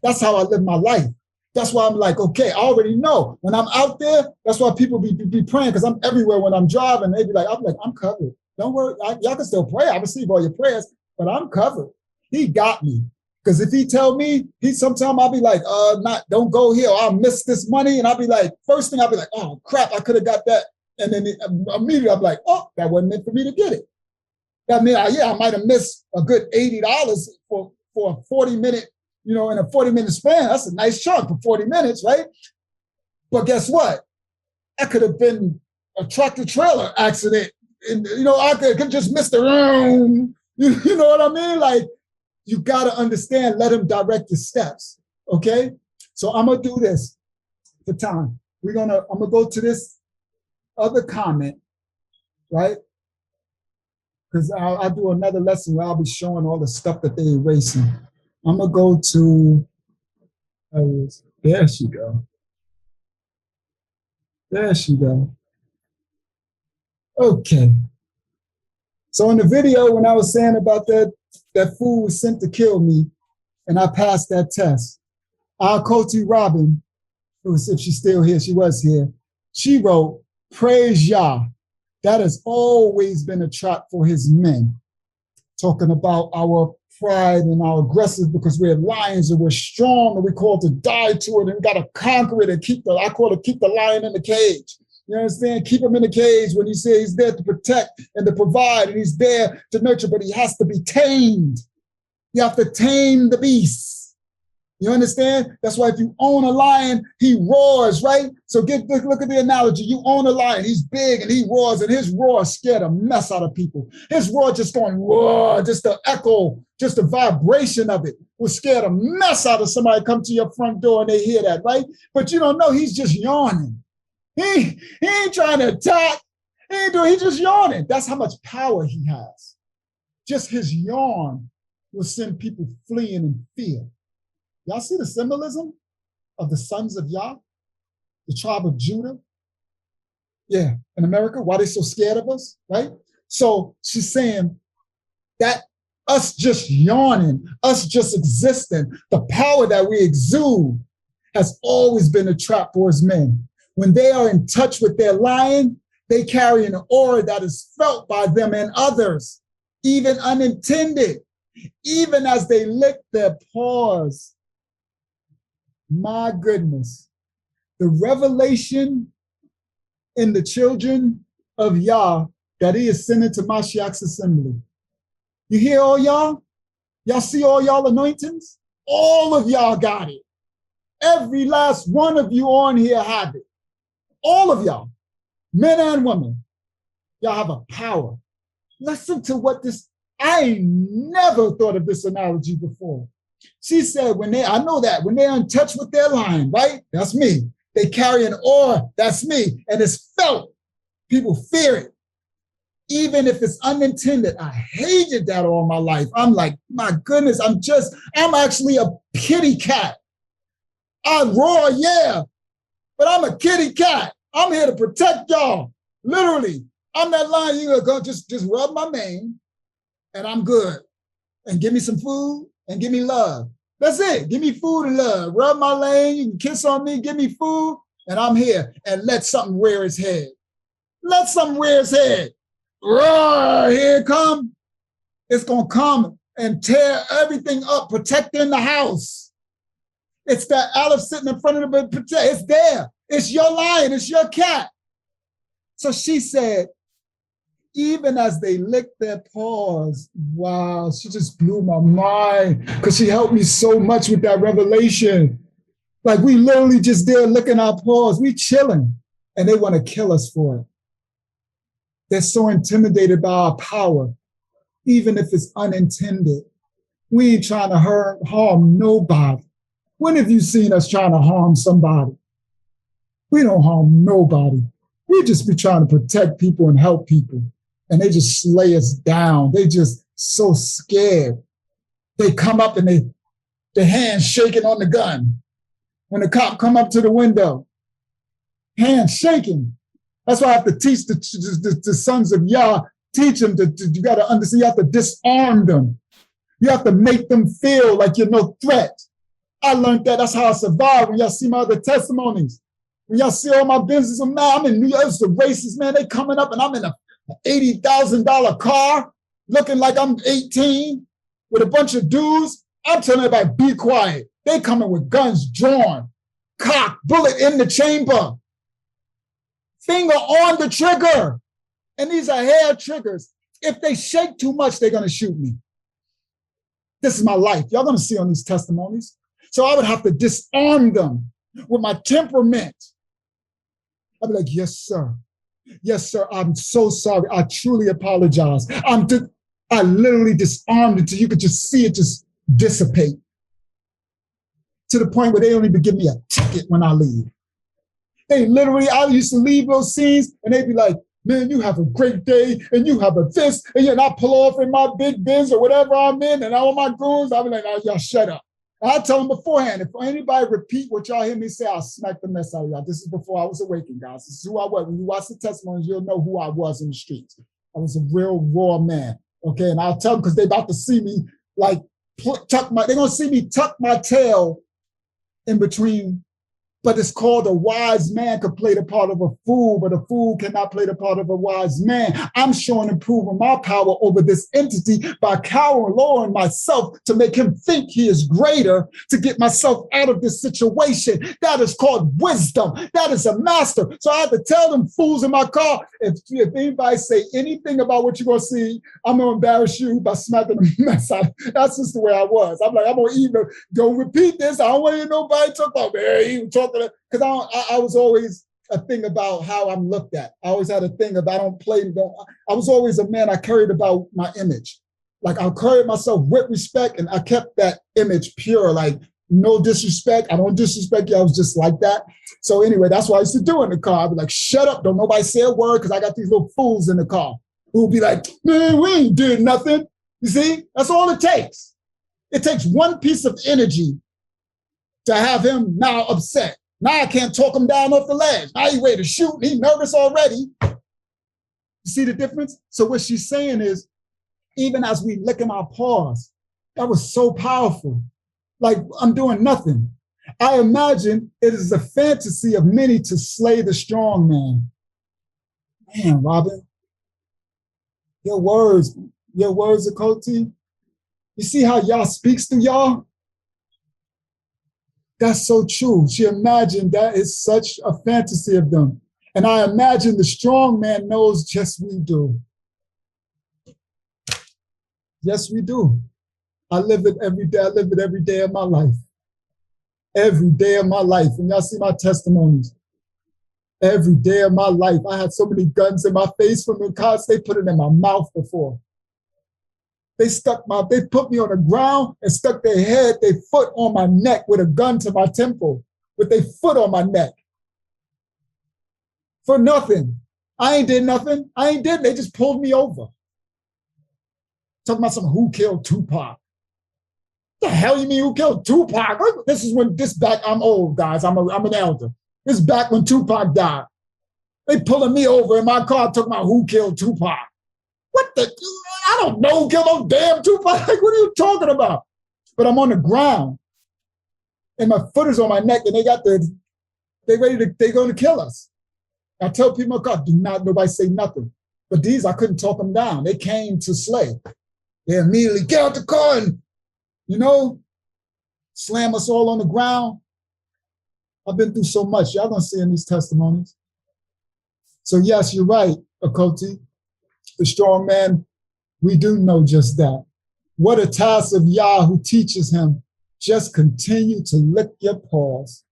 That's how I live my life. That's why I'm like, okay, I already know. When I'm out there, that's why people be praying, because I'm everywhere when I'm driving. They be like, I'm covered. Don't worry, y'all can still pray. I receive all your prayers, but I'm covered. He got me. Because if he tell me, sometimes I'll be like, don't go here. I'll miss this money. And I'll be like, first thing I'll be like, oh crap, I could have got that. And then immediately I'm like, oh, that wasn't meant for me to get it. That means, I might have missed a good $80 for a 40-minute, in a 40-minute span. That's a nice chunk for 40 minutes, right? But guess what? That could have been a tractor-trailer accident. And, I could just miss the room. You know what I mean? Like, you got to understand, let him direct your steps, okay? So I'm going to do this for time. I'm going to go to this other comment, right? Because I'll do another lesson where I'll be showing all the stuff that they're erasing. I'm going to go to, there she go. There she go. Okay. So in the video, when I was saying about that fool was sent to kill me, and I passed that test, our Coty Robin, if she's still here, she was here, she wrote, praise Yah. That has always been a trap for his men. Talking about our pride and our aggressive, because we're lions and we're strong and we're called to die to it and we got to conquer it and keep the lion in the cage. You understand? Keep him in the cage when you say he's there to protect and to provide and he's there to nurture, but he has to be tamed. You have to tame the beast. You understand? That's why if you own a lion, he roars, right? So look at the analogy. You own a lion, he's big and he roars, and his roar scared a mess out of people. His roar just going roar, just the echo, just the vibration of it will scare the mess out of somebody come to your front door and they hear that, right? But you don't know, he's just yawning. He ain't trying to attack. He's just yawning. That's how much power he has. Just his yawn will send people fleeing in fear. Y'all see the symbolism of the sons of Yah, the tribe of Judah? Yeah, in America, why they so scared of us, right? So she's saying that us just yawning, us just existing, the power that we exude has always been a trap for his men. When they are in touch with their lion, they carry an aura that is felt by them and others, even unintended, even as they lick their paws. My goodness, the revelation in the children of Yah that he is sending to MASHIACH's assembly. You hear all y'all? Y'all see all y'all anointings? All of y'all got it. Every last one of you on here have it. All of y'all, men and women, y'all have a power. Listen to what I ain't never thought of this analogy before. She said, when they're in touch with their lion, right? That's me. They carry an aura, that's me. And it's felt. People fear it. Even if it's unintended. I hated that all my life. I'm like, my goodness, I'm actually a kitty cat. I roar, yeah, but I'm a kitty cat. I'm here to protect y'all. Literally. I'm that lion, you're gonna go just rub my mane and I'm good. And give me some food. And give me love. That's it. Give me food and love. Rub my lane. You can kiss on me. Give me food. And I'm here. And let something rear his head. Let something rear his head. Roar, here it come. It's going to come and tear everything up, protecting the house. It's that Aleph sitting in front of the bed. It's there. It's your lion. It's your cat. So she said, even as they licked their paws. Wow, she just blew my mind because she helped me so much with that revelation. Like we literally just there licking our paws, we chilling, and they want to kill us for it. They're so intimidated by our power, even if it's unintended. We ain't trying to harm nobody. When have you seen us trying to harm somebody? We don't harm nobody. We just be trying to protect people and help people. And they just slay us down. They just so scared. They come up and their hands shaking on the gun. When the cop come up to the window, hands shaking. That's why I have to teach the sons of Yah, teach them you got to understand, you have to disarm them. You have to make them feel like you're no threat. I learned that. That's how I survived. When y'all see my other testimonies, when y'all see all my business, man, I'm in New York, it's the races, man, they coming up and I'm in a $80,000 car looking like I'm 18 with a bunch of dudes. I'm telling everybody, be quiet. They coming with guns drawn, cock, bullet in the chamber, finger on the trigger. And these are hair triggers. If they shake too much, they're going to shoot me. This is my life. Y'all going to see on these testimonies. So I would have to disarm them with my temperament. I'd be like, yes, sir. Yes, sir. I'm so sorry. I truly apologize. I literally disarmed it till you could just see it just dissipate. To the point where they don't even give me a ticket when I leave. They literally, I used to leave those scenes and they'd be like, man, you have a great day and you have a this. And I pull off in my big Benz or whatever I'm in and all my goons, I'll be like, oh, y'all shut up. And I tell them beforehand, if anybody repeat what y'all hear me say, I'll smack the mess out of y'all. This is before I was awakened, guys. This is who I was. When you watch the testimonies, you'll know who I was in the streets. I was a real raw man, okay? And I'll tell them because they're about to see me like they're gonna see me tuck my tail in between. But it's called a wise man could play the part of a fool, but a fool cannot play the part of a wise man. I'm showing and proving my power over this entity by cowering, lowering myself to make him think he is greater, to get myself out of this situation. That is called wisdom. That is a master. So I had to tell them fools in my car, if anybody say anything about what you're going to see, I'm going to embarrass you by smacking the mess out. That's just the way I was. I'm like, I'm going to even go repeat this. I don't want to hear nobody talk about me. He was talking because I was always a thing about how I'm looked at. I always had a thing of I was always a man, I carried about my image. Like I carried myself with respect and I kept that image pure, like no disrespect. I don't disrespect you. I was just like that. So anyway, that's what I used to do in the car. I'd be like, shut up. Don't nobody say a word because I got these little fools in the car who will be like, man, we ain't did nothing. You see, that's all it takes. It takes one piece of energy to have him now upset. Now I can't talk him down off the ledge. Now he ready to shoot. He's nervous already. You see the difference? So what she's saying is, even as we licking our paws, that was so powerful. Like I'm doing nothing. I imagine it is a fantasy of many to slay the strong man. Man, Robin, your words, Akoti. You see how Yah speaks to y'all? That's so true. She imagined that is such a fantasy of them. And I imagine the strong man knows just we do. Yes, we do. I live it every day. I live it every day of my life. Every day of my life. And y'all see my testimonies. Every day of my life. I had so many guns in my face from the cops. They put it in my mouth before. They put me on the ground and stuck their foot on my neck with a gun to my temple, with their foot on my neck. For nothing. I ain't did nothing. They just pulled me over. Talking about who killed Tupac. The hell you mean who killed Tupac? I'm old, guys. I'm an elder. This is back when Tupac died. They pulling me over in my car talking about who killed Tupac. What the? I don't know who killed no damn Tupac. Like, what are you talking about? But I'm on the ground and my foot is on my neck and they're going to kill us. I tell people in my car, do not, nobody say nothing. But these, I couldn't talk them down. They came to slay. They immediately get out the car and, slam us all on the ground. I've been through so much. Y'all gonna see in these testimonies. So yes, you're right, Akoti. The strong man, we do know just that. What a task of Yah who teaches him, just continue to lick your paws.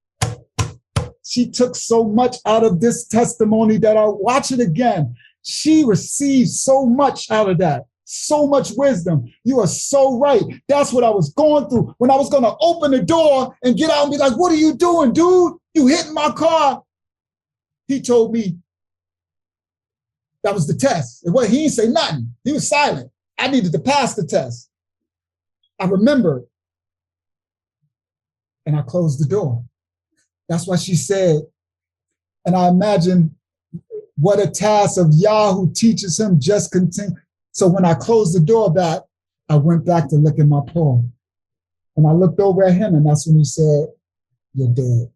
She took so much out of this testimony that I'll watch it again. She received so much out of that, so much wisdom. You are so right. That's what I was going through when I was going to open the door and get out and be like, what are you doing, dude? You hit my car. He told me that was the test. He didn't say nothing. He was silent. I needed to pass the test. I remembered. And I closed the door. That's what she said. And I imagine what a task of Yah who teaches him just continue. So when I closed the door back, I went back to licking my paw. And I looked over at him, and that's when he said, you're dead.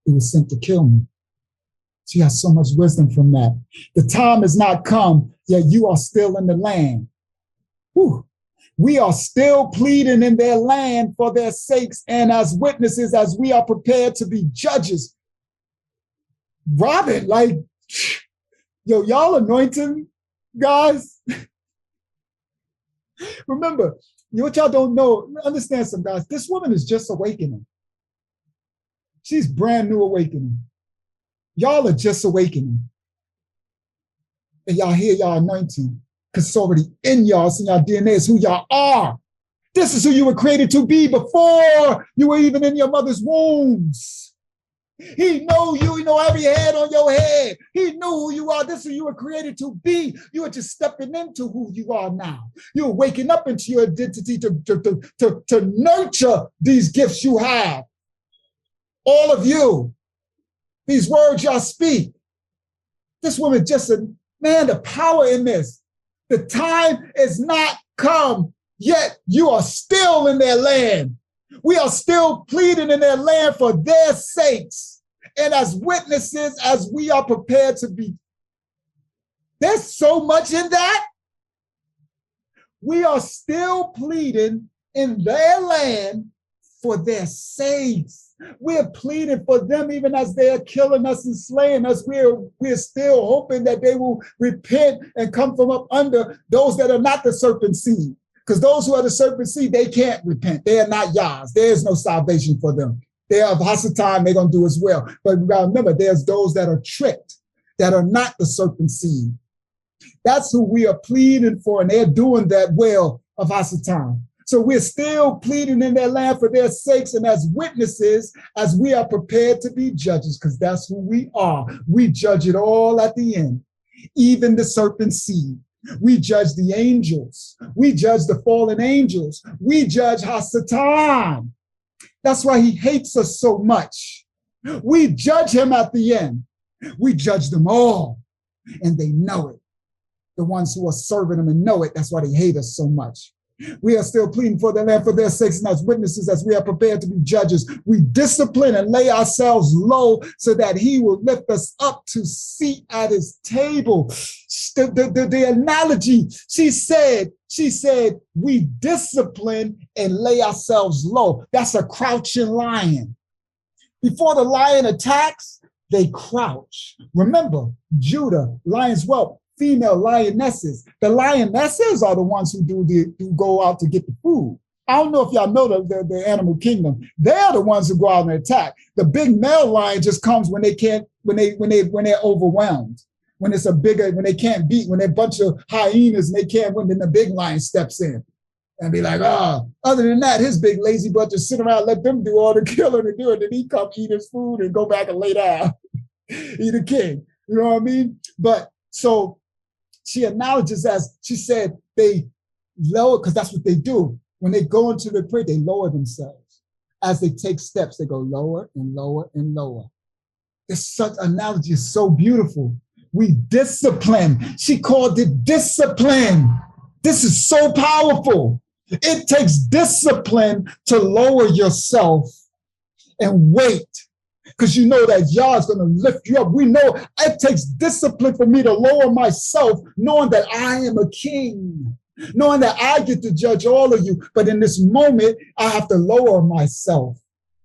He was sent to kill me. She has so much wisdom from that. The time has not come, yet you are still in the land. Whew. We are still pleading in their land for their sakes and as witnesses as we are prepared to be judges. Robin, like, yo, y'all anointing, guys. Remember, what y'all don't know, understand some guys, this woman is just awakening. She's brand new awakening. Y'all are just awakening. And y'all hear y'all anointing. Because it's already in y'all, it's in y'all DNA, it's who y'all are. This is who you were created to be before you were even in your mother's wombs. He know you, he know every head on your head. He knew who you are. This is who you were created to be. You are just stepping into who you are now. You're waking up into your identity to nurture these gifts you have. All of you, these words y'all speak. This woman just a man, the power in this. The time is not come, yet you are still in their land. We are still pleading in their land for their sakes. And as witnesses, as we are prepared to be. There's so much in that. We are still pleading in their land for their sakes. We're pleading for them even as they are killing us and slaying us. We're still hoping that they will repent and come from up under those that are not the serpent seed. Because those who are the serpent seed, they can't repent. They are not Yah's. There is no salvation for them. They are of Hasatan, they're going to do as well. But we got to remember, there's those that are tricked, that are not the serpent seed. That's who we are pleading for, and they're doing that well of Hasatan. So we're still pleading in their land for their sakes and as witnesses, as we are prepared to be judges, because that's who we are. We judge it all at the end, even the serpent seed. We judge the angels. We judge the fallen angels. We judge Hasatan. That's why he hates us so much. We judge him at the end. We judge them all, and they know it. The ones who are serving him and know it, that's why they hate us so much. We are still pleading for their land for their sakes and as witnesses, as we are prepared to be judges. We discipline and lay ourselves low so that he will lift us up to seat at his table. The analogy, she said, we discipline and lay ourselves low. That's a crouching lion. Before the lion attacks, they crouch. Remember, Judah, lion's whelp, female lionesses. The lionesses are the ones who go out to get the food. I don't know if y'all know the animal kingdom. They're the ones who go out and attack. The big male lion just comes when they can't, when they're overwhelmed. When it's when they can't beat, when they're a bunch of hyenas and they can't win, then the big lion steps in and be like, other than that, his big lazy butt just sit around, let them do all the killing and do it. Then he come eat his food and go back and lay down. He the king. You know what I mean? But so she acknowledges, as she said, they lower, because that's what they do. When they go into the prayer, they lower themselves. As they take steps, they go lower and lower and lower. This such analogy is so beautiful. We discipline. She called it discipline. This is so powerful. It takes discipline to lower yourself and wait. Because you know that Yah is going to lift you up. We know it takes discipline for me to lower myself, knowing that I am a king, knowing that I get to judge all of you. But in this moment, I have to lower myself.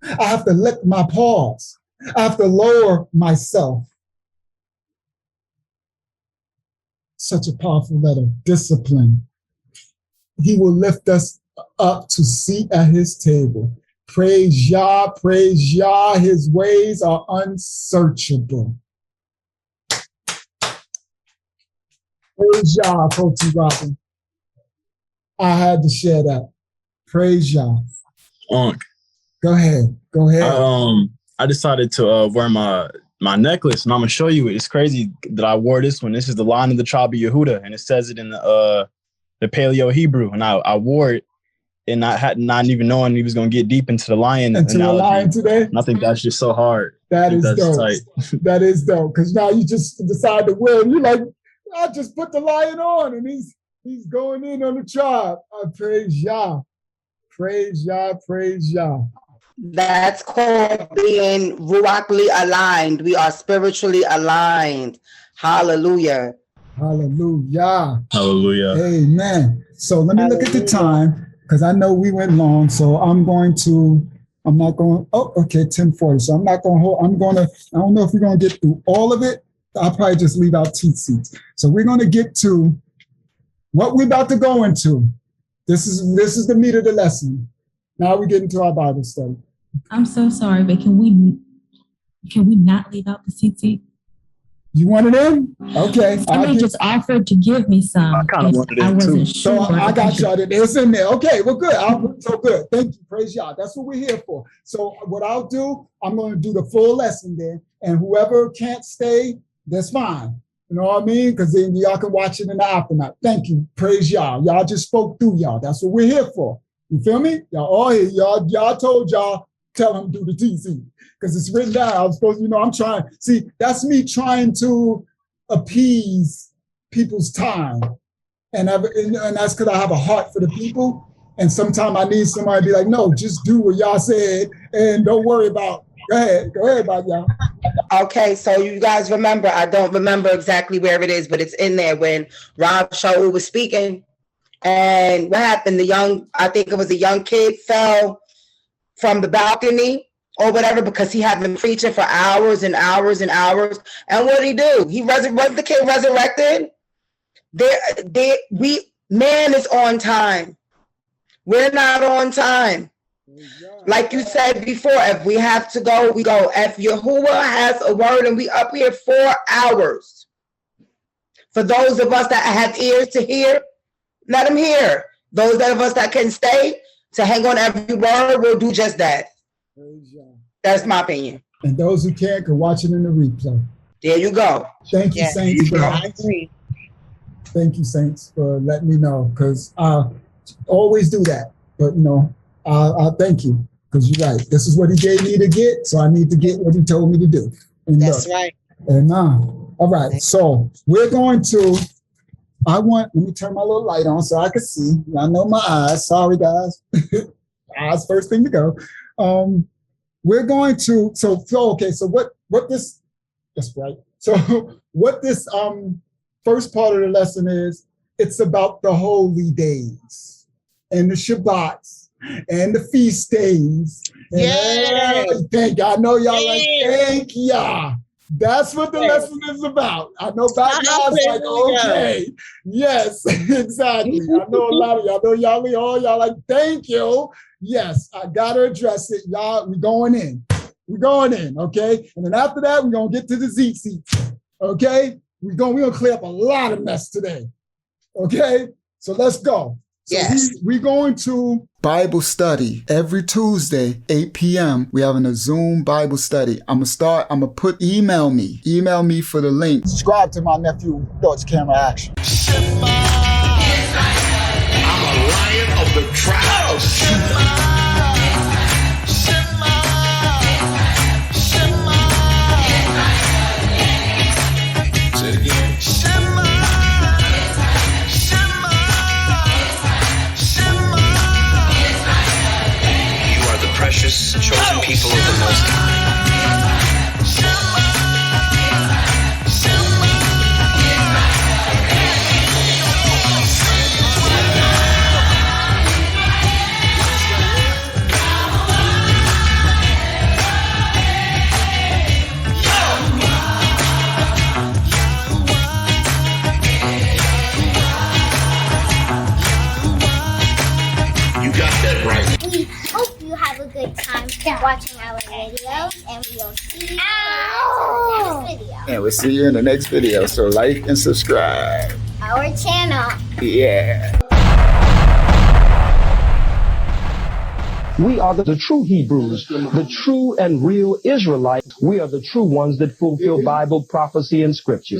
I have to lick my paws. I have to lower myself. Such a powerful letter. Discipline. He will lift us up to seat at his table. Praise Yah, praise Yah. His ways are unsearchable. Praise Yah, Coach Robin. I had to share that. Praise Yah. Unc. Go ahead. I decided to wear my necklace, and I'm gonna show you it. It's crazy that I wore this one. This is the Lion of the tribe of Yehuda, and it says it in the Paleo Hebrew. And I wore it, and not even knowing he was gonna get deep into the lion analogy. The lion today. And I think that's just so hard. That is dope. Tight. That is dope. Because now you just decide to wear it. You're like, I just put the lion on, and he's going in on the tribe. I praise Yah. Praise Yah. Praise Yah. That's called being ruachly aligned. We are spiritually aligned. Hallelujah. Hallelujah. Hallelujah. Amen. So let me look at the time, because I know we went long. So I'm not going, oh, okay, 10:40. So I'm not going to hold, I don't know if we're going to get through all of it. I'll probably just leave out cheat sheets. So we're going to get to what we're about to go into. This is the meat of the lesson. Now we get into our Bible study. I'm so sorry, but can we not leave out the CT? You want it in? Okay. Somebody just offered to give me some. I kind of wanted it too. So I got y'all. It's in there. Okay, well, good. So good. Thank you. Praise y'all. That's what we're here for. So what I'll do, I'm going to do the full lesson there, and whoever can't stay, that's fine. You know what I mean? Because then y'all can watch it in the aftermath. Thank you. Praise y'all. Y'all just spoke through y'all. That's what we're here for. You feel me? Y'all all here. Y'all told y'all, tell them to do the TC. Because it's written down. I was supposed to, I'm trying. See, that's me trying to appease people's time. And that's because I have a heart for the people. And sometimes I need somebody to be like, no, just do what y'all said and don't worry about. Go ahead, about y'all. Okay, so you guys remember, I don't remember exactly where it is, but it's in there when Rob Shaul was speaking. And what happened? I think it was a young kid fell from the balcony or whatever because he had been preaching for hours and hours and hours. And what did he do? Was the kid resurrected? Man is on time. We're not on time. Like you said before, if we have to go, we go. If Yahuwah has a word and we up here 4 hours, for those of us that have ears to hear, let them hear. Those of us that can stay to hang on every word will do just that. That's my opinion. And those who can't can watch it in the replay. There you go. Thank you, Saints. I agree. Thank you, Saints, for letting me know, because I always do that. But I thank you, because you're right. This is what he gave me to get, so I need to get what he told me to do. And that's right. Amen. All right, so we're going to, let me turn my little light on so I can see. I know my eyes. Sorry, guys. Eyes first thing to go. We're going to, so what this, that's right. So what this first part of the lesson is, it's about the holy days and the Shabbats and the feast days. Yeah. Thank you. I know y'all like, thank ya. That's what the lesson is about. I know back now it's like, okay, yes, exactly. I know a lot of y'all. I know y'all like, thank you. Yes, I gotta address it. Y'all, we're going in. We're going in, okay? And then after that, we're gonna get to the Z seats. Okay? We're gonna clear up a lot of mess today. Okay? So let's go. So yes. We're going to Bible study every Tuesday, 8 p.m. We're having a Zoom Bible study. I'm gonna put email me for the link. Subscribe to my nephew, Thoughts Camera Action. I'm a lion of the tribe of Judah. Say it again. Precious, chosen people of the Most High. right. We hope you have a good time watching our videos, and we'll see you in the next video. And we'll see you in the next video. So like and subscribe. Our channel. Yeah. We are the true Hebrews, the true and real Israelites. We are the true ones that fulfill Bible prophecy and scripture.